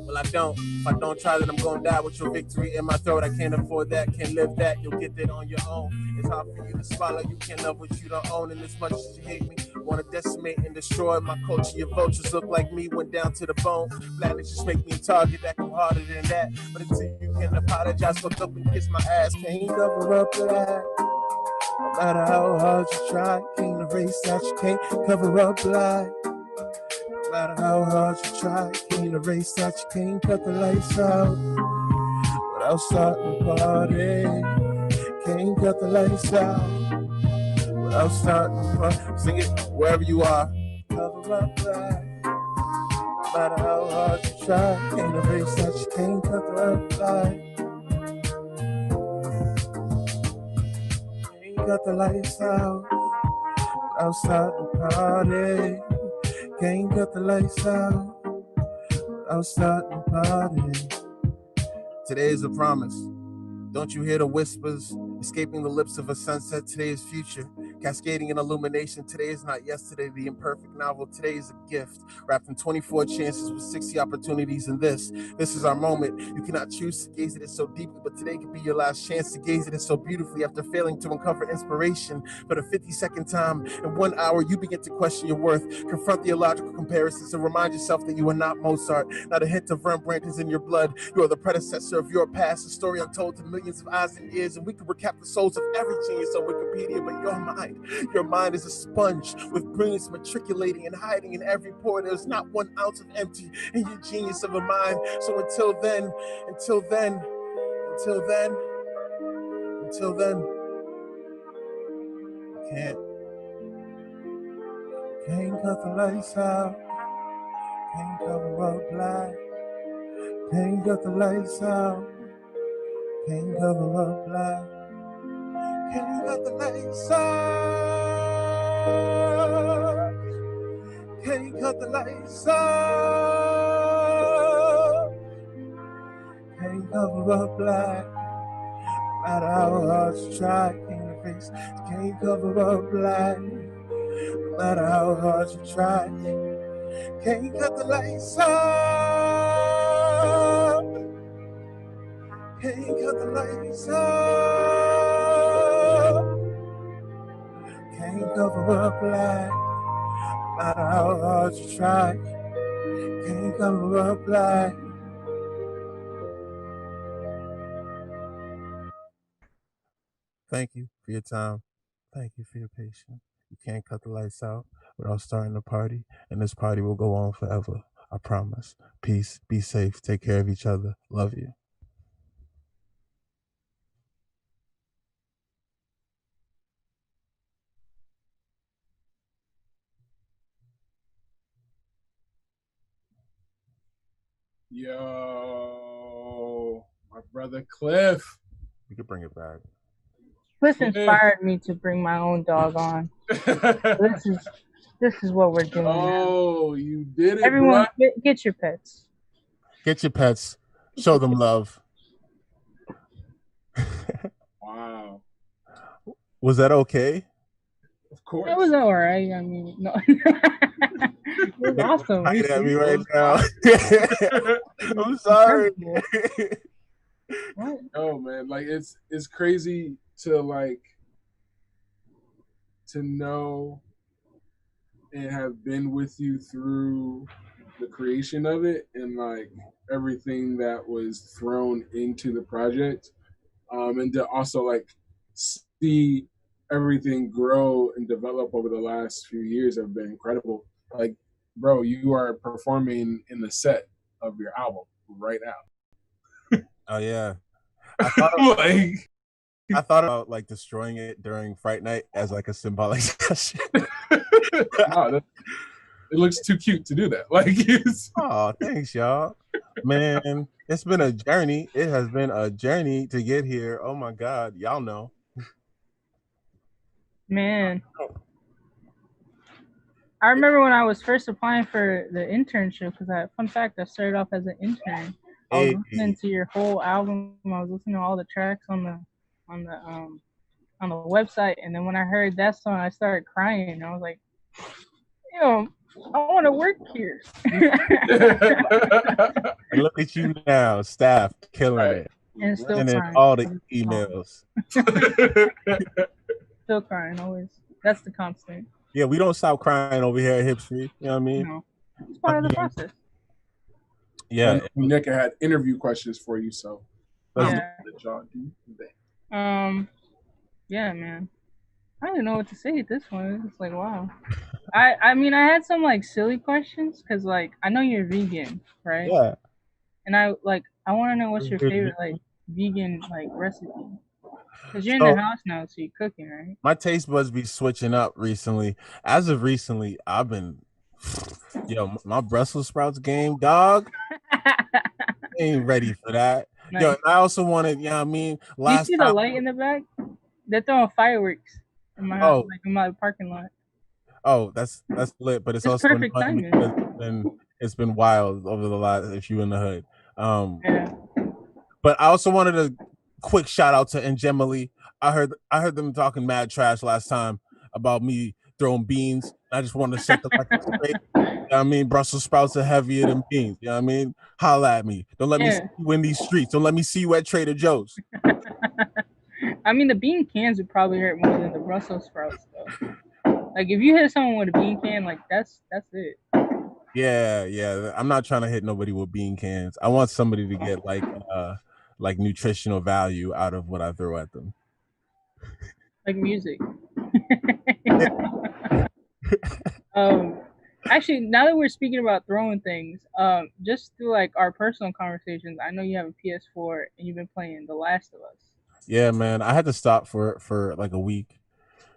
Well, I don't. If I don't try, then I'm gonna die with your victory in my throat. I can't afford that, can't live that. You'll get that on your own. It's hard for you to swallow. You can't love what you don't own. And as much as you hate me, wanna decimate and destroy my culture. Your vultures look like me, went down to the bone. Planets just make me a target that come harder than that. But until you can apologize, fuck up and kiss my ass. Can't cover up that. No matter how hard you try, can't erase that. You can't cover up light. No matter how hard you try, can't erase that. You can't cut the lights out without starting a party. Can't cut the lights out without starting a party. Sing it wherever you are. Cover up light. No matter how hard you try, can't erase that. You can't cut the light. Can't cut the lights out without starting a party. Can't cut the lights out without starting a party. Today is a promise. Don't you hear the whispers escaping the lips of a sunset? Today is future. Cascading in illumination. Today is not yesterday, the imperfect novel. Today is a gift, wrapped in 24 chances with 60 opportunities in this. This is our moment. You cannot choose to gaze at it so deeply, but today could be your last chance to gaze at it so beautifully. After failing to uncover inspiration for the 52nd time in 1 hour, you begin to question your worth, confront theological comparisons, and remind yourself that you are not Mozart. Not a hint of Rembrandt is in your blood. You are the predecessor of your past, a story untold to millions of eyes and ears, and we could recap the souls of every genius on Wikipedia, but your mind is a sponge with brilliance matriculating and hiding in every pore. There's not 1 ounce of empty in your genius of a mind. So until then, can't cut the lights out, can't cover up light, can't cut the lights out, can't cover up light, can't cut the lights out, can't cut the lights out, can't cover up light, no matter how hard you try, can't erase, can't cover up light, no matter how hard you try, can't cut the lights out, can't cut the lights out, can't cover up light, no matter how hard you try, can't cover up light. Thank you for your time. Thank you for your patience. You can't cut the lights out without starting the party, and this party will go on forever. I promise. Peace. Be safe. Take care of each other. Love you. Yo, my brother Cliff. You could bring it back. Cliff inspired me to bring my own dog on. This is what we're doing. Oh, now. You did it, Everyone, get your pets. Get your pets. Show them love. Wow. Was that okay? Of course. It was all right. I mean, no. It was awesome. Tight at me right now. I'm sorry. What? Oh man, like it's crazy to know and have been with you through the creation of it and like everything that was thrown into the project, and to also like see everything grow and develop over the last few years have been incredible. Like, bro, you are performing in the set of your album right now. Oh yeah. I thought about like destroying it during Fright Night as like a symbolic session. No, it looks too cute to do that. Like, oh, thanks, y'all. Man, it's been a journey. It has been a journey to get here. Oh my God, y'all know. Man, I remember when I was first applying for the internship. Because fun fact, I started off as an intern. I was listening to your whole album. I was listening to all the tracks on the website, and then when I heard that song, I started crying. I was like, I want to work here. And look at you now, staff killing it, and still and then crying. all the emails. Still crying always. That's the constant. Yeah, we don't stop crying over here at Hipstoric. You know what I mean? No, it's part of the process. Yeah, Nick had interview questions for you, so Yeah. let y'all do that. Yeah, man. I don't know what to say at this one. It's like, wow. I mean, I had some like silly questions because like I know you're vegan, right? Yeah. And I want to know what's your favorite like vegan like recipe. Because you're in the house now, so you're cooking, right? My taste buds be switching up recently. As of recently, I've been, my Brussels sprouts game, dog. Ain't ready for that. Nice. Yo, and I also wanted, you see the light in the back? They're throwing fireworks in my house, like in my parking lot. Oh, that's lit, but it's also perfect funny timing. because it's been wild over the last if you in the hood. Yeah. But I also wanted a quick shout out to Ingemily. I heard them talking mad trash last time about me throwing beans. I just want to set the record straight. You know what I mean? Brussels sprouts are heavier than beans. You know what I mean? Holla at me. Don't let me see you in these streets. Don't let me see you at Trader Joe's. I mean, the bean cans would probably hurt more than the Brussels sprouts, though. Like, if you hit someone with a bean can, like, that's it. Yeah. I'm not trying to hit nobody with bean cans. I want somebody to get like nutritional value out of what I throw at them. Like music. Actually, now that we're speaking about throwing things, just through like our personal conversations, I know you have a PS4 and you've been playing The Last of Us. Yeah, man. I had to stop for like a week.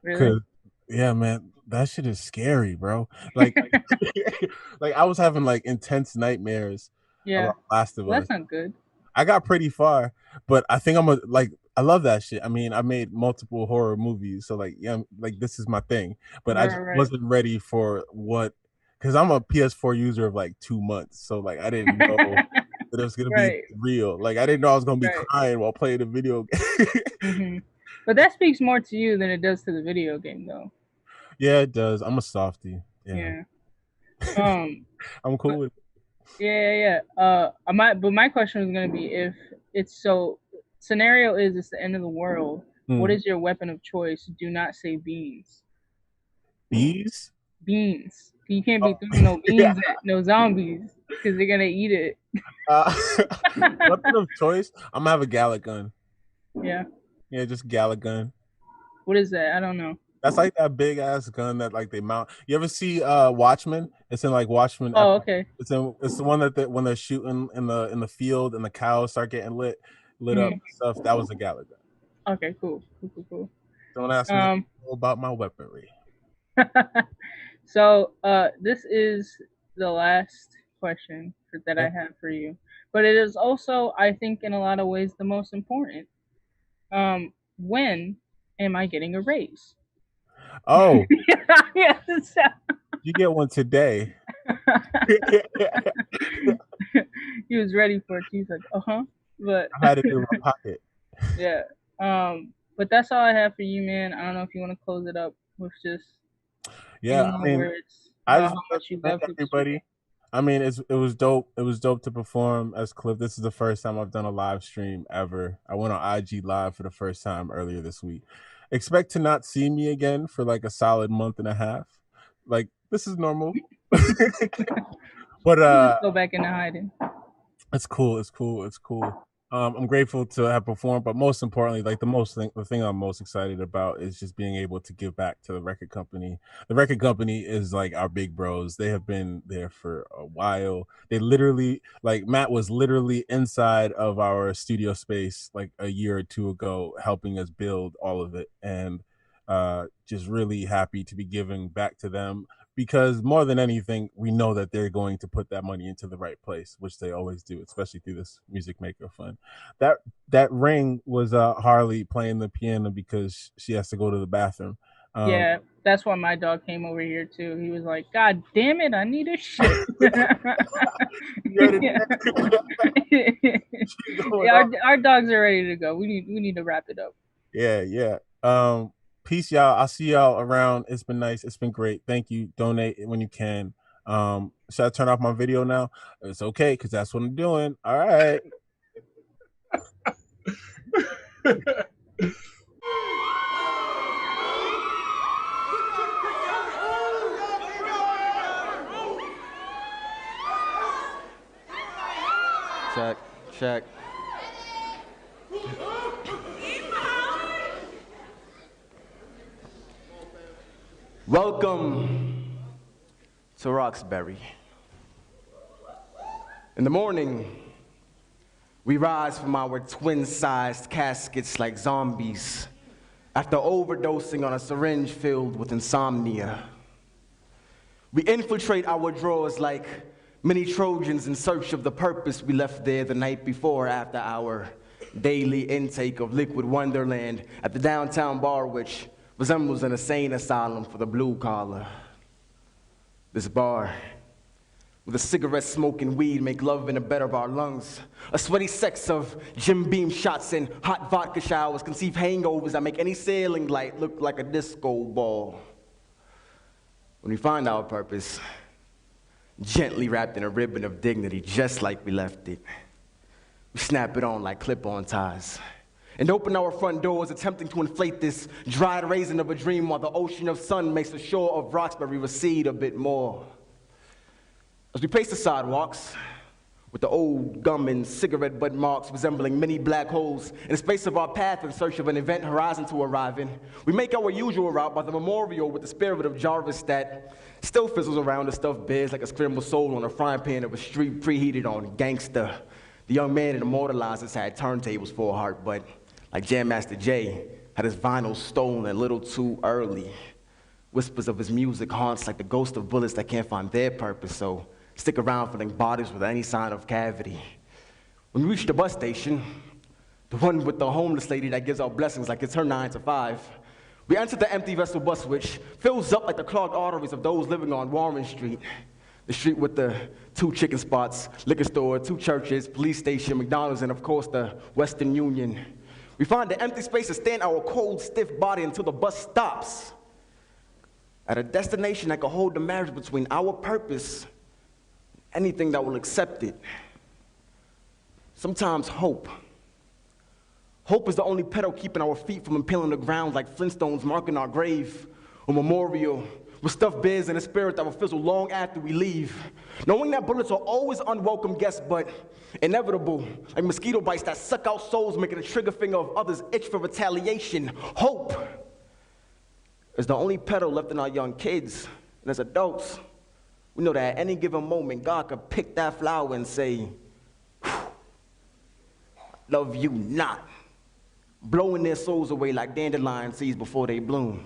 Really? Yeah, man, that shit is scary, bro. Like, like I was having like intense nightmares Yeah. about Last of Well, Us. that's not good. I got pretty far, but I think I love that shit. I mean, I made multiple horror movies, so like, yeah, like this is my thing. But I just wasn't ready for what, because I'm a PS4 user of like 2 months, so like I didn't know that it was gonna be real. Like I didn't know I was gonna be crying while playing a video game. But that speaks more to you than it does to the video game, though. Yeah, it does. I'm a softie. Yeah. I'm cool with it. Yeah. But my question was gonna be, if it's scenario is it's the end of the world, what is your weapon of choice? Do not say beans. Bees? Beans. You can't be throwing no beans at no zombies because they're gonna eat it. Weapon of choice? I'm gonna have a Gallic gun. Yeah. Yeah, just Gallic gun. What is that? I don't know. That's like that big ass gun that like they mount. You ever see Watchmen? It's in like Watchmen. Oh, okay. It's the one that when they're shooting in the field and the cows start getting lit up and stuff. That was a Gallic gun. Okay, cool. Don't ask me about my weaponry. So this is the last question that I have for you, but it is also, I think, in a lot of ways, the most important. When am I getting a raise? Oh, yes. You get one today. He was ready for it. He's like, but I had it in my pocket. Yeah. But that's all I have for you, man. I don't know if you want to close it up with just I mean, words I about just how much you thank love everybody. I mean, it was dope. It was dope to perform as Cliff. This is the first time I've done a live stream ever. I went on IG Live for the first time earlier this week. Expect to not see me again for like a solid month and a half. Like, this is normal. But go back into hiding. It's cool. I'm grateful to have performed, but most importantly, like the thing I'm most excited about is just being able to give back to the record company. The record company is like our big bros. They have been there for a while. They literally, like Matt was literally inside of our studio space like a year or two ago, helping us build all of it, and just really happy to be giving back to them. Because more than anything, we know that they're going to put that money into the right place, which they always do, especially through this Music Maker Fund. That ring was Harley playing the piano because she has to go to the bathroom. Yeah, that's why my dog came over here too. He was like, "God damn it, I need a shit." Our dogs are ready to go. We need to wrap it up. Yeah. Peace, y'all. I'll see y'all around. It's been nice. It's been great. Thank you. Donate when you can. Should I turn off my video now? It's okay, because that's what I'm doing. All right. Check. Welcome to Roxbury. In the morning, we rise from our twin-sized caskets like zombies after overdosing on a syringe filled with insomnia. We infiltrate our drawers like mini Trojans in search of the purpose we left there the night before after our daily intake of liquid wonderland at the downtown bar, which resembles an insane asylum for the blue collar. This bar, with a cigarette smoking weed, make love in the bed of our lungs. A sweaty sex of Jim Beam shots and hot vodka showers conceive hangovers that make any sailing light look like a disco ball. When we find our purpose, gently wrapped in a ribbon of dignity, just like we left it, we snap it on like clip-on ties and open our front doors, attempting to inflate this dried raisin of a dream while the ocean of sun makes the shore of Roxbury recede a bit more. As we pace the sidewalks, with the old gum and cigarette butt marks resembling many black holes in the space of our path in search of an event horizon to arrive in, we make our usual route by the memorial with the spirit of Jarvis that still fizzles around the stuffed bears like a scrambled soul on a frying pan of a street preheated on gangsta. The young man in Immortalizers had turntables for a heart, but like Jam Master Jay, had his vinyl stolen a little too early. Whispers of his music haunts like the ghost of bullets that can't find their purpose, so stick around filling bodies with any sign of cavity. When we reach the bus station, the one with the homeless lady that gives out blessings like it's her 9 to 5, we enter the empty vessel bus which fills up like the clogged arteries of those living on Warren Street. The street with the 2 chicken spots, liquor store, 2 churches, police station, McDonald's, and of course the Western Union. We find the empty space to stand our cold, stiff body until the bus stops at a destination that can hold the marriage between our purpose, anything that will accept it. Sometimes hope. Hope is the only pedal keeping our feet from impaling the ground like Flintstones marking our grave, a memorial with stuffed bears and a spirit that will fizzle long after we leave. Knowing that bullets are always unwelcome guests, but inevitable, like mosquito bites that suck out souls, making the trigger finger of others itch for retaliation. Hope is the only pedal left in our young kids. And as adults, we know that at any given moment, God could pick that flower and say, love you not, blowing their souls away like dandelion seeds before they bloom.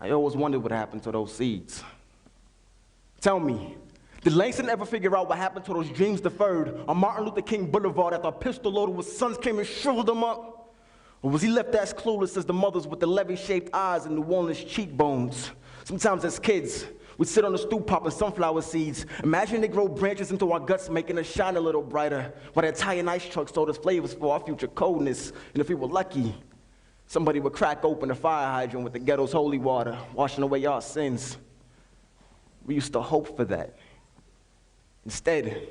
I always wondered what happened to those seeds. Tell me, did Langston ever figure out what happened to those dreams deferred on Martin Luther King Boulevard after a pistol loaded with sons came and shriveled them up? Or was he left as clueless as the mothers with the levee-shaped eyes and New Orleans cheekbones? Sometimes as kids, we'd sit on the stoop popping sunflower seeds, imagining they grow branches into our guts, making us shine a little brighter, while that Italian ice truck sold us flavors for our future coldness. And if we were lucky, somebody would crack open a fire hydrant with the ghetto's holy water, washing away our sins. We used to hope for that. Instead,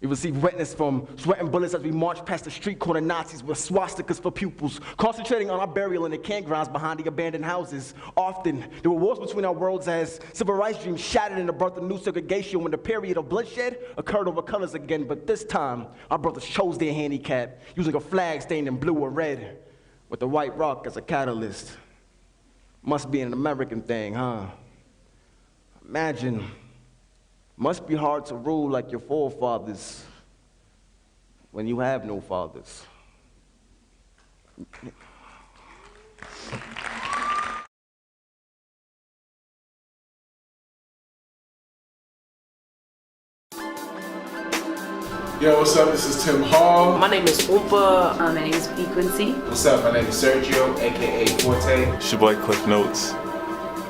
we received wetness from sweating bullets as we marched past the street corner Nazis with swastikas for pupils, concentrating on our burial in the campgrounds behind the abandoned houses. Often, there were wars between our worlds as civil rights dreams shattered in the birth of new segregation when the period of bloodshed occurred over colors again. But this time, our brothers chose their handicap, using a flag stained in blue or red, with the white rock as a catalyst. Must be an American thing, huh? Imagine, must be hard to rule like your forefathers when you have no fathers. Yo, what's up? This is Tim Hall. My name is Oompa. My name is B. Quincy. What's up? My name is Sergio, aka Forte. It's your boy Cliff Notes.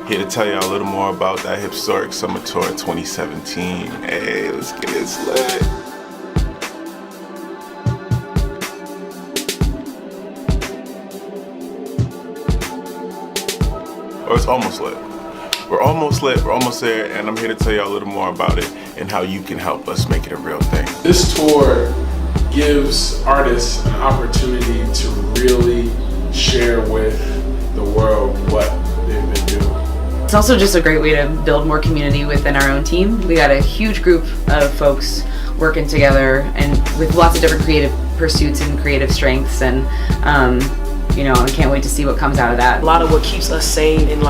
Here to tell y'all a little more about that Hipstoric Summer Tour 2017. Hey, let's get it lit. Or it's almost lit. We're almost lit, we're almost there, and I'm here to tell y'all a little more about it and how you can help us make it a real thing. This tour gives artists an opportunity to really share with the world what they've been doing. It's also just a great way to build more community within our own team. We got a huge group of folks working together and with lots of different creative pursuits and creative strengths, and I can't wait to see what comes out of that. A lot of what keeps us sane and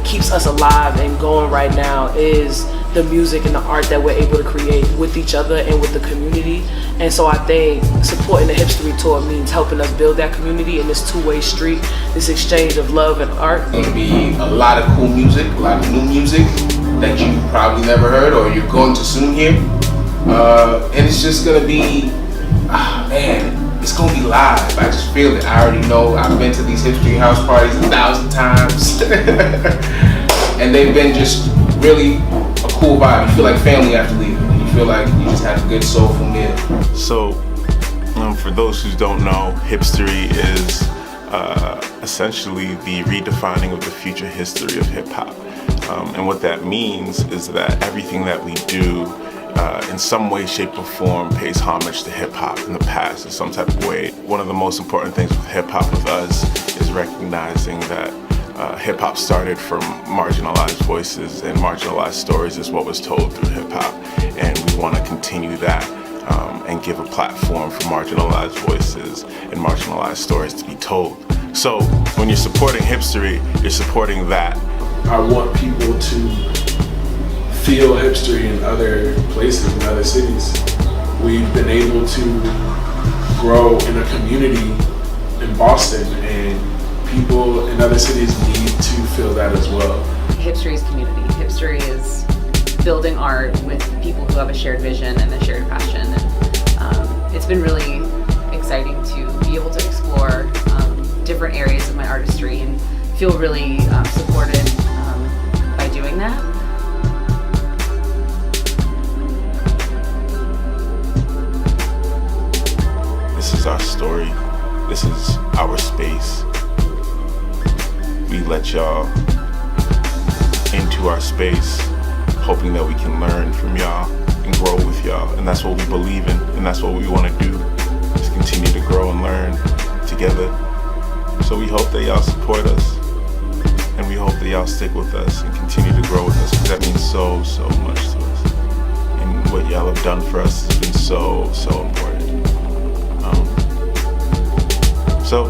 keeps us alive and going right now is the music and the art that we're able to create with each other and with the community. And so I think supporting the Hipstoric Tour means helping us build that community in this two-way street, this exchange of love and art. There's gonna be a lot of cool music, a lot of new music that you probably never heard or you're going to soon hear. And it's just gonna be, it's gonna be live. I just feel it. I already know. I've been to these Hipstoric house parties 1,000 times. And they've been just really a cool vibe. You feel like family after leaving. You feel like you just had a good soulful meal. So, for those who don't know, Hipstory is essentially the redefining of the future history of hip hop. And what that means is that everything that we do in some way, shape, or form pays homage to hip-hop in the past in some type of way. One of the most important things with hip-hop with us is recognizing that hip-hop started from marginalized voices, and marginalized stories is what was told through hip-hop. And we want to continue that and give a platform for marginalized voices and marginalized stories to be told. So when you're supporting Hipstory, you're supporting that. I want people to feel Hipstory in other places, in other cities. We've been able to grow in a community in Boston, and people in other cities need to feel that as well. Hipstory is community. Hipstory is building art with people who have a shared vision and a shared passion. And it's been really exciting to be able to explore different areas of my artistry and feel really supported by doing that. This is our story. This is our space. We let y'all into our space, hoping that we can learn from y'all and grow with y'all. And that's what we believe in, and that's what we want to do, is continue to grow and learn together. So we hope that y'all support us, and we hope that y'all stick with us and continue to grow with us, because that means so, so much to us. And what y'all have done for us has been so, so important. So,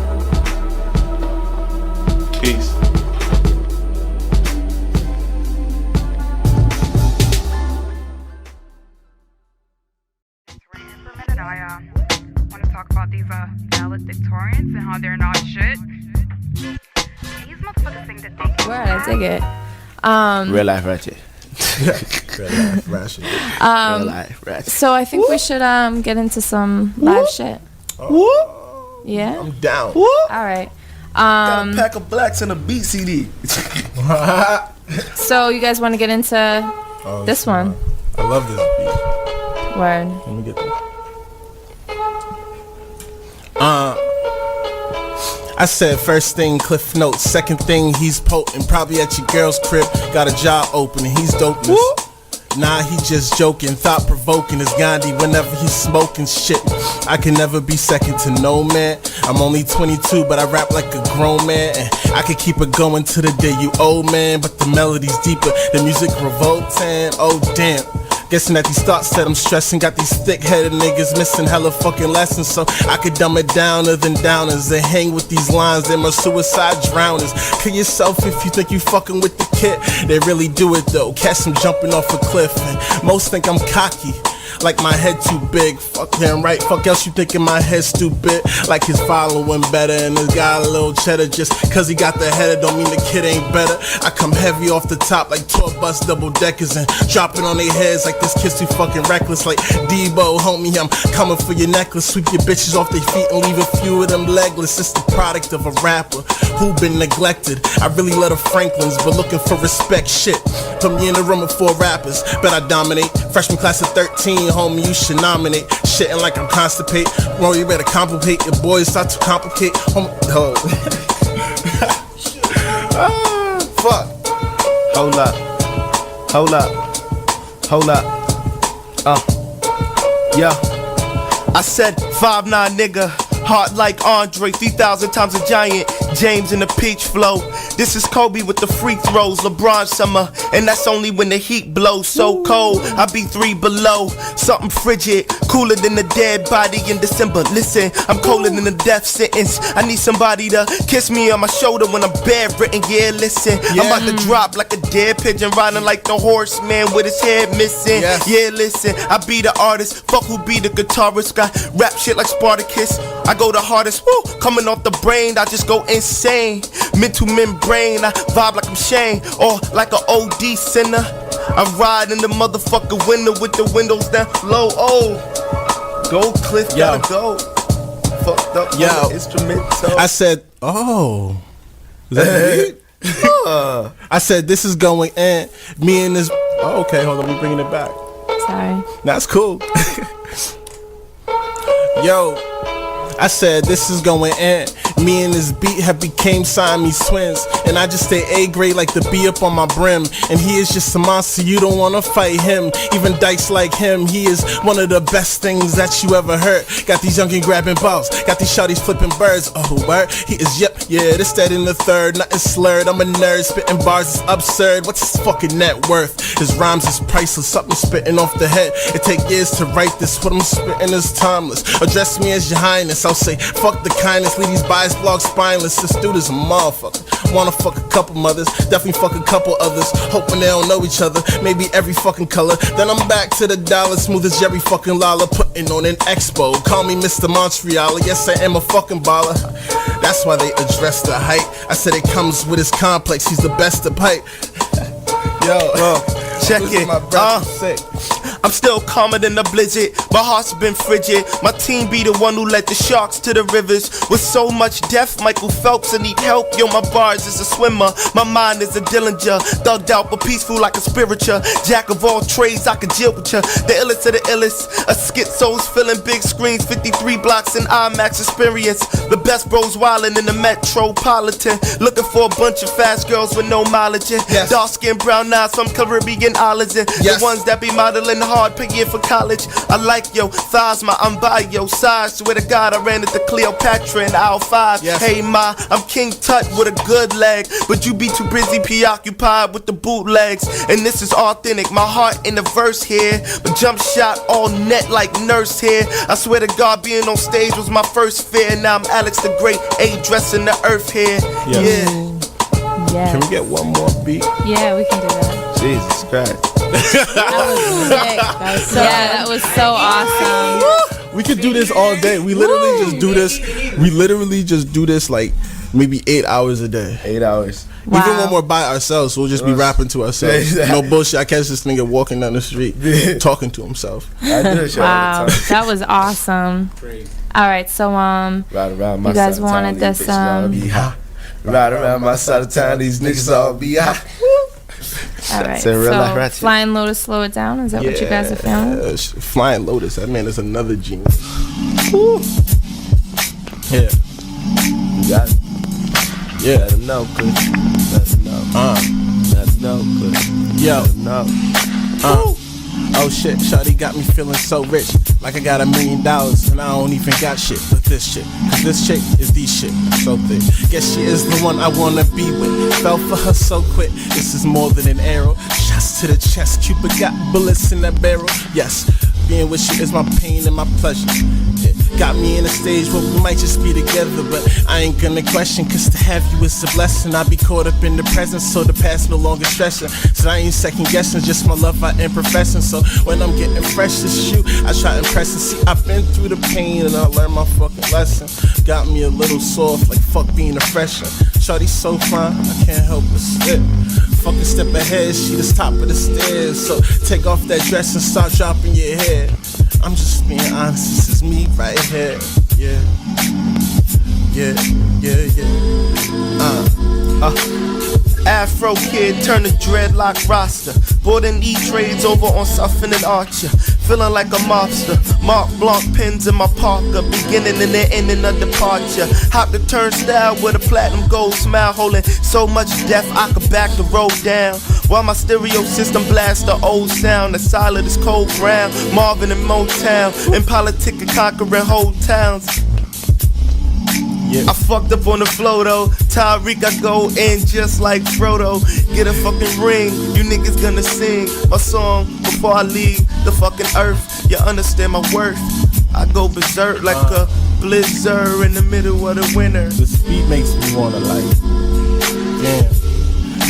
peace. I want to talk about these valedictorians and how they're not shit. These motherfuckers think that they can. Word, I dig it. Real life ratchet. Real life ratchet. Real life ratchet. So I think we should get into some live shit. Yeah? I'm down. All right. Got a pack of blacks and a beat CD. So you guys want to get into this one? I love this beat. Word. Let me get this. I said first thing Cliff Notes, second thing he's potent, probably at your girl's crib, got a job opening, he's dopeness. Nah, he just joking, thought provoking is Gandhi whenever he's smoking shit. I can never be second to no man. I'm only 22, but I rap like a grown man, and I could keep it going to the day you old man. But the melody's deeper, the music revolting. Oh damn. Guessing that these thoughts that I'm stressing got these thick-headed niggas missing hella fucking lessons, so I could dumb it downer than downers and hang with these lines. Them are suicide drowners. Kill yourself if you think you fucking with the kid. They really do it though. Catch them jumping off a cliff, and most think I'm cocky, like my head too big. Fuck damn right. Fuck else you thinking my head stupid? Like his following better, and this got a little cheddar. Just cause he got the header don't mean the kid ain't better. I come heavy off the top like tour bus double deckers and dropping on their heads like this kid's too fucking reckless. Like Debo, homie, I'm coming for your necklace. Sweep your bitches off their feet and leave a few of them legless. It's the product of a rapper who been neglected. I really love the Franklins, but looking for respect. Shit, put me in the room with 4 rappers, bet I dominate. Freshman class of 13, homie, you should nominate. Shitting like I'm constipated. Bro, you better complicate. Your boys start to complicate. Homie, oh. Fuck. Hold up. Hold up. Hold up. Yeah. I said 5'9" nigga. Heart like Andre, 3,000 times a giant. James in the peach flow. This is Kobe with the free throws. LeBron summer, and that's only when the heat blows. So cold, I be 3 below. Something frigid, cooler than a dead body in December. Listen, I'm colder than a death sentence. I need somebody to kiss me on my shoulder when I'm bedridden. Yeah, listen, I'm about to drop like a dead pigeon, riding like the horseman with his head missing. Yeah, listen, I be the artist. Fuck who be the guitarist. Got rap shit like Spartacus. I go the hardest, woo, coming off the brain, I just go insane. Mental membrane, I vibe like I'm Shane, or like an OD sinner. I ride in the motherfucking window with the windows down low. Oh, go Cliff, gotta go. Fucked up on the instrumental. I said, oh, is that the beat? I said this is going in. Me and this. Oh, okay, hold on, we bringing it back. Sorry. That's cool. Yo. I said this is going in. Me and this beat have became Siamese twins, and I just stay A grade like the B up on my brim. And he is just a monster, you don't wanna fight him. Even dice like him, he is one of the best things that you ever heard. Got these youngin' grabbing balls, got these shawties flipping birds. Oh, word, he is, yep, yeah, this, that, in the third. Nothing slurred, I'm a nerd, spitting bars is absurd. What's his fucking net worth? His rhymes is priceless, something spitting off the head. It take years to write this, what I'm spitting is timeless. Address me as your highness, I'll say, fuck the kindness, leave these bias blogs spineless. This dude is a motherfucker, wanna fuck a couple mothers, definitely fuck a couple others, hoping they don't know each other, maybe every fucking color. Then I'm back to the dollar, smooth as Jerry fucking Lawler, putting on an expo. Call me Mr. Montreal, yes I am a fucking baller. That's why they address the height. I said it comes with his complex, he's the best to pipe. Yo, check it. I'm still calmer than the blizzard. My heart's been frigid. My team be the one who led the sharks to the rivers. With so much death, Michael Phelps, I need help. Yo, my bars is a swimmer. My mind is a Dillinger. Thugged out but peaceful like a spiritual. Jack of all trades, I could deal with ya. The illest of the illest. A schizo's filling big screens. 53 blocks in IMAX experience. The best bros wildin' in the metropolitan. Looking for a bunch of fast girls with no mileage. Yes. Dark skin, brown eyes, some Caribbean islands. The ones that be modeling hard, paying for college. I like yo thighs, I'm by your side. Swear to God, I ran into Cleopatra in aisle 5. Yes. Hey ma, I'm King Tut with a good leg, but you be too busy preoccupied with the bootlegs. And this is authentic, my heart in the verse here, but jump shot all net like Nurse here. I swear to God, being on stage was my first fear. Now I'm Alex the Great, A dressing the earth here. Yes. Yeah. Can we get one more beat? Yeah, we can do that. Jesus Christ. That was so awesome. We could do this all day. We literally just do this. We literally just do this like maybe 8 hours a day. 8 hours. Wow. Even when we're by ourselves, we'll just be rapping to ourselves. No bullshit. I catch this nigga walking down the street talking to himself. I do that shit Wow, all the time. that was awesome. All right, so Right around my you guys side of wanted town, this these bitches all be hot. Right around my side of town, these niggas all be hot. all right. Say real life So ratchet. Flying Lotus, slow it down. Is that what you guys are feeling? Flying Lotus, that man is another genius. Woo. Yeah. You got it. Yeah. Let him know, Chris. Let him know. Let him know, Chris. Yo. Let him know. Oh shit, shawty got me feeling so rich, like I got $1 million and I don't even got shit but this shit. Cause this chick is the shit, so thick. Guess she is the one I wanna be with. Fell for her so quick, this is more than an arrow. Shots to the chest, Cupid got bullets in that barrel. Yes, being with you is my pain and my pleasure. It got me in a stage where we might just be together, but I ain't gonna question, cause to have you is a blessing. I be caught up in the present, so the past no longer stressing. So I ain't second guessing, just my love I am professing. So when I'm getting fresh to shoot, I try to impress and see I've been through the pain and I learned my fucking lesson. Got me a little soft, like fuck being a freshman. Shawty's so fine, I can't help but slip. Fucking step ahead, she the top of the stairs. So take off that dress and start dropping your hair. I'm just being honest, this is me right here. Yeah. Afro kid turn to dreadlock roster. Bought an E-trades over on Suffin and Archer. Feeling like a mobster. Mark Blanc pins in my Parker. Beginning and the ending of departure. Hop the turnstile with a platinum gold smile. Holding so much death I could back the road down. While my stereo system blasts the old sound. The silent is cold brown. Marvin and Motown. In politic and conquering whole towns. Yeah. I fucked up on the flow though. Tyreek, I go in just like Frodo. Get a fucking ring, you niggas gonna sing my song before I leave the fucking earth. You understand my worth? I go berserk like a blizzard in the middle of the winter. This beat makes me wanna like, damn.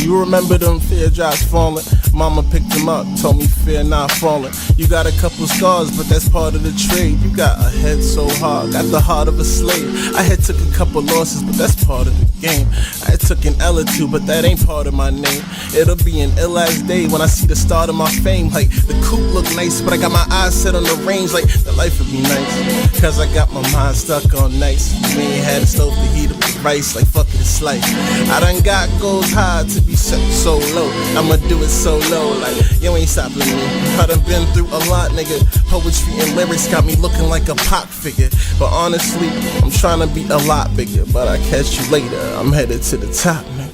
You remember them teardrops falling? Mama picked them up, told me fear not falling. You got a couple scars, but that's part of the trade. You got a head so hard, got the heart of a slave. I had took a couple losses, but that's part of the game. I had took an L or two, but that ain't part of my name. It'll be an ill ass day when I see the start of my fame. Like the coupe look nice, but I got my eyes set on the range. Like the life would be nice, cause I got my mind stuck on nights. We ain't had a stove to heat up the rice. Like fuck it, it's life. I done got goals high to be set so low. I'ma do it so don't know, like, you ain't stopping me. I done been through a lot, nigga. Poetry and lyrics got me looking like a pop figure. But honestly, I'm trying to be a lot bigger. But I catch you later, I'm headed to the top, nigga.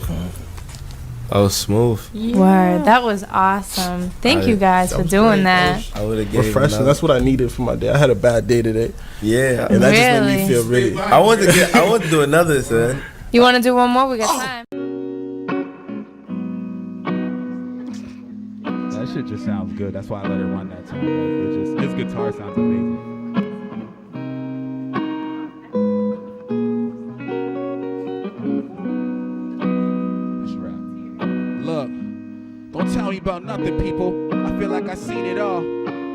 Oh, smooth. Word, that was awesome. Thank you guys for doing that. I would have gave refreshing. That's what I needed for my day. I had a bad day today. Yeah, and that just made me feel really. I want to do another, son. You want to do one more? We got time. That shit just sounds good. That's why I let it run that time. Like, his guitar sounds amazing. Look, don't tell me about nothing, people. I feel like I seen it all.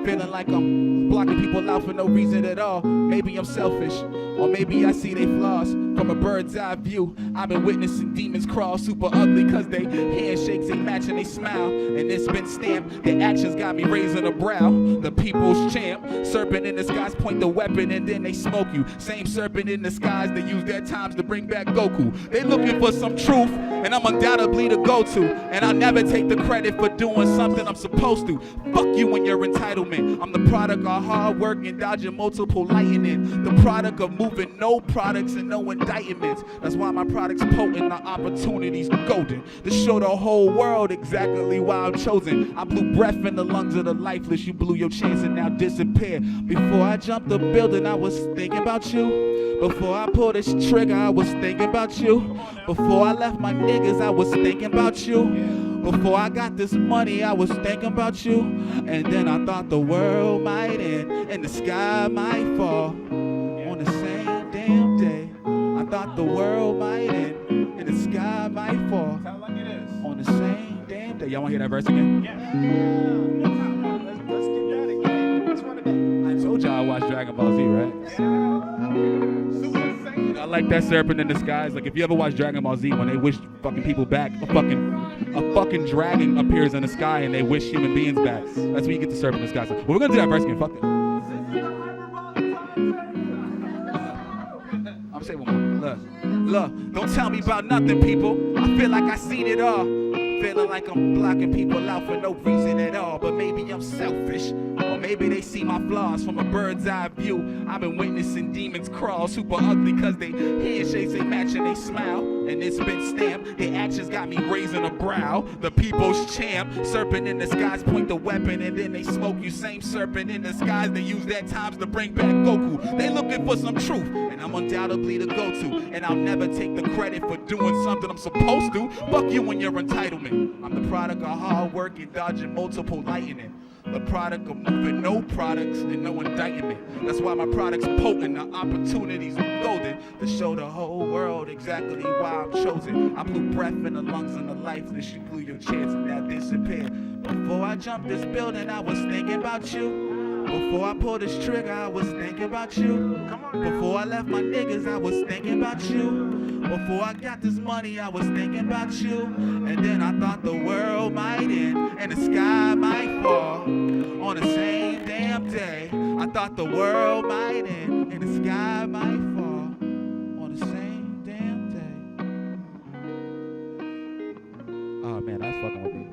Feeling like I'm blocking people out for no reason at all. Maybe I'm selfish, or maybe I see they flaws from a bird's eye view. I've been witnessing demons crawl super ugly cause they handshakes ain't matching they smile. And it's been stamped, their actions got me raising a brow. The people's champ, serpent in the skies point the weapon and then they smoke you. Same serpent in the skies they use their times to bring back Goku. They looking for some truth and I'm undoubtedly the go-to. And I'll never take the credit for doing something I'm supposed to. Fuck you and your entitlement. I'm the product of hard work and dodging multiple lightning. The product of moving no products and no indictments. That's why my product's potent, the opportunities golden. To show the whole world exactly why I'm chosen. I blew breath in the lungs of the lifeless. You blew your chance and now disappear. Before I jumped the building, I was thinking about you. Before I pulled this trigger, I was thinking about you. Before I left my niggas, I was thinking about you. Before I got this money, I was thinking about you. And then I thought the world might end and the sky might fall on the same damn day. I thought the world might end and the sky might fall on the same damn day. Y'all wanna hear that verse again? Let's get that again. Let's run it back. I told y'all I watched Dragon Ball Z, right? I like that serpent in the skies. Like if you ever watch Dragon Ball Z, when they wish fucking people back, a fucking dragon appears in the sky and they wish human beings back. That's when you get the serpent in the sky. So, well, we're gonna do that verse again. Fuck that. I'm saying one more. Look, don't tell me about nothing, people. I feel like I seen it all. Feeling like I'm blocking people out for no reason at all. But maybe I'm selfish, or maybe they see my flaws from a bird's eye view. I've been witnessing demons crawl super ugly cause they handshakes ain't matching they smile. And it's been stamped, their actions got me raising a brow. The people's champ, serpent in the skies point the weapon and then they smoke you. Same serpent in the skies, they use their times to bring back Goku. They looking for some truth, and I'm undoubtedly the go-to. And I'll never take the credit for doing something I'm supposed to. Fuck you and your entitlement. I'm the product of hard work and dodging multiple lightning. The product of moving no products and no indictment. That's why my product's potent, the opportunities are golden. To show the whole world exactly why I'm chosen. I blew breath in the lungs and the lifeless. You blew your chance and now disappeared. Before I jumped this building, I was thinking about you. Before I pulled this trigger, I was thinking about you. Before I left my niggas, I was thinking about you. Before I got this money, I was thinking about you. And then I thought the world might end and the sky might fall on the same damn day. I thought the world might end and the sky might fall on the same damn day. Oh man, that's fucking with me.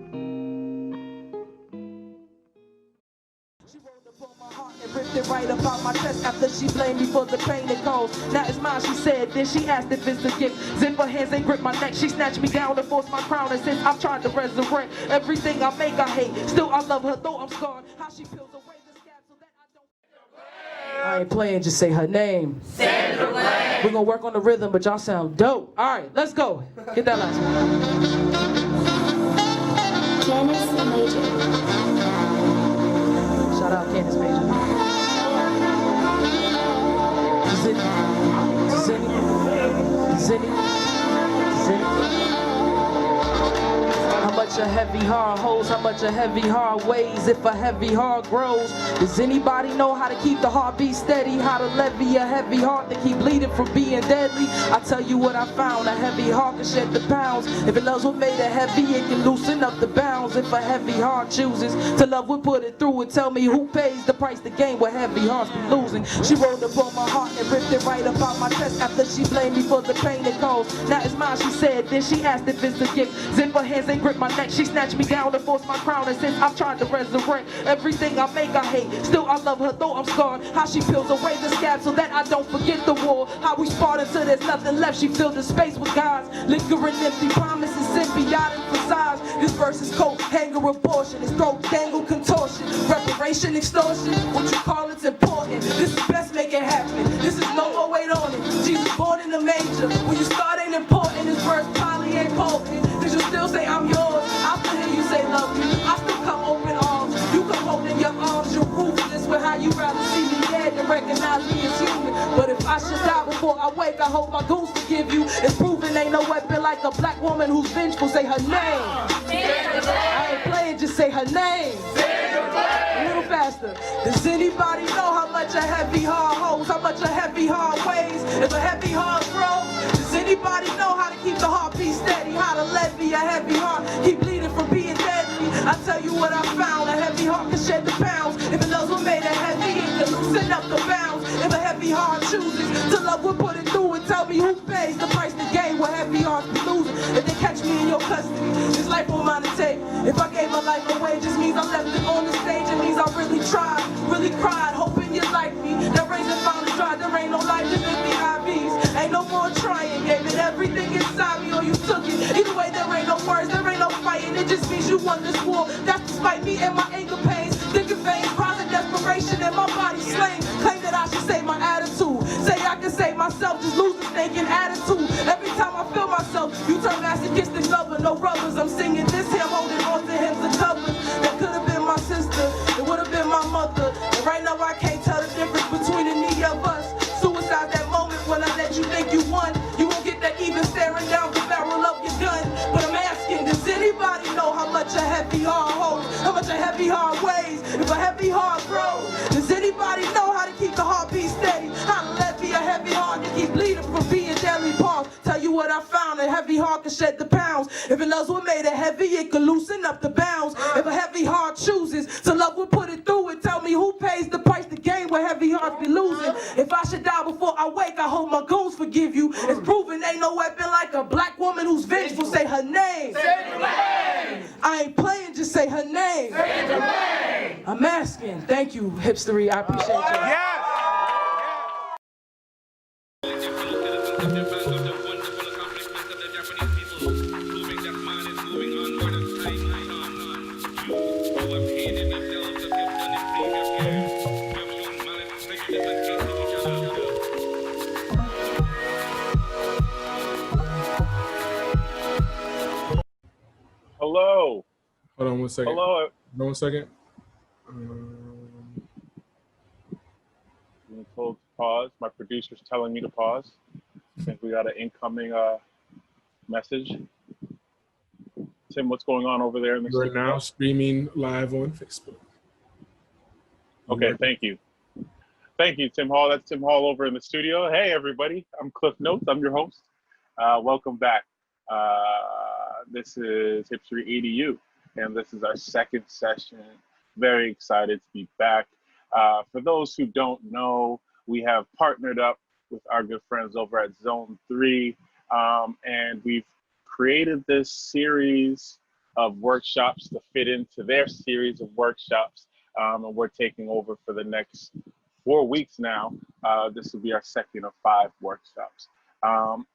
And ripped it right up out my chest after she blamed me for the pain it caused. Now it's mine, she said. Then she asked if it's a gift. Zip her hands and grip my neck. She snatched me down and forced my crown. And since I've tried to resurrect everything I make, I hate. Still, I love her, though I'm scarred. How she peels away the scab so that I don't. I ain't playing, just say her name. Sandra Bland. We're gonna work on the rhythm, but y'all sound dope. All right, let's go. Get that last one. Candace Major. Shout out Candace Major. Zinni. How much a heavy heart holds, how much a heavy heart weighs, if a heavy heart grows. Does anybody know how to keep the heartbeat steady? How to levy a heavy heart that keep bleeding from being deadly? I tell you what I found, a heavy heart can shed the pounds. If it loves what made it heavy, it can loosen up the bounds. If a heavy heart chooses to love, we'll put it through and tell me who pays the price to gain what heavy hearts be losing. She rolled up on my heart and ripped it right up out my chest after she blamed me for the pain it caused. Now it's mine, she said. Then she asked if it's a gift. Zip her hands and grip my neck. She snatched me down and forced my crown, and since I've tried to resurrect everything I make, I hate. Still, I love her, though I'm scarred. How she peels away the scab so that I don't forget the war. How we sparred until there's nothing left. She filled the space with God's liquor and empty promises, symbiotic facades. This verse is coat, hanger, abortion. His throat dangle, contortion, reparation, extortion. What you call it's important. This is best, make it happen. This is no more wait on it. Jesus born in the manger. When you start ain't important. This verse probably ain't potent. Cause you still say I'm yours. I still hear you say love me. I still come open arms. You come holding your arms. You're ruthless with how you rather see me dead than recognize me as human. But if I should die before I wake, I hope my goons forgive you. It's proven ain't no weapon like a black woman who's vengeful. Say her name. I ain't playing, just say her name. A little faster. Does anybody know how much a heavy heart holds? How much a heavy heart weighs? If a heavy heart grows, does anybody know how to keep the heartbeat steady? How to levy a heavy heart, keep bleeding from being deadly? I tell you what I found, a heavy heart can shed the pounds. If it knows what made it heavy, it can loosen up the bounds. If a heavy heart chooses to love, we'll put it through and tell me who pays the price to gain what heavy hearts be losing. If they catch me in your custody, this life on mine to take. If I gave my life away, just means I left it on the stage. It means I really tried, really cried, hoping you like me. That razor finally dried, there ain't no life, just empty IVs. Ain't no more trying, gave it everything inside me or you took it. Either way, there ain't no words, there ain't no fighting. It just means you won this war. That's despite me and my anger pains. Thick and veins, cries of desperation and my body slain. Claim that I should save my attitude. Say I can save myself, just lose the thinking attitude. Every time I feel myself, you turn masochistic lover, no rubbers. I'm singing this hymn, holding on to hymns and covers. That could have been my sister, it would have been my mother. And right now I can't tell the difference between any of us. Suicide that moment when I let you think you won. You won't get that even staring down the barrel of your gun. But I'm asking, does anybody know how much a heavy heart holds? How much a heavy heart weighs? If a heavy heart grows, does anybody know how to keep the heartbeat steady? How to let be a heavy heart to keep bleeding from being deadly pulse? Tell you what I found, a heavy heart can shed the pounds. If it loves what made it heavy, it can loosen up the bounds. If a heavy heart chooses to love, we'll put it through and tell me who pays the price to gain what heavy hearts be losing. If I should die before I wake, I hope my goons forgive you. It's proven ain't no weapon like a black woman who's vengeful. Say her name. Say her name. I ain't playing, just say her name. Say her name. I'm asking. Thank you, Hipstoric. I appreciate you. Yes. Hello. Hold on one second. Hello. Hold on 1 second. Being told to pause. My producer's telling me to pause. I think we got an incoming message. Tim, what's going on over there in the We're studio? now streaming live on Facebook. Okay, thank you. Thank you, Tim Hall. That's Tim Hall over in the studio. Hey, everybody. I'm Cliff Notes. I'm your host. Welcome back. This is Hipstoric EDU, and this is our second session. Very excited to be back. For those who don't know, we have partnered up with our good friends over at Zone 3, and we've created this series of workshops to fit into their series of workshops, and we're taking over for the next 4 weeks now. This will be our second of 5 workshops.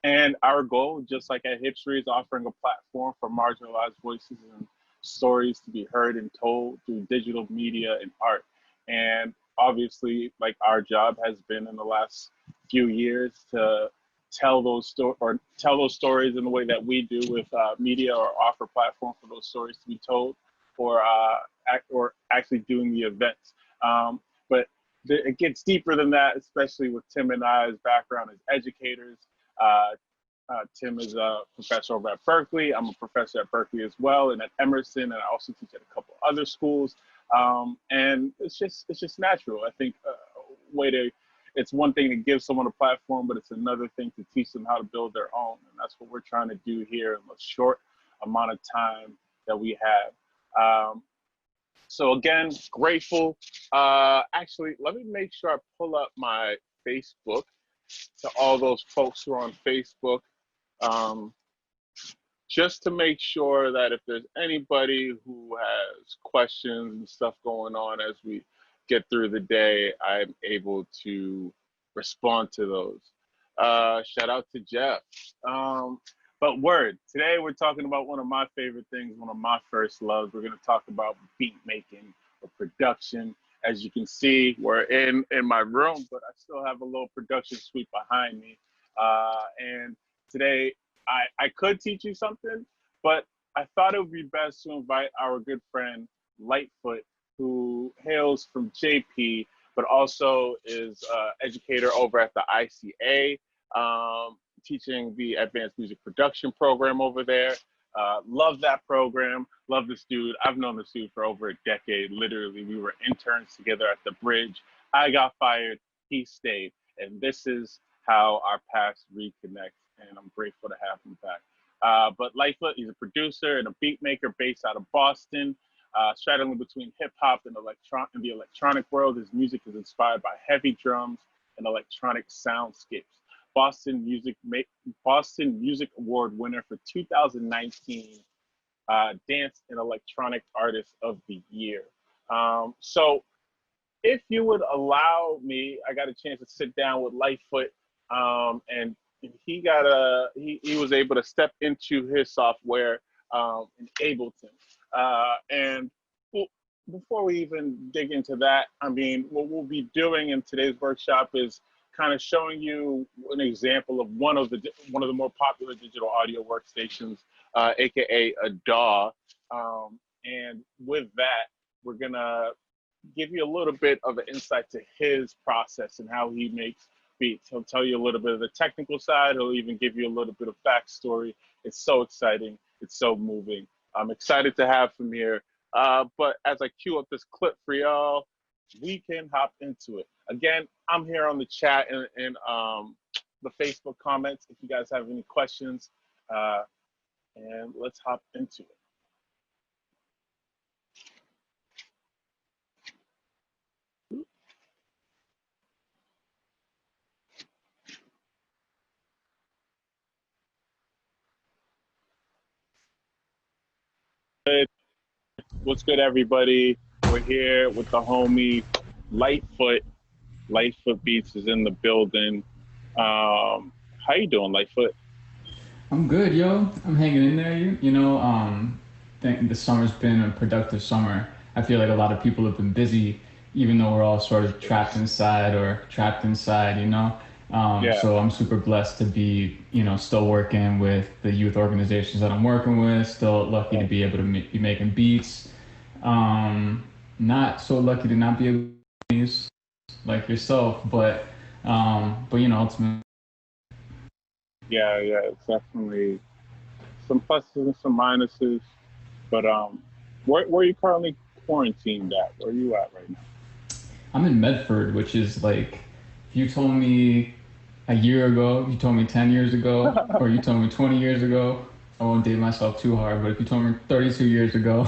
And our goal, just like at Hipstoric, is offering a platform for marginalized voices and stories to be heard and told through digital media and art. And obviously, like, our job has been in the last few years to tell those stories in the way that we do with media, or offer platform for those stories to be told, or actually doing the events. But it gets deeper than that, especially with Tim and I's background as educators. Tim is a professor over at Berkeley. I'm a professor at Berkeley as well, and at Emerson, and I also teach at a couple other schools. And it's just natural. I think it's one thing to give someone a platform, but it's another thing to teach them how to build their own. And that's what we're trying to do here in the short amount of time that we have. So again, grateful. Actually, let me make sure I pull up my Facebook to all those folks who are on Facebook. just to make sure that if there's anybody who has questions and stuff going on as we get through the day, I'm able to respond to those. Shout out to Jeff. But word, today we're talking about one of my favorite things, one of my first loves. We're going to talk about beat making or production. As you can see, we're in my room, but I still have a little production suite behind me. And today I could teach you something, but I thought it would be best to invite our good friend Lightfoot, who hails from JP, but also is educator over at the ICA, teaching the advanced music production program over there. Love that program. Love this dude. I've known this dude for over a decade. Literally, we were interns together at the Bridge. I got fired. He stayed. And this is how our paths reconnect. And I'm grateful to have him back. But Lightfoot, he's a producer and a beat maker based out of Boston. Straddling between hip hop and the electronic world, his music is inspired by heavy drums and electronic soundscapes. Boston Music Award winner for 2019 Dance and Electronic Artist of the Year. So if you would allow me, I got a chance to sit down with Lightfoot, and he was able to step into his software in Ableton. And before we even dig into that, I mean, what we'll be doing in today's workshop is kind of showing you an example of one of the more popular digital audio workstations, aka a DAW. And with that, we're gonna give you a little bit of an insight to his process and how he makes beats. He'll tell you a little bit of the technical side. He'll even give you a little bit of backstory. It's so exciting. It's so moving. I'm excited to have him here. But as I cue up this clip for y'all, we can hop into it. Again, I'm here on the chat and the Facebook comments if you guys have any questions. And let's hop into it. What's good, everybody? We're here with the homie Lightfoot. Lightfoot Beats is in the building. How you doing, Lightfoot? I'm good, yo. I'm hanging in there. You know, think the summer's been a productive summer. I feel like a lot of people have been busy, even though we're all sort of trapped inside, you know? Yeah. So I'm super blessed to be, you know, still working with the youth organizations that I'm working with, still lucky to be able to be making beats. Not so lucky to not be able to use like yourself, but you know, ultimately. Yeah, it's definitely some pluses and some minuses. But where are you currently quarantined at? Where are you at right now? I'm in Medford, which is like, if you told me a year ago, if you told me 10 years ago, or you told me 20 years ago, I won't date myself too hard, but if you told me 32 years ago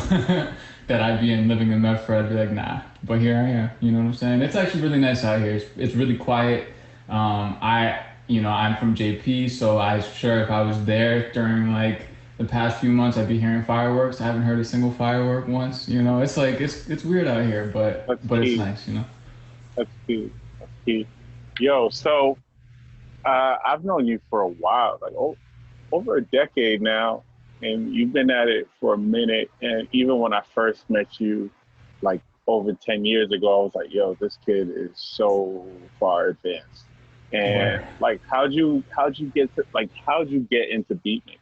that I'd be living in Medford, I'd be like, nah. But here I am, you know what I'm saying? It's actually really nice out here. It's really quiet. I'm from JP, so I'm sure if I was there during like the past few months, I'd be hearing fireworks. I haven't heard a single firework once. You know, it's like it's weird out here, but it's nice, you know. That's key. Yo, so I've known you for a while, like over a decade now, and you've been at it for a minute. And even when I first met you, like over 10 years ago, I was like, yo, this kid is so far advanced. And like, how'd you get into beat making?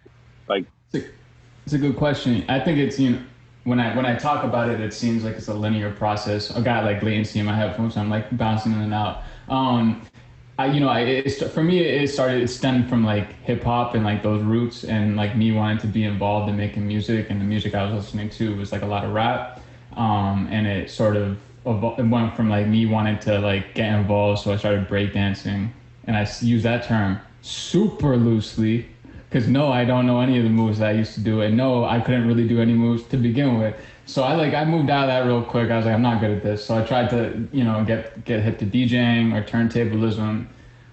Like, it's a good question. I think it's, you know, when I talk about it, it seems like it's a linear process. I got like latency in my headphones, so I'm like bouncing in and out. For me, it stemmed from like hip hop and like those roots, and like me wanting to be involved in making music, and the music I was listening to was like a lot of rap, and it sort of it went from like me wanting to like get involved, so I started breakdancing, and I use that term super loosely, because no, I don't know any of the moves that I used to do, and no, I couldn't really do any moves to begin with. So I moved out of that real quick. I was like, I'm not good at this. So I tried to, you know, get hip to DJing or turntablism.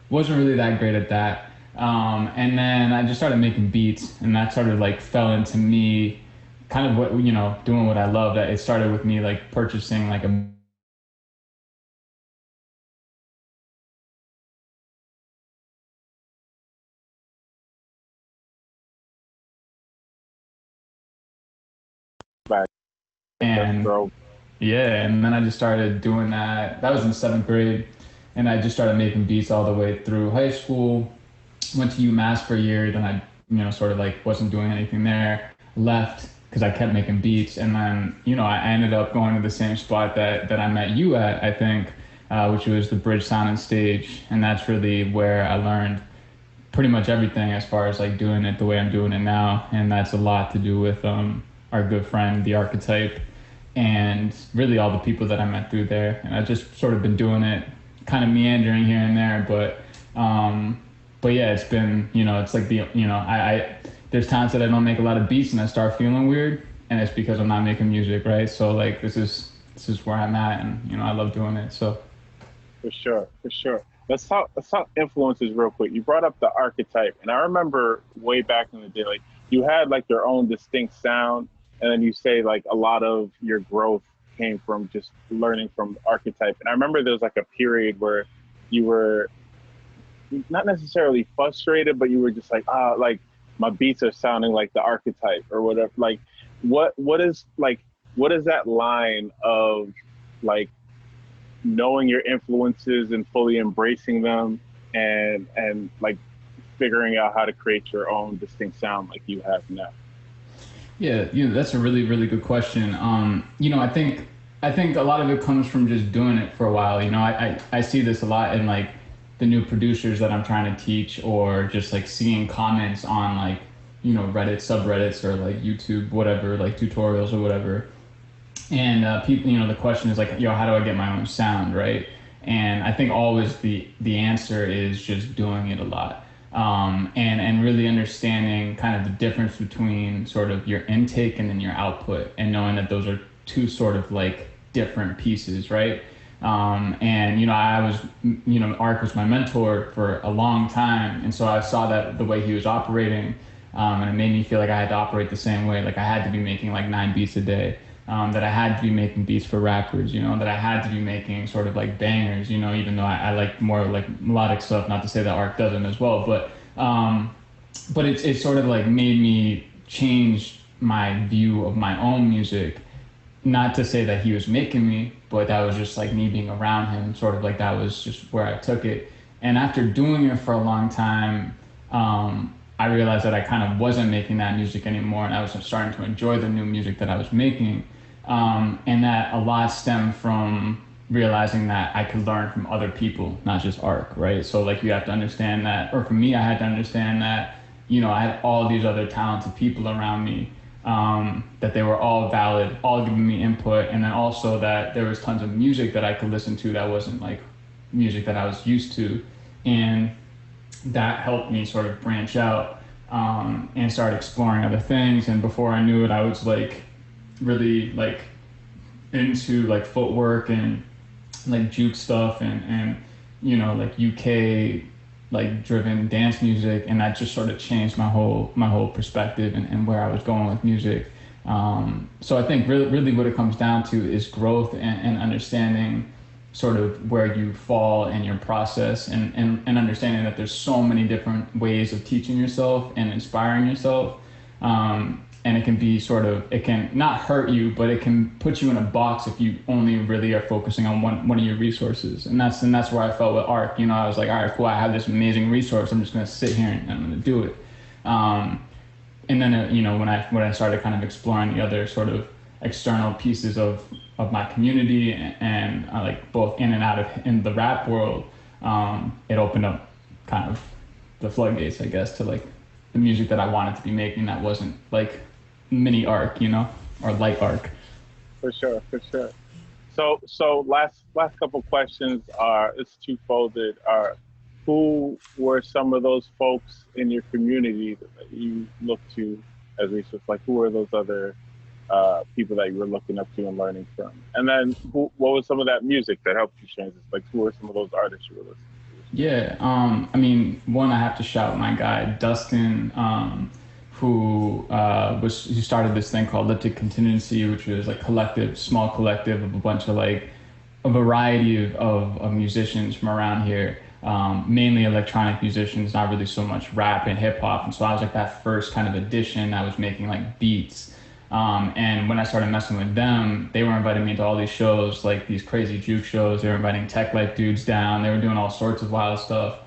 Wasn't really that great at that. And then I just started making beats, and that sort of like fell into me kind of what, doing what I love. That it started with me like purchasing like a back. and yeah, and then I just started doing that. That was in 7th grade, and I just started making beats all the way through high school. Went to UMass for a year, then I, sort of like wasn't doing anything there. Left because I kept making beats, and then I ended up going to the same spot that I met you at, I think, which was the Bridge Sound and Stage, and that's really where I learned pretty much everything as far as like doing it the way I'm doing it now, and that's a lot to do with our good friend, the Archetype, and really all the people that I met through there. And I've just sort of been doing it, kind of meandering here and there, but yeah, it's been, it's like I there's times that I don't make a lot of beats and I start feeling weird, and it's because I'm not making music, right? So like this is where I'm at, and I love doing it. So for sure. Let's talk influences real quick. You brought up the Archetype, and I remember way back in the day, like you had like your own distinct sound, and then you say like a lot of your growth came from just learning from Archetype. And I remember there was like a period where you were not necessarily frustrated, but you were just like my beats are sounding like the Archetype or whatever. Like what is that line of like knowing your influences and fully embracing them and like figuring out how to create your own distinct sound like you have now? Yeah, that's a really, really good question. I think a lot of it comes from just doing it for a while. I see this a lot in like the new producers that I'm trying to teach, or just like seeing comments on like, Reddit subreddits or like YouTube, whatever, like tutorials or whatever. And people, the question is like, how do I get my own sound, right? And I think always the answer is just doing it a lot. And really understanding kind of the difference between sort of your intake and then your output, and knowing that those are two sort of like different pieces, right? And I was, Ark was my mentor for a long time, and so I saw that the way he was operating, and it made me feel like I had to operate the same way. Like I had to be making like 9 beats a day. That I had to be making beats for rappers, that I had to be making sort of like bangers, even though I like more like melodic stuff, not to say that Ark doesn't as well, but it sort of like made me change my view of my own music. Not to say that he was making me, but that was just like me being around him, sort of like that was just where I took it. And after doing it for a long time, I realized that I kind of wasn't making that music anymore, and I was starting to enjoy the new music that I was making. And that a lot stemmed from realizing that I could learn from other people, not just Ark, right? So like you have to understand that, or for me, I had to understand that, I had all these other talented people around me, that they were all valid, all giving me input, and then also that there was tons of music that I could listen to that wasn't like music that I was used to. And that helped me sort of branch out, and start exploring other things. And before I knew it, I was like really like into like footwork and like juke stuff and like UK like driven dance music, and that just sort of changed my whole perspective and where I was going with music. So I think really what it comes down to is growth and understanding sort of where you fall in your process, and understanding that there's so many different ways of teaching yourself and inspiring yourself. And it can be it can not hurt you, but it can put you in a box if you only really are focusing on one of your resources. And that's where I felt with Ark. I was like, all right, cool, I have this amazing resource. I'm just going to sit here and I'm going to do it. And then, when I started kind of exploring the other sort of external pieces of my community and like both in and out in the rap world, it opened up kind of the floodgates, I guess, to like the music that I wanted to be making that wasn't like mini Ark, or light Ark. For sure. So last couple questions it's two-folded. Who were some of those folks in your community that you look to as research? Like, who are those other people that you were looking up to and learning from? And then what was some of that music that helped you change this? Like, who are some of those artists you were listening to? Yeah, I mean, one, I have to shout my guy Dustin, who started this thing called Liptic Contingency, which was like small collective of a bunch of like a variety of musicians from around here, mainly electronic musicians, not really so much rap and hip hop. And so I was like that first kind of addition. I was making like beats. And when I started messing with them, they were inviting me to all these shows, like these crazy juke shows. They were inviting tech life dudes down. They were doing all sorts of wild stuff.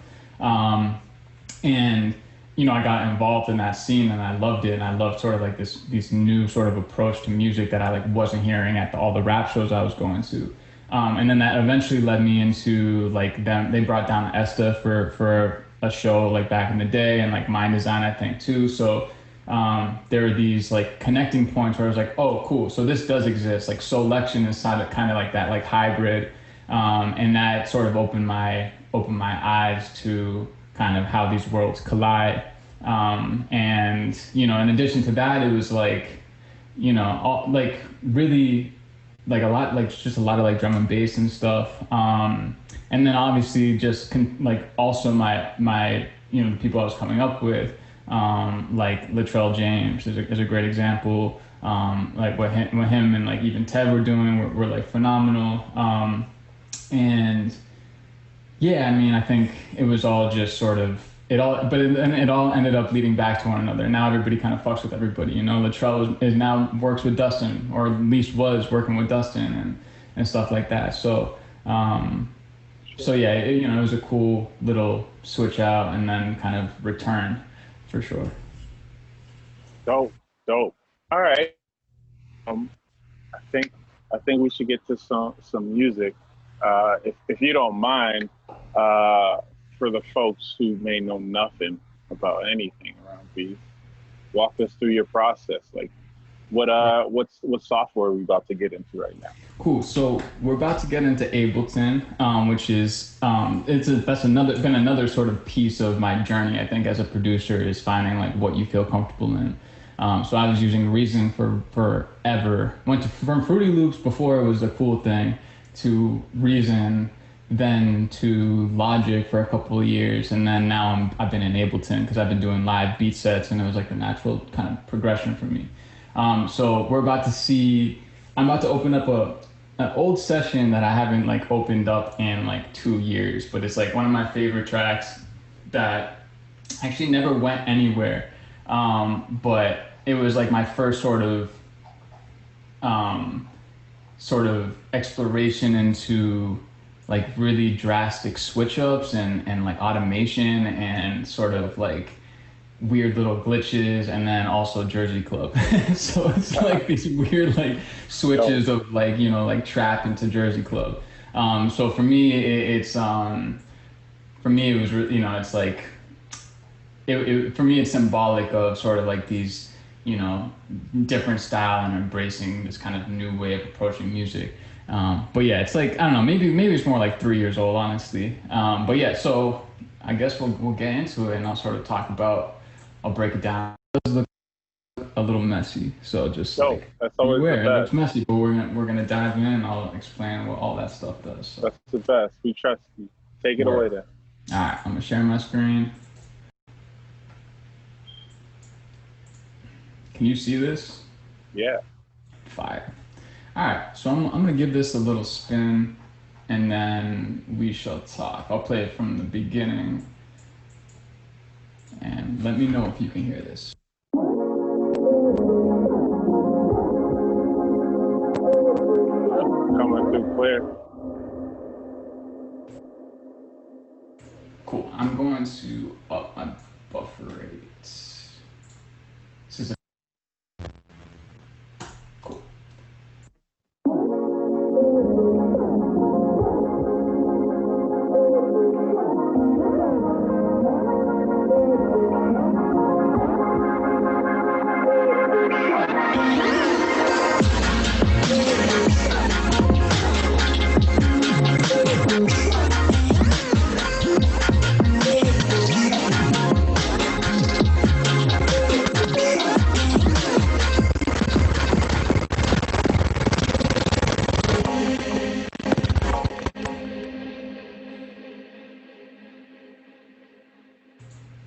And you know, I got involved in that scene and I loved it. And I loved sort of like this new sort of approach to music that I like wasn't hearing at all the rap shows I was going to. And then that eventually led me into like them. They brought down Esta for a show like back in the day, and like Mind Design, I think too. So there were these like connecting points where I was like, oh, cool. So this does exist. Like Solection is kind of like that, like hybrid. And that sort of opened my eyes to kind of how these worlds collide. And, you know, in addition to that, it was like, you know, like really like a lot of like drum and bass and stuff. And then obviously just like also my, you know, the people I was coming up with, like Latrell James is a great example. Like what him and like even Ted were doing were like phenomenal. And yeah, I mean, I think it was all just sort of it all ended up leading back to one another. Now everybody kind of fucks with everybody, you know. Latrell is now works with Dustin, or at least was working with Dustin and stuff like that. So yeah, you know, it was a cool little switch out and then kind of return for sure. Dope. All right. I think we should get to some music. If you don't mind, for the folks who may know nothing about anything around beats, walk us through your process. Like, what software are we about to get into right now? Cool. So we're about to get into Ableton, which is that's been another sort of piece of my journey. I think as a producer is finding like what you feel comfortable in. So I was using Reason for forever. Went from Fruity Loops before it was a cool thing to Reason, then to Logic for a couple of years, and then now I've been in Ableton because I've been doing live beat sets, and it was like a natural kind of progression for me. So I'm about to open up an old session that I haven't like opened up in like 2 years, but it's like one of my favorite tracks that actually never went anywhere. But it was like my first sort of exploration into like really drastic switch ups and like automation and sort of like weird little glitches, and then also Jersey Club. So it's like these weird like switches of like, you know, like trap into Jersey Club. So for me, it was, you know, it's like, for me, it's symbolic of sort of like these, you know, different style and embracing this kind of new way of approaching music. But yeah, it's like, I don't know, maybe it's more like 3 years old, honestly. But yeah, so I guess we'll get into it, and I'll sort of I'll break it down. It does look a little messy, so just like, that's always beware. the It best. looks messy, but we're gonna dive in. I'll explain what all that stuff does. So. That's the best. We trust you. Take it away then. All right, I'm gonna share my screen. Can you see this? Yeah. Fire. All right, so I'm gonna give this a little spin, and then we shall talk. I'll play it from the beginning, and let me know if you can hear this. Coming through clear. Cool. I'm going to up my buffer rate. This is cool.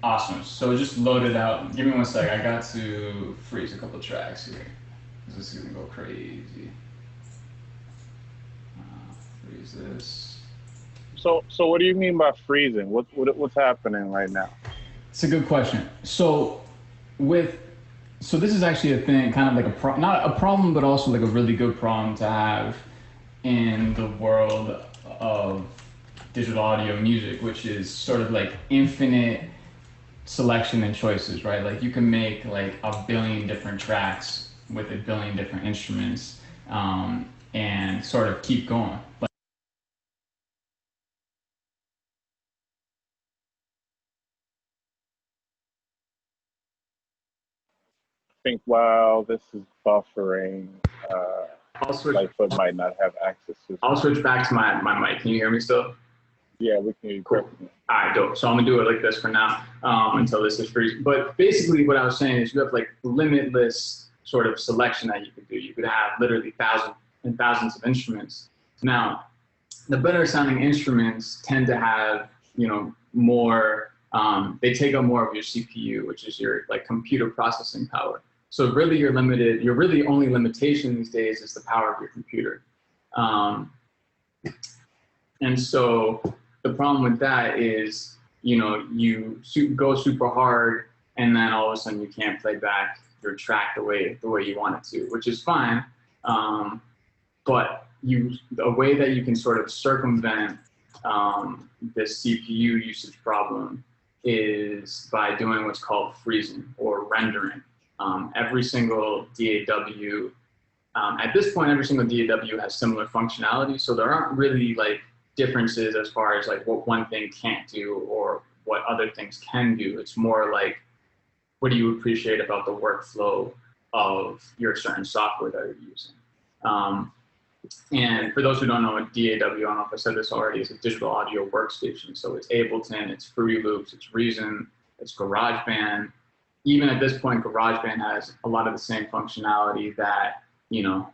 Awesome. So just load it out. Give me 1 sec. I got to freeze a couple tracks here. This is gonna go crazy. Freeze this. So what do you mean by freezing? What's happening right now? It's a good question. So this is actually a thing, kind of like not a problem, but also like a really good problem to have in the world of digital audio music, which is sort of like infinite selection and choices, right? Like you can make like a billion different tracks with a billion different instruments, and sort of keep going. I think while this is buffering, Lightfoot might not have access to. I'll switch back to my mic. Can you hear me still? Yeah, we can hear you. Cool. All right, dope. So I'm gonna do it like this for now, until this is freezing. But basically what I was saying is you have like limitless sort of selection that you could do. You could have literally thousands and thousands of instruments. Now, the better sounding instruments tend to have, more, they take up more of your CPU, which is your like computer processing power. So really your really only limitation these days is the power of your computer. And so the problem with that is, you go super hard and then all of a sudden you can't play back your track the way you want it to, which is fine. But a way that you can sort of circumvent this CPU usage problem is by doing what's called freezing or rendering. Every single DAW, at this point, every single DAW has similar functionality, so there aren't really like differences as far as like what one thing can't do or what other things can do. It's more like, what do you appreciate about the workflow of your certain software that you're using? And for those who don't know what DAW, I don't know if I said this already, is a digital audio workstation. So it's Ableton, it's Fruity Loops, it's Reason, it's GarageBand. Even at this point, GarageBand has a lot of the same functionality that,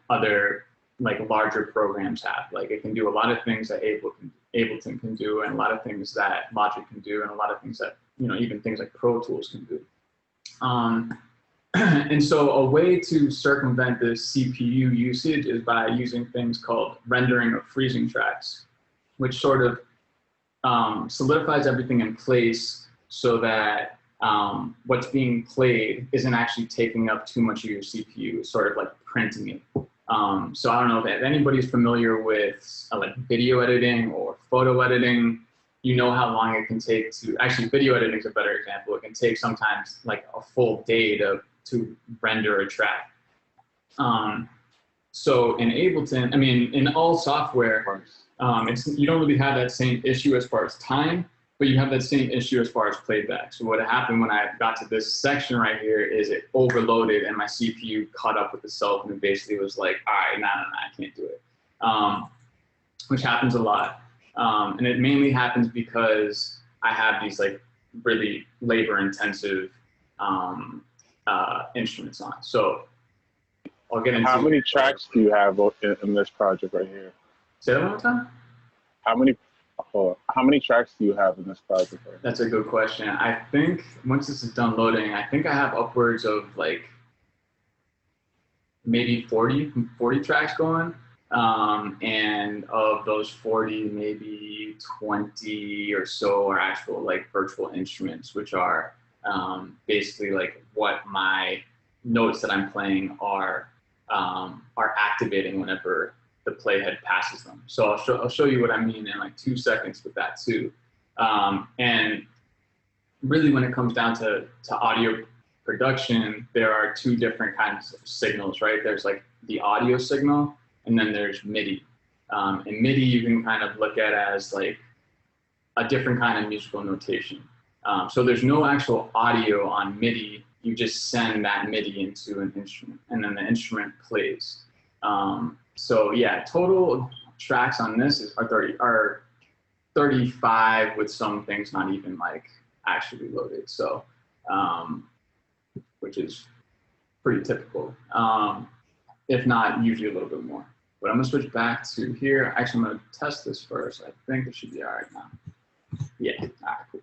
other like larger programs have. Like it can do a lot of things that Ableton can do, and a lot of things that Logic can do, and a lot of things that, even things like Pro Tools can do. And so a way to circumvent this CPU usage is by using things called rendering or freezing tracks, which sort of solidifies everything in place so that what's being played isn't actually taking up too much of your CPU. It's sort of like printing it. So I don't know if anybody's familiar with like video editing or photo editing. You know how long it can take to, actually video editing is a better example. It can take sometimes like a full day to render a track. So in Ableton, in all software, you don't really have that same issue as far as time, but you have that same issue as far as playback. So what happened when I got to this section right here is it overloaded and my CPU caught up with itself and it basically was like, all right, nah, I can't do it. Which happens a lot. And it mainly happens because I have these like really labor intensive instruments on. So I'll get into— How many tracks do you have in this project right here? Say that one more time? How many tracks do you have in this project right here? That's a good question. I think once this is done loading, I think I have upwards of like maybe 40 tracks going. And of those 40, maybe 20 or so are actual like virtual instruments, which are basically like what my notes that I'm playing are activating whenever the playhead passes them. So I'll show you what I mean in like 2 seconds with that too. And really when it comes down to audio production, there are two different kinds of signals, right? There's like the audio signal, and then there's MIDI. And MIDI you can kind of look at as like a different kind of musical notation. So there's no actual audio on MIDI. You just send that MIDI into an instrument, and then the instrument plays. So yeah, total tracks on this are 35, with some things not even like actually loaded. So, which is pretty typical. If not, usually a little bit more. But I'm gonna switch back to here. Actually, I'm gonna test this first. I think it should be all right now. Yeah, all right, cool.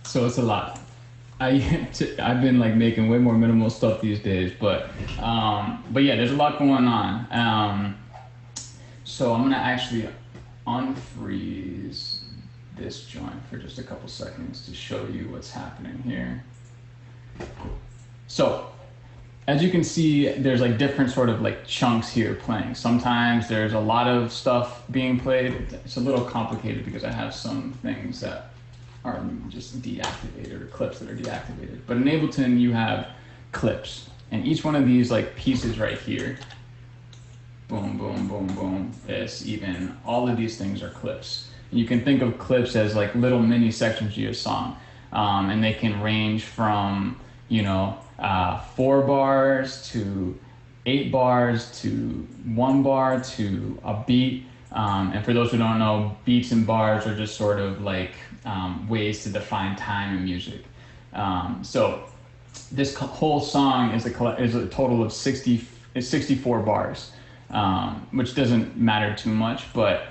So it's a lot. I've been like making way more minimal stuff these days, but yeah, there's a lot going on. So I'm gonna actually unfreeze this joint for just a couple seconds to show you what's happening here. So as you can see, there's like different sort of like chunks here playing. Sometimes there's a lot of stuff being played. It's a little complicated because I have some things that are just deactivated or clips that are deactivated. But in Ableton, you have clips. And each one of these like pieces right here, boom, boom, boom, boom, this, even, all of these things are clips. And you can think of clips as like little mini sections of your song. And they can range from, 4 bars to 8 bars to 1 bar to a beat. And for those who don't know, beats and bars are just sort of like ways to define time in music. So this whole song is a total of 64 bars, which doesn't matter too much, but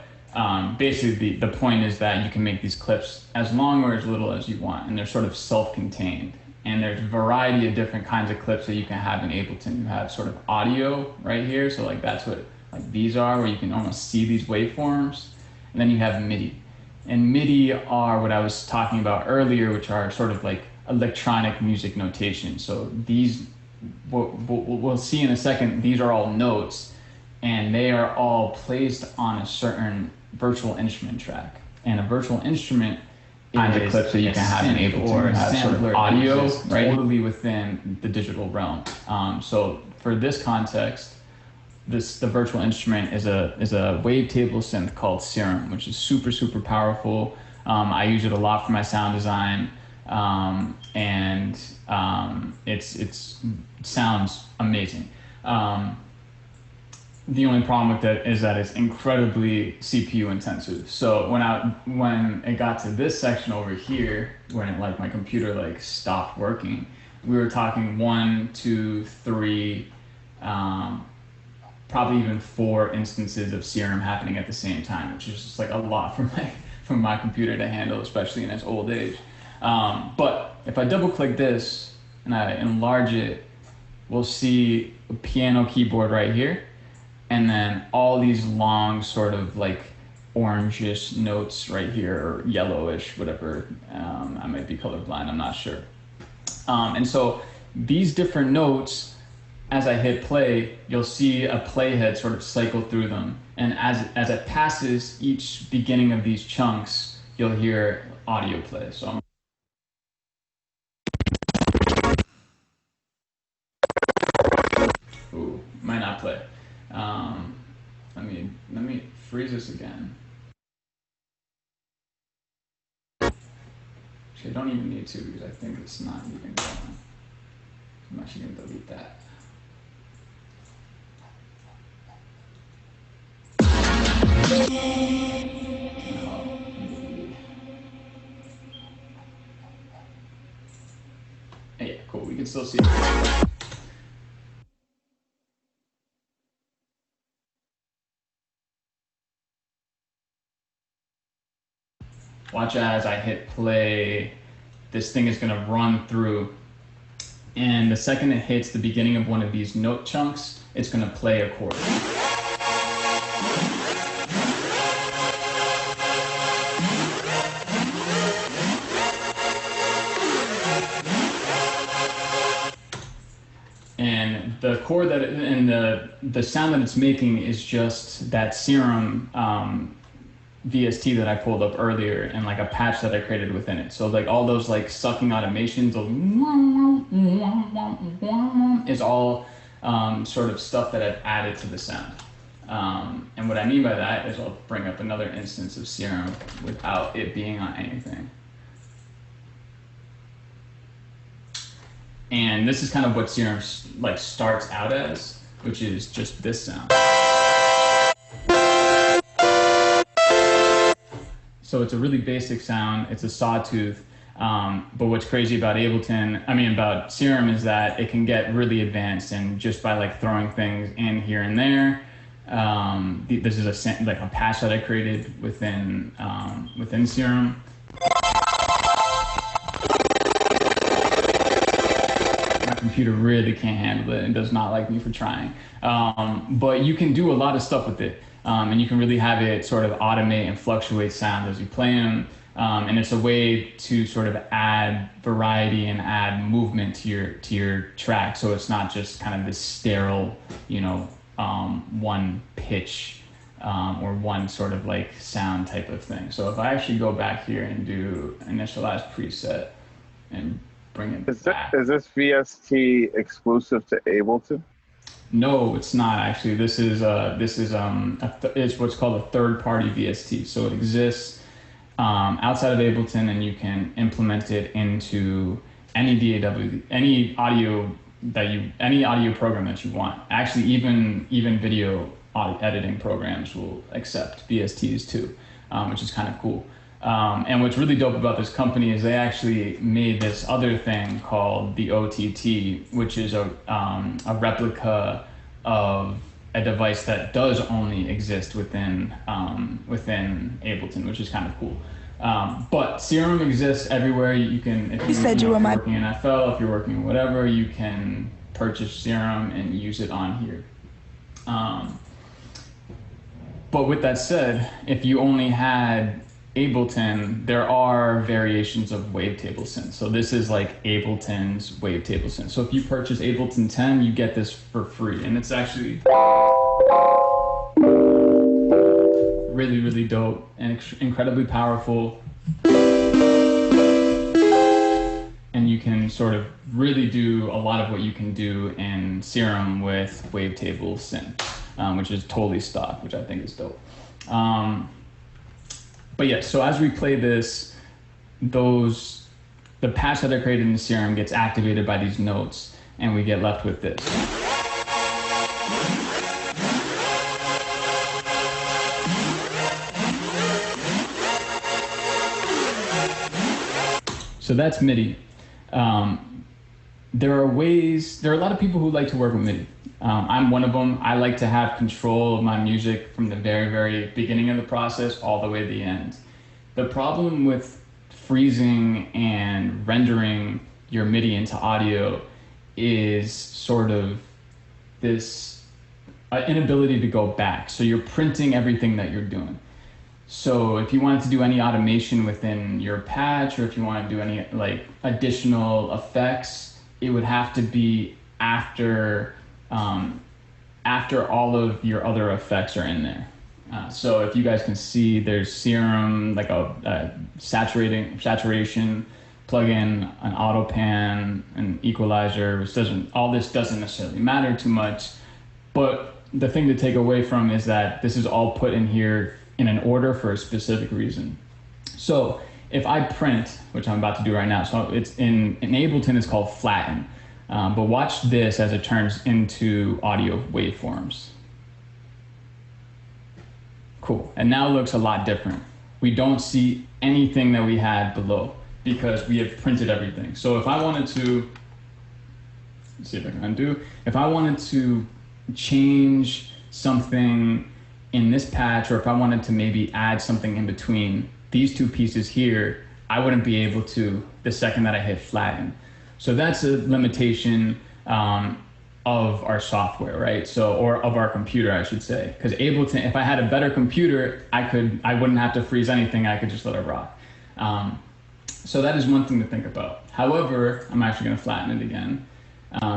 basically the point is that you can make these clips as long or as little as you want, and they're sort of self-contained. And there's a variety of different kinds of clips that you can have in Ableton. You have sort of audio right here, so like that's what like these are, where you can almost see these waveforms. And then you have MIDI. And MIDI are what I was talking about earlier, which are sort of like electronic music notation. So these, we'll see in a second, these are all notes, and they are all placed on a certain virtual instrument track. And a virtual instrument kinds of clips that you can have in Ableton or have sort of audio right totally within the digital realm. So for this context, the virtual instrument is a wavetable synth called Serum, which is super, super powerful. I use it a lot for my sound design, and it sounds amazing. The only problem with it is that it's incredibly CPU intensive. So when it got to this section over here, when like my computer like stopped working, we were talking 1, 2, 3, probably even 4 instances of Serum happening at the same time, which is just like a lot for my computer to handle, especially in its old age. But if I double click this and I enlarge it, we'll see a piano keyboard right here. And then all these long sort of like orangish notes right here, or yellowish, whatever. I might be colorblind, I'm not sure. And so these different notes, as I hit play, you'll see a playhead sort of cycle through them. And as it passes each beginning of these chunks, you'll hear audio play. So ooh, might not play. Let me freeze this again. Actually, I don't even need to, because I think it's not even going. I'm actually going to delete that. Yeah, cool. We can still see it. Watch as I hit play, this thing is gonna run through. And the second it hits the beginning of one of these note chunks, it's gonna play a chord. And the chord the sound that it's making is just that Serum VST that I pulled up earlier, and like a patch that I created within it. So like all those like sucking automations is all sort of stuff that I've added to the sound. And what I mean by that is I'll bring up another instance of Serum without it being on anything. And this is kind of what Serum like starts out as, which is just this sound. So it's a really basic sound. It's a sawtooth. But what's crazy about about Serum is that it can get really advanced, and just by like throwing things in here and there. This is a patch that I created within Serum. computer really can't handle it and does not like me for trying. But you can do a lot of stuff with it. And you can really have it sort of automate and fluctuate sound as you play them. And it's a way to sort of add variety and add movement to your track. So it's not just kind of this sterile, one pitch or one sort of like sound type of thing. So if I actually go back here and do initialize preset and bring it back. Is this VST exclusive to Ableton? No, it's not actually. This is it's what's called a third-party VST. So it exists outside of Ableton, and you can implement it into any DAW, any audio program that you want. Actually, even video editing programs will accept VSTs too, which is kind of cool. And what's really dope about this company is they actually made this other thing called the OTT, which is a replica of a device that does only exist within Ableton, which is kind of cool. But Serum exists everywhere. You can, if you're working in FL, if you're working in whatever, you can purchase Serum and use it on here. But with that said, if you only had Ableton, there are variations of wavetable synth. So this is like Ableton's wavetable synth. So if you purchase Ableton 10, you get this for free. And it's actually really, really dope and incredibly powerful. And you can sort of really do a lot of what you can do in Serum with wavetable synth, which is totally stock, which I think is dope. But yeah, so as we play this, the patch that I created in Serum gets activated by these notes, and we get left with this. So that's MIDI. There are a lot of people who like to work with MIDI. I'm one of them. I like to have control of my music from the very, very beginning of the process all the way to the end. The problem with freezing and rendering your MIDI into audio is sort of this inability to go back. So you're printing everything that you're doing. So if you wanted to do any automation within your patch, or if you want to do any like additional effects, it would have to be after all of your other effects are in there. So if you guys can see, there's Serum, like a saturation plugin, an auto pan, an equalizer, which all this doesn't necessarily matter too much. But the thing to take away from is that this is all put in here in an order for a specific reason. So if I print, which I'm about to do right now, so it's in Ableton, it's called flatten. But watch this as it turns into audio waveforms. Cool, and now it looks a lot different. We don't see anything that we had below because we have printed everything. So if I wanted to, let's see if I can undo. If I wanted to change something in this patch, or if I wanted to maybe add something in between these two pieces here, I wouldn't be able to the second that I hit flatten. So that's a limitation of our software, right? So, or of our computer, I should say. Because Ableton, if I had a better computer, I wouldn't have to freeze anything. I could just let it rock. So that is one thing to think about. However, I'm actually going to flatten it again.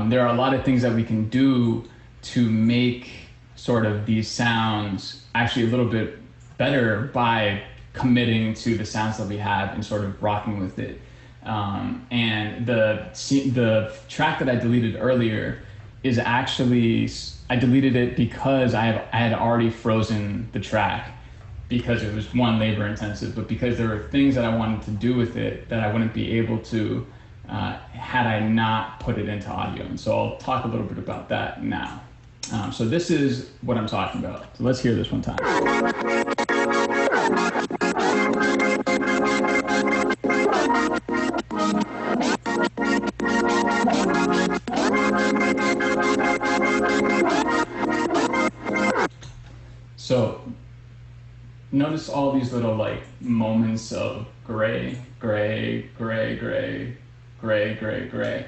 There are a lot of things that we can do to make sort of these sounds actually a little bit better by committing to the sounds that we have and sort of rocking with it. And the track that I deleted earlier is actually, I deleted it because I had already frozen the track because it was one, labor intensive, but because there were things that I wanted to do with it that I wouldn't be able to had I not put it into audio. And so I'll talk a little bit about that now. So this is what I'm talking about. So let's hear this one time. So notice all these little like moments of gray, gray, gray, gray, gray, gray, gray.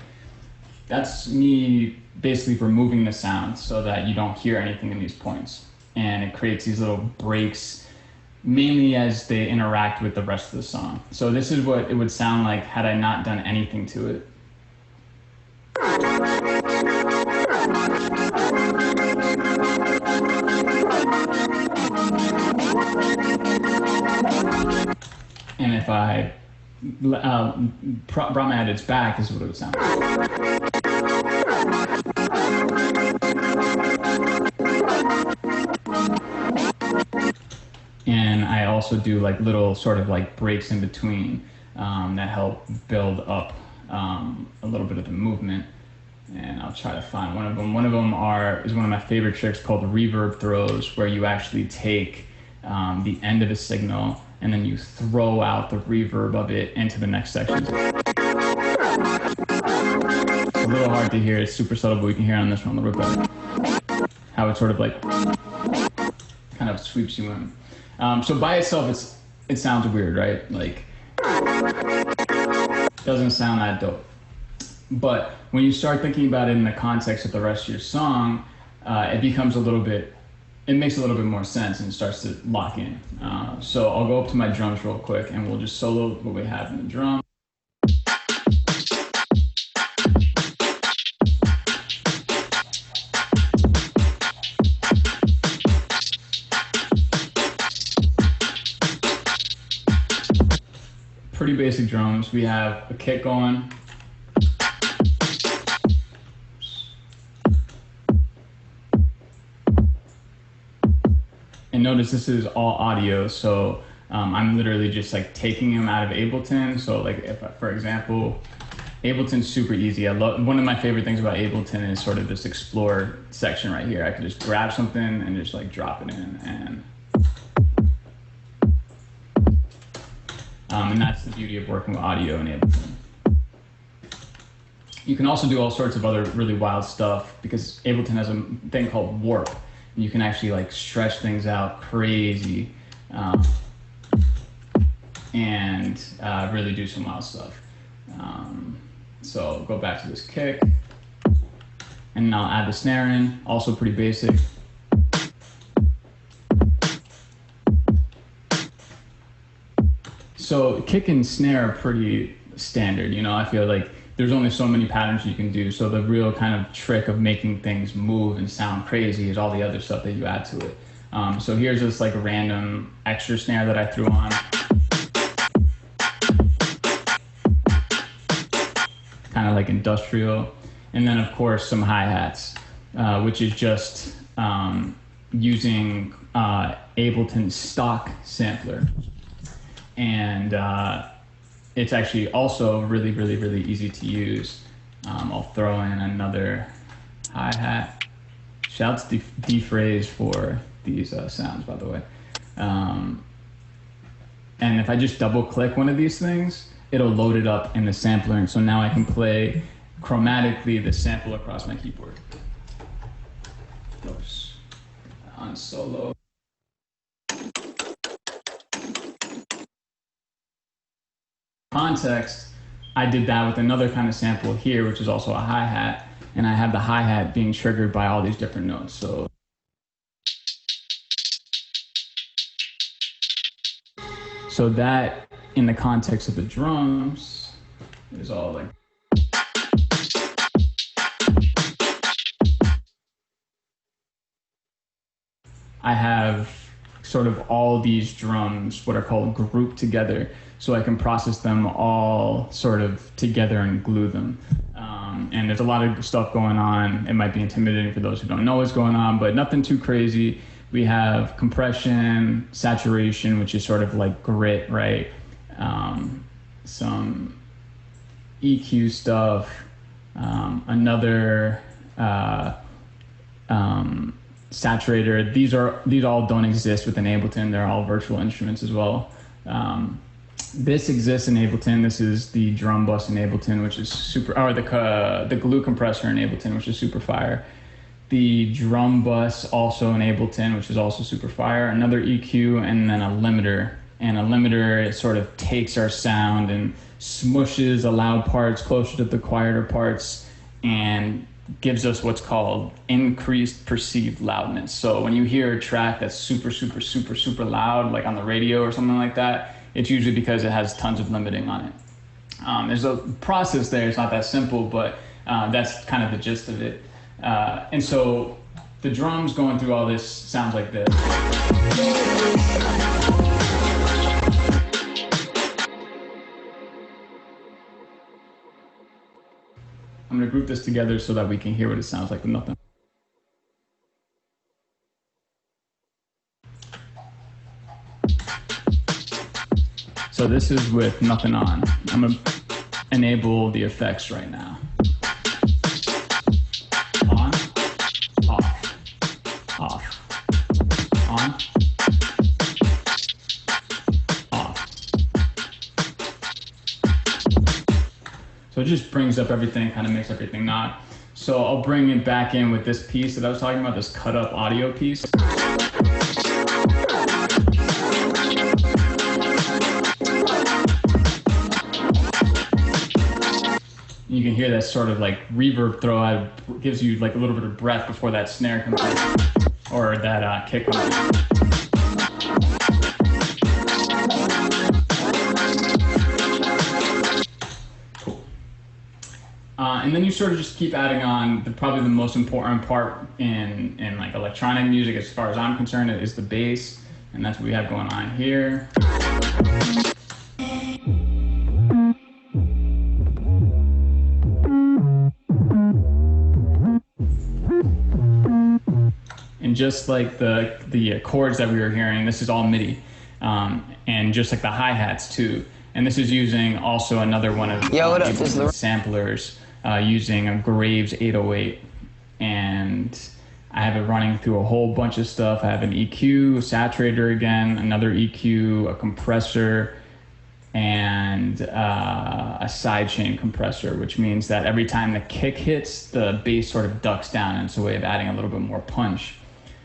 That's me basically removing the sound so that you don't hear anything in these points. And it creates these little breaks, mainly as they interact with the rest of the song. So this is what it would sound like had I not done anything to it. And if I brought my edits back, this is what it would sound like. And I also do like little sort of like breaks in between that help build up a little bit of the movement. And I'll try to find one of them. One of them is one of my favorite tricks called reverb throws, where you actually take the end of a signal and then you throw out the reverb of it into the next section. It's a little hard to hear, it's super subtle, but we can hear it on this one a little bit. How it sort of like kind of sweeps you in. So by itself, it sounds weird, right? Like, doesn't sound that dope. But when you start thinking about it in the context of the rest of your song, it becomes it makes a little bit more sense and starts to lock in. So I'll go up to my drums real quick and we'll just solo what we have in the drum. Pretty basic drums. We have a kick going. And notice this is all audio, so I'm literally just like taking them out of Ableton. So like if, for example, Ableton's super easy. One of my favorite things about Ableton is sort of this explore section right here. I can just grab something and just like drop it in, and that's the beauty of working with audio in Ableton. You can also do all sorts of other really wild stuff because Ableton has a thing called warp. You can actually like stretch things out crazy and really do some wild stuff. So go back to this kick and I'll add the snare in, also pretty basic. So kick and snare are pretty standard, you know. I feel like there's only so many patterns you can do. So the real kind of trick of making things move and sound crazy is all the other stuff that you add to it. So here's this like random extra snare that I threw on. Kind of like industrial. And then of course some hi-hats, which is just using Ableton's stock sampler. And it's actually also really, really, really easy to use. I'll throw in another hi-hat. Shouts to D-Phrase for these sounds, by the way. And if I just double click one of these things, it'll load it up in the sampler. And so now I can play chromatically the sample across my keyboard. Oops. On solo. Context, I did that with another kind of sample here, which is also a hi-hat, and I have the hi-hat being triggered by all these different notes. So that, in the context of the drums, is all like. I have sort of all these drums, what are called grouped together, so I can process them all sort of together and glue them. And there's a lot of stuff going on. It might be intimidating for those who don't know what's going on, but nothing too crazy. We have compression, saturation, which is sort of like grit, right? Some EQ stuff, another saturator. These all don't exist within Ableton. They're all virtual instruments as well. This exists in Ableton. This is the drum bus in Ableton, which is super, or the glue compressor in Ableton, which is super fire. The drum bus also in Ableton, which is also super fire. Another EQ, and then a limiter. And a limiter, it sort of takes our sound and smushes the loud parts closer to the quieter parts and gives us what's called increased perceived loudness. So when you hear a track that's super, super, super, super loud, like on the radio or something like that, it's usually because it has tons of limiting on it. There's a process there, it's not that simple, but that's kind of the gist of it. And so the drums going through all this sounds like this. I'm gonna group this together so that we can hear what it sounds like with nothing. So this is with nothing on. I'm gonna enable the effects right now. On, off, off, on, off. So it just brings up everything, kind of makes everything not. So I'll bring it back in with this piece that I was talking about, this cut up audio piece. You can hear that sort of like reverb throw out, gives you like a little bit of breath before that snare comes in, or that kick comes in. Cool. And then you sort of just keep adding on probably the most important part in like electronic music, as far as I'm concerned, is the bass, and that's what we have going on here. And just like the chords that we were hearing, this is all MIDI, and just like the hi-hats too. And this is using also another one of the samplers, using a Graves 808. And I have it running through a whole bunch of stuff. I have an EQ, a saturator again, another EQ, a compressor, and a sidechain compressor, which means that every time the kick hits, the bass sort of ducks down, and it's a way of adding a little bit more punch.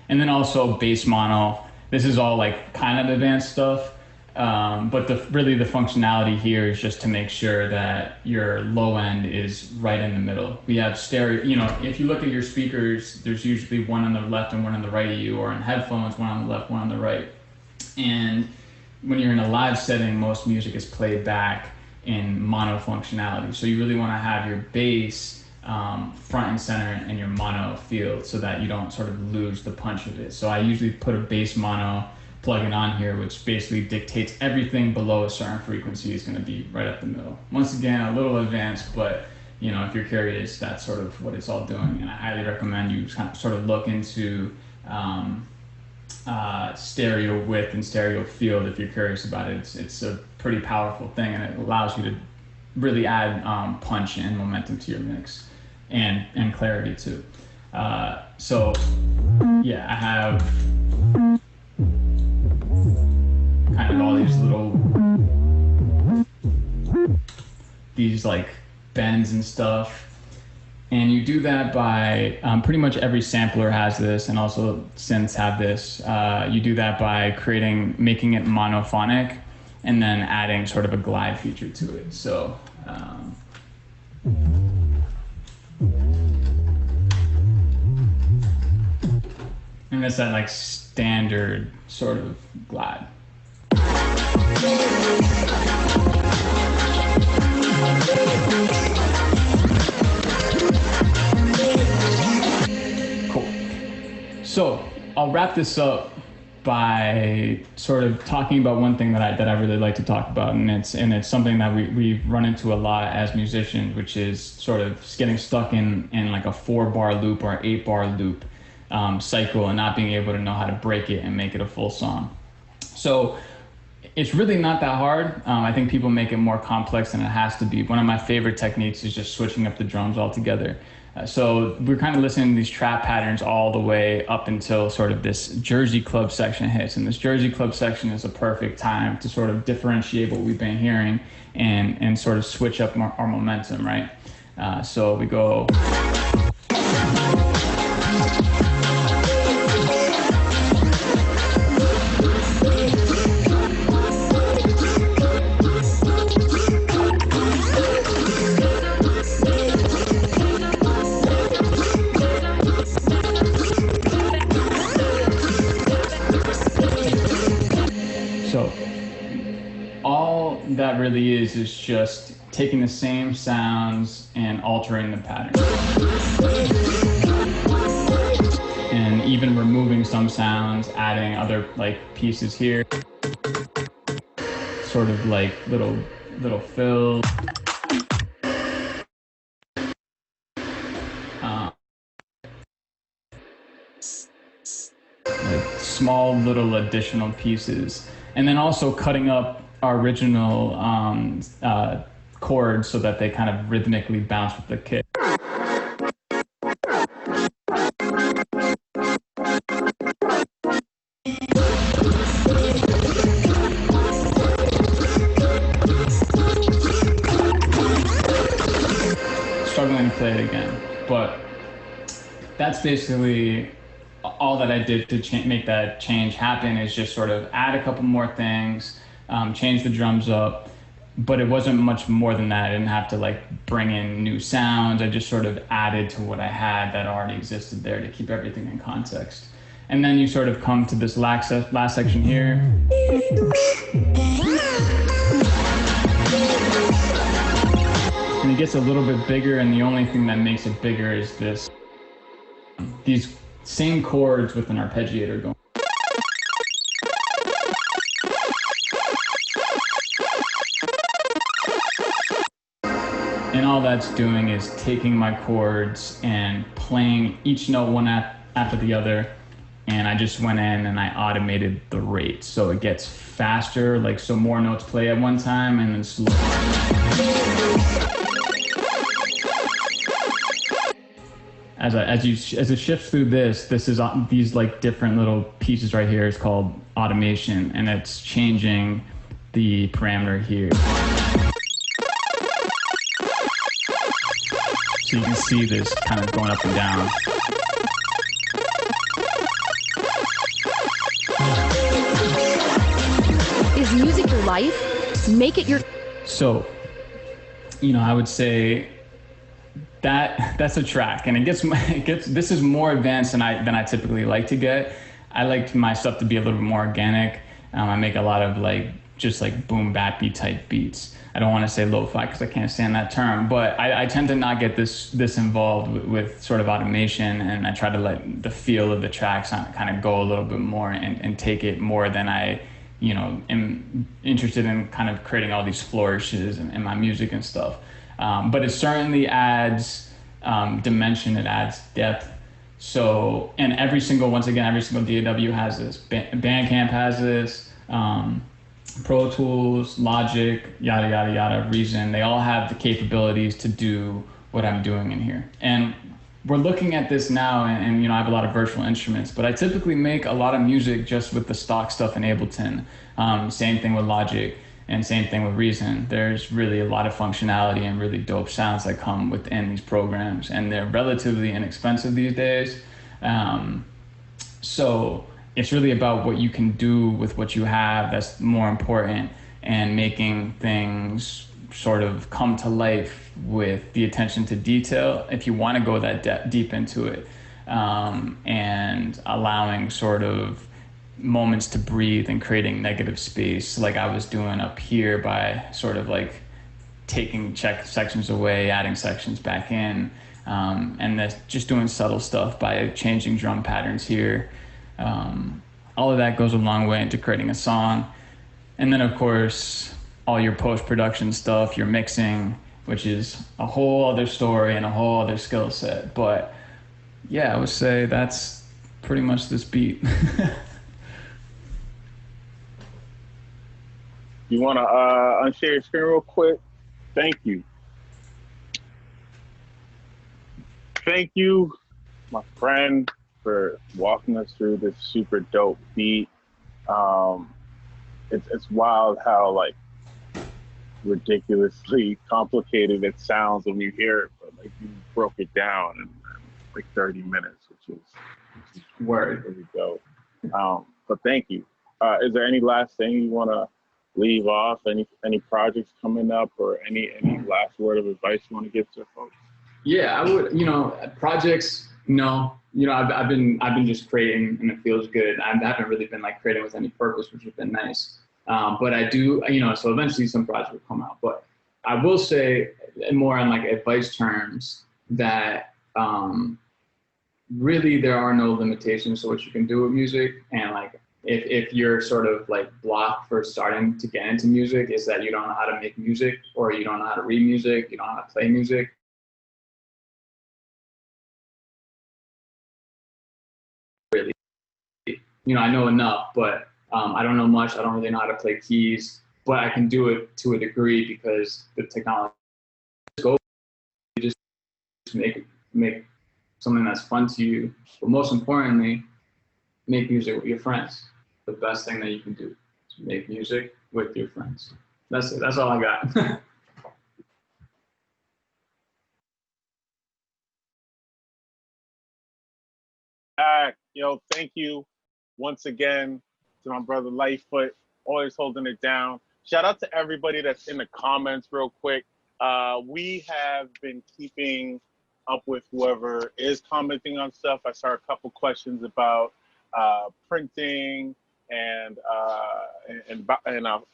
And then also bass mono. This is all like kind of advanced stuff, but really the functionality here is just to make sure that your low end is right in the middle. We have stereo, if you look at your speakers, there's usually one on the left and one on the right of you, or in headphones, one on the left, one on the right. And when you're in a live setting, most music is played back in mono functionality. So you really want to have your bass front and center in your mono field so that you don't sort of lose the punch of it. So I usually put a bass mono plugin on here, which basically dictates everything below a certain frequency is going to be right up the middle. Once again, a little advanced, but if you're curious, that's sort of what it's all doing. And I highly recommend you kind of sort of look into stereo width and stereo field if you're curious about it. It's a pretty powerful thing, and it allows you to really add punch and momentum to your mix, and clarity too. So yeah, I have kind of all these like bends and stuff. And you do that by, pretty much every sampler has this, and also synths have this. You do that by making it monophonic, and then adding sort of a glide feature to it. So, and that's that like standard sort of glide. So I'll wrap this up by sort of talking about one thing that I really like to talk about, and it's something that we run into a lot as musicians, which is sort of getting stuck in like a 4-bar loop or 8-bar loop cycle, and not being able to know how to break it and make it a full song. So it's really not that hard. I think people make it more complex than it has to be. One of my favorite techniques is just switching up the drums altogether. So we're kind of listening to these trap patterns all the way up until sort of this Jersey club section hits. And this Jersey club section is a perfect time to sort of differentiate what we've been hearing and sort of switch up our momentum, right? So we go. really is just taking the same sounds and altering the pattern. And even removing some sounds, adding other like pieces here. Sort of like little fills. Like small little additional pieces. And then also cutting up our original chords so that they kind of rhythmically bounce with the kick. Struggling to play it again, but that's basically all that I did to make that change happen, is just sort of add a couple more things, change the drums up, but it wasn't much more than that. I didn't have to like bring in new sounds. I just sort of added to what I had that already existed there to keep everything in context. And then you sort of come to this last section here. And it gets a little bit bigger, and the only thing that makes it bigger is these same chords with an arpeggiator going. And all that's doing is taking my chords and playing each note one after the other. And I just went in and I automated the rate. So it gets faster, like so more notes play at one time and then slow. As it shifts through this is these like different little pieces right here is called automation, and it's changing the parameter here. So you can see this kind of going up and down. Is music your life? Make it your... So, I would say that's a track, and it gets this is more advanced than I typically like to get. I like my stuff to be a little bit more organic. I make a lot of just boom bappy type beats. I don't want to say lo-fi because I can't stand that term, but I tend to not get this involved with sort of automation, and I try to let the feel of the tracks kind of go a little bit more and take it more than I am interested in kind of creating all these flourishes in my music and stuff. But it certainly adds dimension, it adds depth. So, and every single DAW has this. Bandcamp has this, Pro Tools, Logic, yada, yada, yada, Reason. They all have the capabilities to do what I'm doing in here. And we're looking at this now, and I have a lot of virtual instruments, but I typically make a lot of music just with the stock stuff in Ableton. Same thing with Logic. And same thing with Reason. There's really a lot of functionality and really dope sounds that come within these programs, and they're relatively inexpensive these days. So it's really about what you can do with what you have that's more important, and making things sort of come to life with the attention to detail if you want to go that deep into it, and allowing sort of moments to breathe and creating negative space like I was doing up here by sort of taking sections away, adding sections back in, and that's just doing subtle stuff by changing drum patterns here. All of that goes a long way into creating a song. And then of course all your post-production stuff, your mixing, which is a whole other story and a whole other skill set. But yeah, I would say that's pretty much this beat. You want to unshare your screen real quick? Thank you. Thank you, my friend, for walking us through this super dope beat. It's wild how ridiculously complicated it sounds when you hear it, but you broke it down in 30 minutes, which is word. Really dope. But thank you. Is there any last thing you want to leave off? Any projects coming up, or any last word of advice you want to give to folks? Yeah, I would. Projects. No, I've been just creating, and it feels good. I haven't really been creating with any purpose, which has been nice. But I do, so eventually some projects will come out. But I will say, more on like advice terms, that really there are no limitations to what you can do with music. And like, if you're sort of like blocked for starting to get into music, is that you don't know how to make music, or you don't know how to read music, you don't know how to play music. Really, I know enough, but I don't know much. I don't really know how to play keys, but I can do it to a degree because the technology. Just make something that's fun to you, but most importantly, make music with your friends. The best thing that you can do is make music with your friends. That's it. That's all I got. Yo, thank you once again to my brother Lightfoot, always holding it down. Shout out to everybody that's in the comments real quick. We have been keeping up with whoever is commenting on stuff. I saw a couple questions about printing and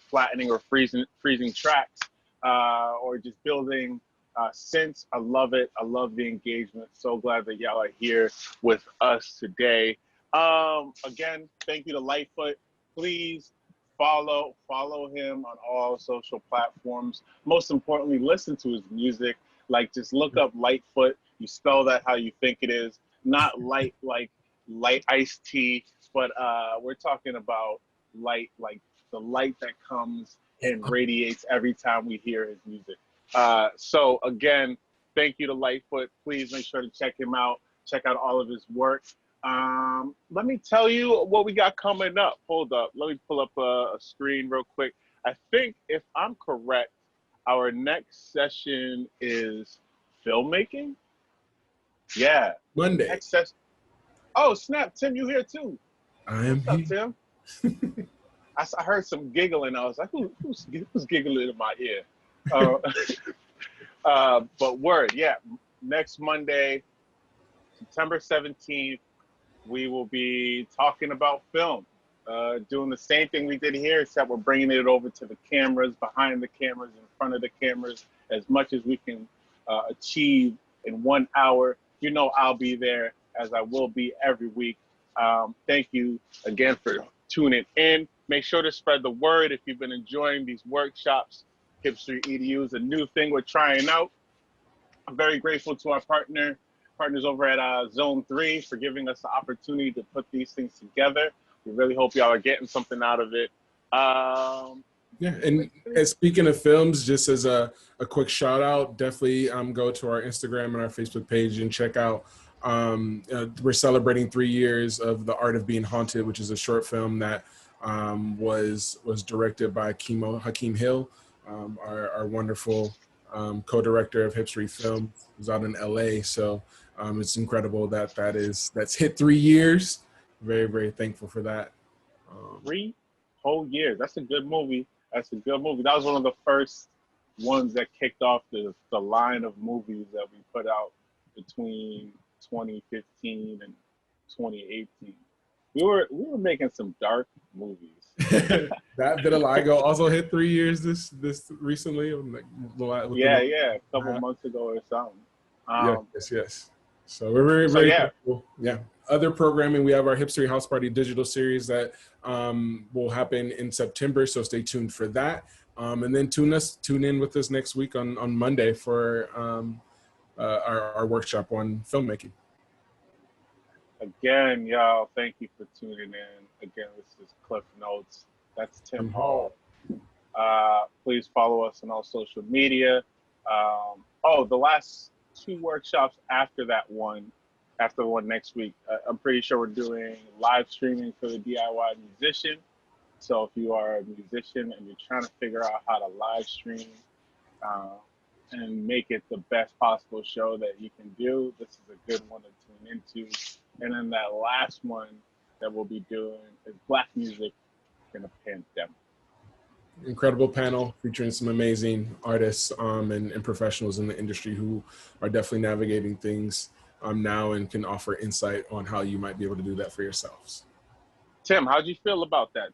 flattening or freezing tracks, or just building synths. I love it. I love the engagement. So glad that y'all are here with us today. Again, thank you to Lightfoot. Please follow him on all social platforms. Most importantly, listen to his music. Like, just look up Lightfoot. You spell that how you think it is. Not light like light iced tea, but we're talking about light, like the light that comes and radiates every time we hear his music. So again, thank you to Lightfoot. Please make sure to check him out. Check out all of his work. Let me tell you what we got coming up. Hold up. Let me pull up a screen real quick. I think, if I'm correct, our next session is filmmaking. Yeah. Monday. Next session. Oh, snap. Tim, you here too. I am What's here. up, Tim? I heard some giggling. I was like, who's giggling in my ear? But word, yeah. Next Monday, September 17th, we will be talking about film. Doing the same thing we did here, except we're bringing it over to the cameras, behind the cameras, in front of the cameras, as much as we can achieve in 1 hour. You know I'll be there, as I will be every week. Thank you again for tuning in. Make sure to spread the word if you've been enjoying these workshops. Hipstoric EDU is a new thing we're trying out. I'm very grateful to our partners over at Zone 3 for giving us the opportunity to put these things together. We really hope y'all are getting something out of it. Yeah, and speaking of films, just as a quick shout out, definitely go to our Instagram and our Facebook page and check out. We're celebrating 3 years of The Art of Being Haunted, which is a short film that was directed by Hakeem Hill, our wonderful co-director of Hipstoric Film, who's out in LA. So it's incredible that's hit 3 years. Very, very thankful for that. 3 whole years. That's a good movie. That was one of the first ones that kicked off the line of movies that we put out between 2015 and 2018. We were making some dark movies. That Vitiligo also hit 3 years this recently. A couple months ago or something. Yes. So we're very, very grateful. Yeah. Other programming, we have our Hipstoric House Party digital series that will happen in September. So stay tuned for that. And then tune in with us next week on Monday for our workshop on filmmaking. Again, y'all, thank you for tuning in. Again, this is Cliff Notes. That's Tim Hall. Please follow us on all social media. The last 2 workshops after the one next week, I'm pretty sure we're doing live streaming for the DIY musician. So if you are a musician and you're trying to figure out how to live stream and make it the best possible show that you can do, this is a good one to tune into. And then that last one that we'll be doing is Black Music in a Pandemic. Incredible panel featuring some amazing artists and professionals in the industry who are definitely navigating things now and can offer insight on how you might be able to do that for yourselves. Tim, how'd you feel about that?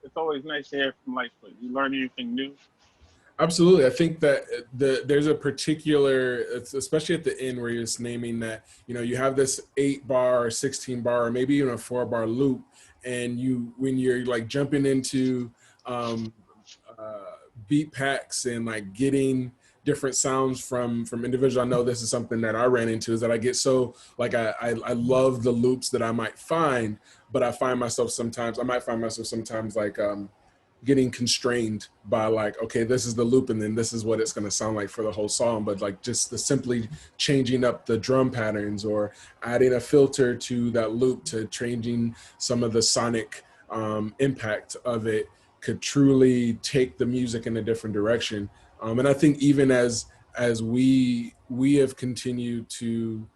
it's always nice to hear from Lightfoot. You learn anything new? Absolutely. I think that there's a particular, especially at the end where you're just naming that, you have this 8-bar or 16-bar or maybe even a 4-bar loop, and when you're like jumping into beat packs and like getting different sounds from individuals. I know this is something that I ran into, is that I get so like I love the loops that I might find, but I might find myself sometimes like getting constrained by like, okay, this is the loop and then this is what it's going to sound like for the whole song. But like just the simply changing up the drum patterns or adding a filter to that loop to changing some of the sonic impact of it could truly take the music in a different direction. And I think even as we have continued to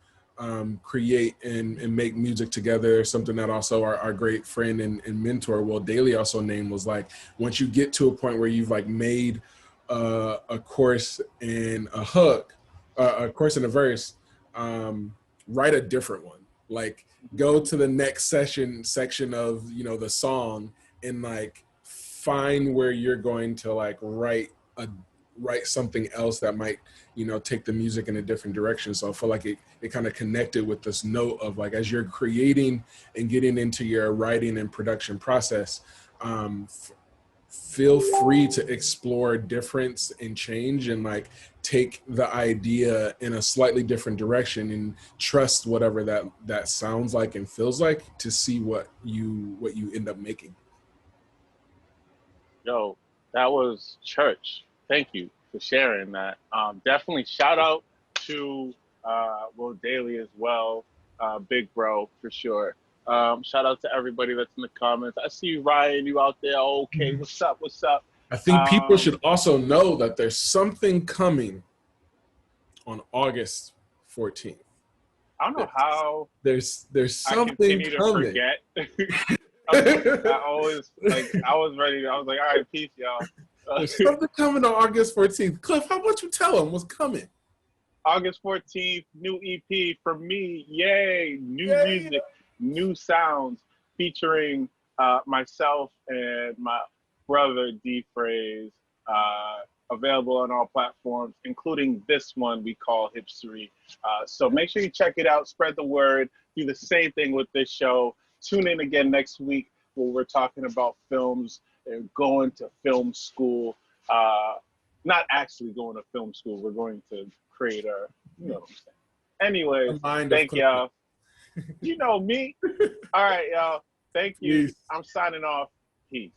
create and make music together, something that also our great friend and mentor Will Daly also named was like, once you get to a point where you've like made a chorus and a hook, a chorus and a verse, write a different one. Like go to the next section of the song and like find where you're going to like write something else that might take the music in a different direction. So I feel like it kind of connected with this note of like, as you're creating and getting into your writing and production process, feel free to explore difference and change and like take the idea in a slightly different direction and trust whatever that sounds like and feels like to see what you end up making. Yo, that was church. Thank you for sharing that. Definitely shout out to Will Daly as well, big bro for sure. Shout out to everybody that's in the comments. I see you, Ryan, you out there. Okay, what's up? What's up? I think people should also know that there's something coming on August 14th. I don't know how there's something I continue coming. to forget. I was ready. I was like, all right, peace, y'all. There's something coming on August 14th. Cliff, how about you tell them what's coming? August 14th, new EP from me. Yay! New music, new sounds featuring myself and my brother D Phrase. Available on all platforms, including this one we call Hipstoric. So make sure you check it out, spread the word, do the same thing with this show. Tune in again next week where we're talking about films and going to film school. Not actually going to film school, we're going to create our, you know what I'm saying. Anyways, thank y'all. You know me. All right, y'all. Thank you. Peace. I'm signing off. Peace.